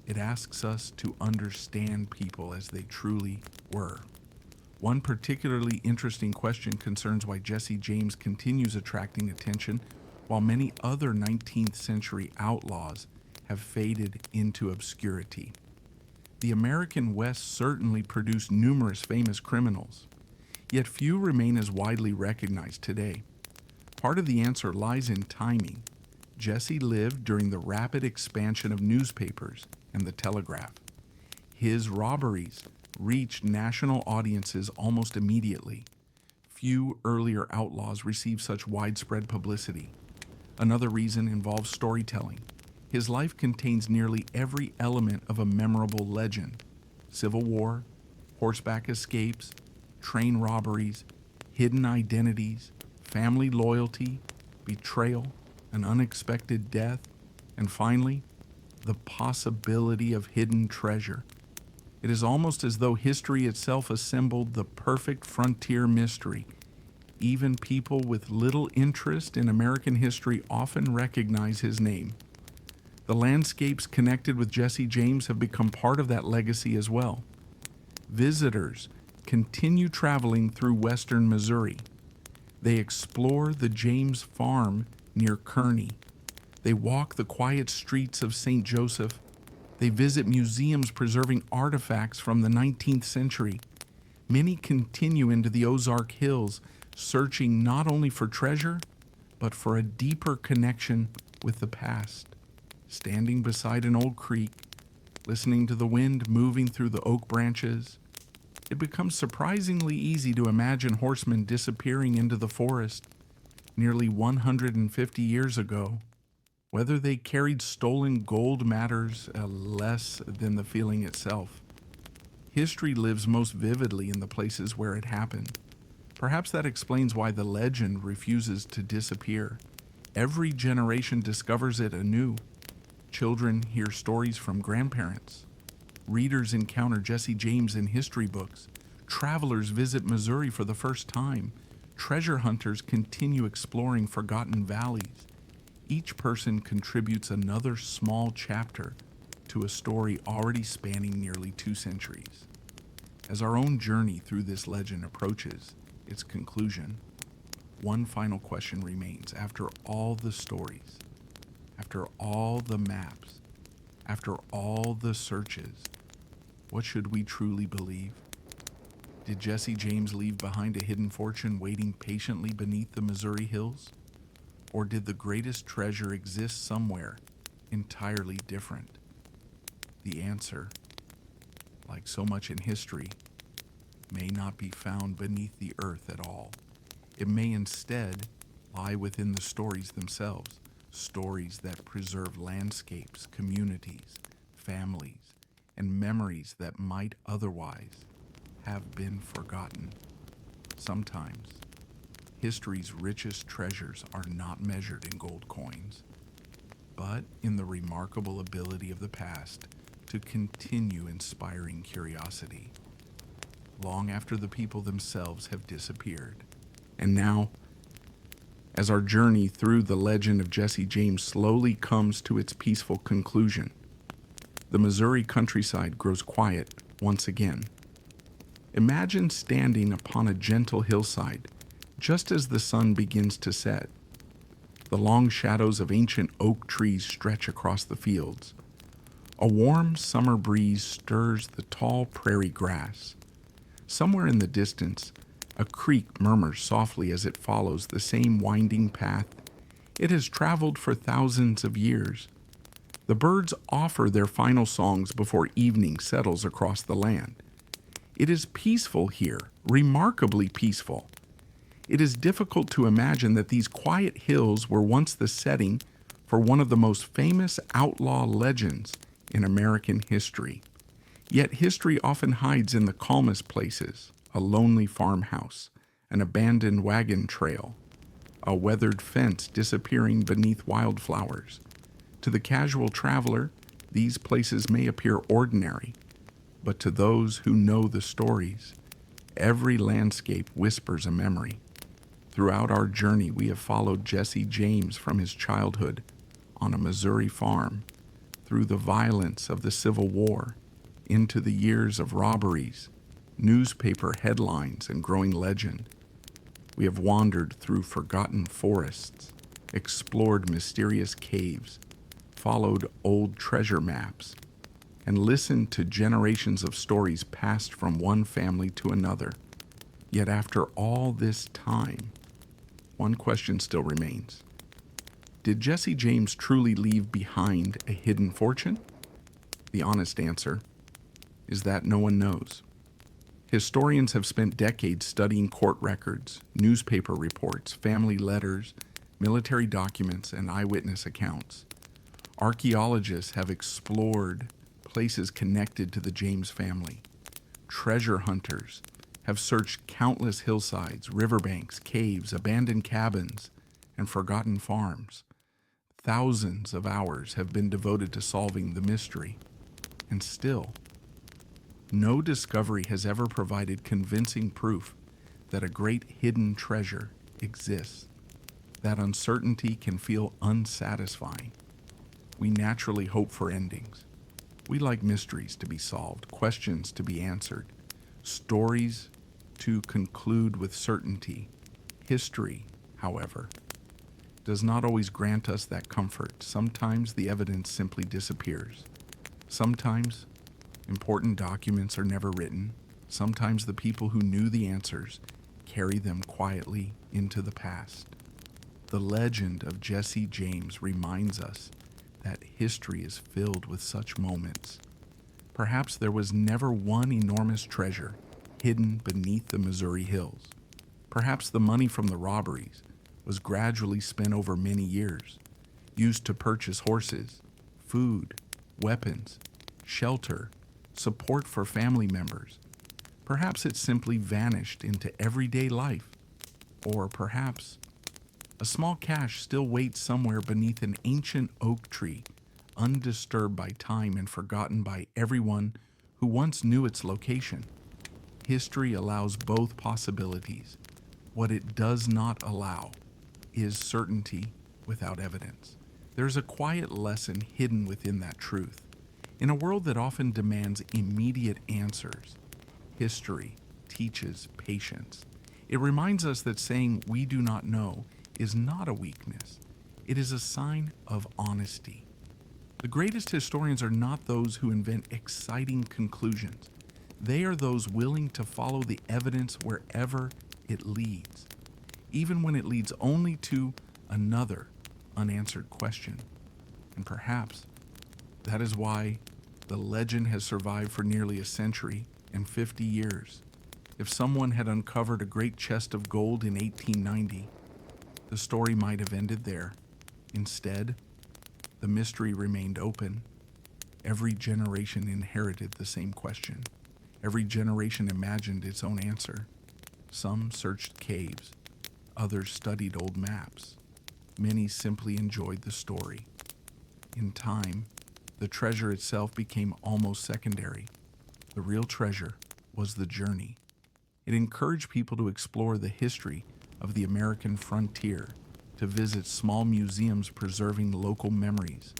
it asks us to understand people as they truly were. One particularly interesting question concerns why Jesse James continues attracting attention while many other 19th century outlaws have faded into obscurity. The American West certainly produced numerous famous criminals, yet few remain as widely recognized today. Part of the answer lies in timing. Jesse lived during the rapid expansion of newspapers and the telegraph. His robberies reached national audiences almost immediately. Few earlier outlaws received such widespread publicity. Another reason involves storytelling. His life contains nearly every element of a memorable legend: civil war, horseback escapes, train robberies, hidden identities, family loyalty, betrayal, an unexpected death, and finally, the possibility of hidden treasure. It is almost as though history itself assembled the perfect frontier mystery. Even people with little interest in American history often recognize his name. The landscapes connected with Jesse James have become part of that legacy as well. Visitors continue traveling through western Missouri. They explore the James Farm near Kearney. They walk the quiet streets of St. Joseph. They visit museums preserving artifacts from the 19th century. Many continue into the Ozark Hills, searching not only for treasure, but for a deeper connection with the past. Standing beside an old creek, listening to the wind moving through the oak branches, it becomes surprisingly easy to imagine horsemen disappearing into the forest nearly 150 years ago. Whether they carried stolen gold matters less than the feeling itself. History lives most vividly in the places where it happened. Perhaps that explains why the legend refuses to disappear. Every generation discovers it anew. Children hear stories from grandparents. Readers encounter Jesse James in history books. Travelers visit Missouri for the first time. Treasure hunters continue exploring forgotten valleys. Each person contributes another small chapter to a story already spanning nearly 2 centuries. As our own journey through this legend approaches its conclusion, one final question remains. After all the stories, after all the maps, after all the searches, what should we truly believe? Did Jesse James leave behind a hidden fortune waiting patiently beneath the Missouri hills? Or did the greatest treasure exist somewhere entirely different? The answer, like so much in history, may not be found beneath the earth at all. It may instead lie within the stories themselves, stories that preserve landscapes, communities, families, and memories that might otherwise have been forgotten. Sometimes, history's richest treasures are not measured in gold coins. but in the remarkable ability of the past to continue inspiring curiosity, long after the people themselves have disappeared. And now, as our journey through the legend of Jesse James slowly comes to its peaceful conclusion, the Missouri countryside grows quiet once again. Imagine standing upon a gentle hillside just as the sun begins to set. The long shadows of ancient oak trees stretch across the fields. A warm summer breeze stirs the tall prairie grass. Somewhere in the distance, a creek murmurs softly as it follows the same winding path it has traveled for thousands of years. The birds offer their final songs before evening settles across the land. It is peaceful here, remarkably peaceful. It is difficult to imagine that these quiet hills were once the setting for one of the most famous outlaw legends in American history. Yet history often hides in the calmest places: a lonely farmhouse, an abandoned wagon trail, a weathered fence disappearing beneath wildflowers. To the casual traveler, these places may appear ordinary, but to those who know the stories, every landscape whispers a memory. Throughout our journey, we have followed Jesse James from his childhood on a Missouri farm, through the violence of the Civil War, into the years of robberies, newspaper headlines, and growing legend. We have wandered through forgotten forests, explored mysterious caves, followed old treasure maps, and listened to generations of stories passed from one family to another. Yet after all this time, one question still remains. Did Jesse James truly leave behind a hidden fortune? The honest answer is that no one knows. Historians have spent decades studying court records, newspaper reports, family letters, military documents, and eyewitness accounts. Archaeologists have explored places connected to the James family. Treasure hunters have searched countless hillsides, riverbanks, caves, abandoned cabins, and forgotten farms. Thousands of hours have been devoted to solving the mystery, and still, no discovery has ever provided convincing proof that a great hidden treasure exists. That uncertainty can feel unsatisfying. We naturally hope for endings. We like mysteries to be solved, questions to be answered, stories to conclude with certainty. History, however, does not always grant us that comfort. Sometimes the evidence simply disappears. Sometimes important documents are never written. Sometimes the people who knew the answers carry them quietly into the past. The legend of Jesse James reminds us that history is filled with such moments. Perhaps there was never one enormous treasure hidden beneath the Missouri hills. Perhaps the money from the robberies was gradually spent over many years, used to purchase horses, food, weapons, shelter, support for family members. Perhaps it simply vanished into everyday life. Or perhaps a small cache still waits somewhere beneath an ancient oak tree, undisturbed by time and forgotten by everyone who once knew its location. History allows both possibilities. What it does not allow is certainty without evidence. There's a quiet lesson hidden within that truth. In a world that often demands immediate answers, history teaches patience. It reminds us that saying we do not know is not a weakness. It is a sign of honesty. The greatest historians are not those who invent exciting conclusions. They are those willing to follow the evidence wherever it leads, even when it leads only to another unanswered question. And perhaps that is why the legend has survived for nearly a century and 50 years. If someone had uncovered a great chest of gold in 1890, the story might have ended there. Instead, the mystery remained open. Every generation inherited the same question. Every generation imagined its own answer. Some searched caves, others studied old maps. Many simply enjoyed the story. In time, the treasure itself became almost secondary. The real treasure was the journey. It encouraged people to explore the history of the American frontier, to visit small museums preserving local memories,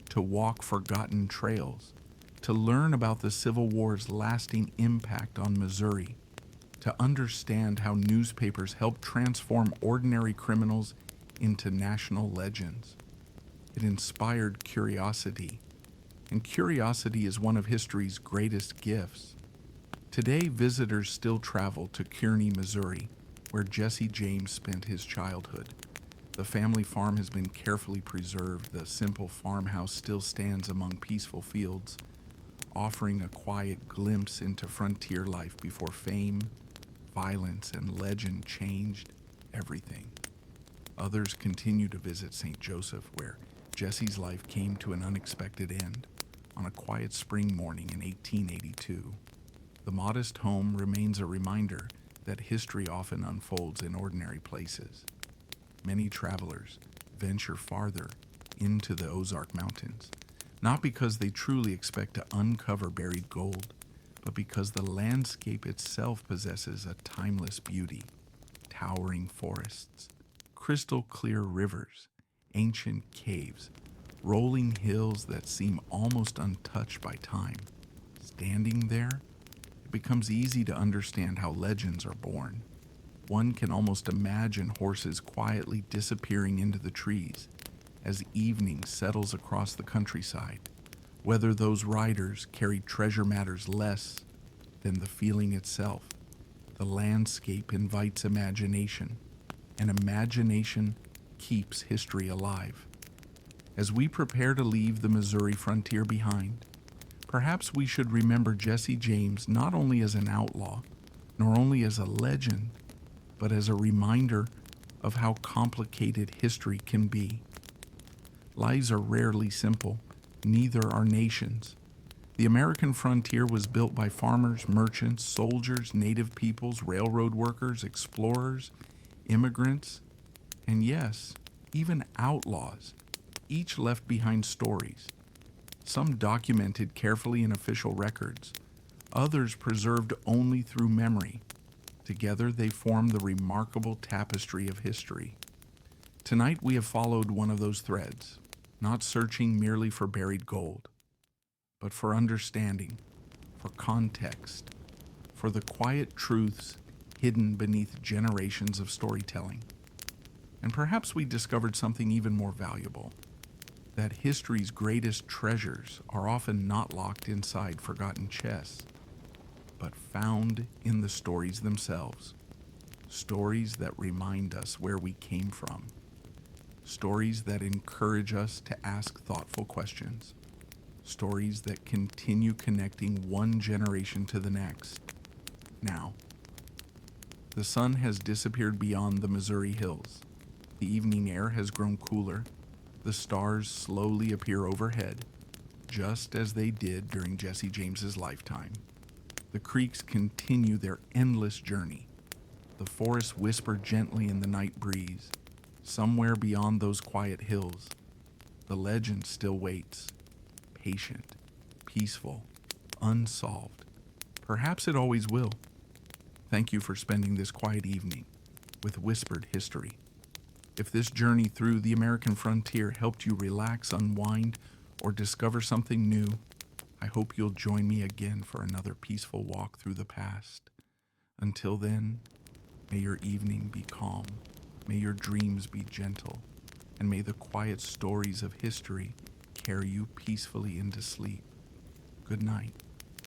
to walk forgotten trails, to learn about the Civil War's lasting impact on Missouri, to understand how newspapers helped transform ordinary criminals into national legends. It inspired curiosity, and curiosity is one of history's greatest gifts. Today, visitors still travel to Kearney, Missouri, where Jesse James spent his childhood. The family farm has been carefully preserved. The simple farmhouse still stands among peaceful fields, offering a quiet glimpse into frontier life before fame, violence, and legend changed everything. Others continue to visit St. Joseph, where Jesse's life came to an unexpected end on a quiet spring morning in 1882. The modest home remains a reminder that history often unfolds in ordinary places. Many travelers venture farther into the Ozark Mountains, not because they truly expect to uncover buried gold, but because the landscape itself possesses a timeless beauty. Towering forests, crystal clear rivers, ancient caves, rolling hills that seem almost untouched by time. Standing there, it becomes easy to understand how legends are born. One can almost imagine horses quietly disappearing into the trees as evening settles across the countryside. Whether those riders carried treasure matters less than the feeling itself. The landscape invites imagination, and imagination keeps history alive. As we prepare to leave the Missouri frontier behind, perhaps we should remember Jesse James not only as an outlaw, nor only as a legend, but as a reminder of how complicated history can be. Lives are rarely simple, neither are nations. The American frontier was built by farmers, merchants, soldiers, native peoples, railroad workers, explorers, immigrants, and yes, even outlaws. Each left behind stories, some documented carefully in official records, others preserved only through memory. Together they form the remarkable tapestry of history. Tonight we have followed one of those threads, not searching merely for buried gold, but for understanding, for context, for the quiet truths hidden beneath generations of storytelling. And perhaps we discovered something even more valuable, that history's greatest treasures are often not locked inside forgotten chests, but found in the stories themselves. Stories that remind us where we came from. Stories that encourage us to ask thoughtful questions. Stories that continue connecting one generation to the next. Now, the sun has disappeared beyond the Missouri hills. The evening air has grown cooler. The stars slowly appear overhead, just as they did during Jesse James's lifetime. The creeks continue their endless journey. The forests whisper gently in the night breeze. Somewhere beyond those quiet hills, the legend still waits, patient, peaceful, unsolved. Perhaps it always will. Thank you for spending this quiet evening with Whispered History. If this journey through the American frontier helped you relax, unwind, or discover something new, I hope you'll join me again for another peaceful walk through the past. Until then, may your evening be calm, may your dreams be gentle, and may the quiet stories of history carry you peacefully into sleep. Good night.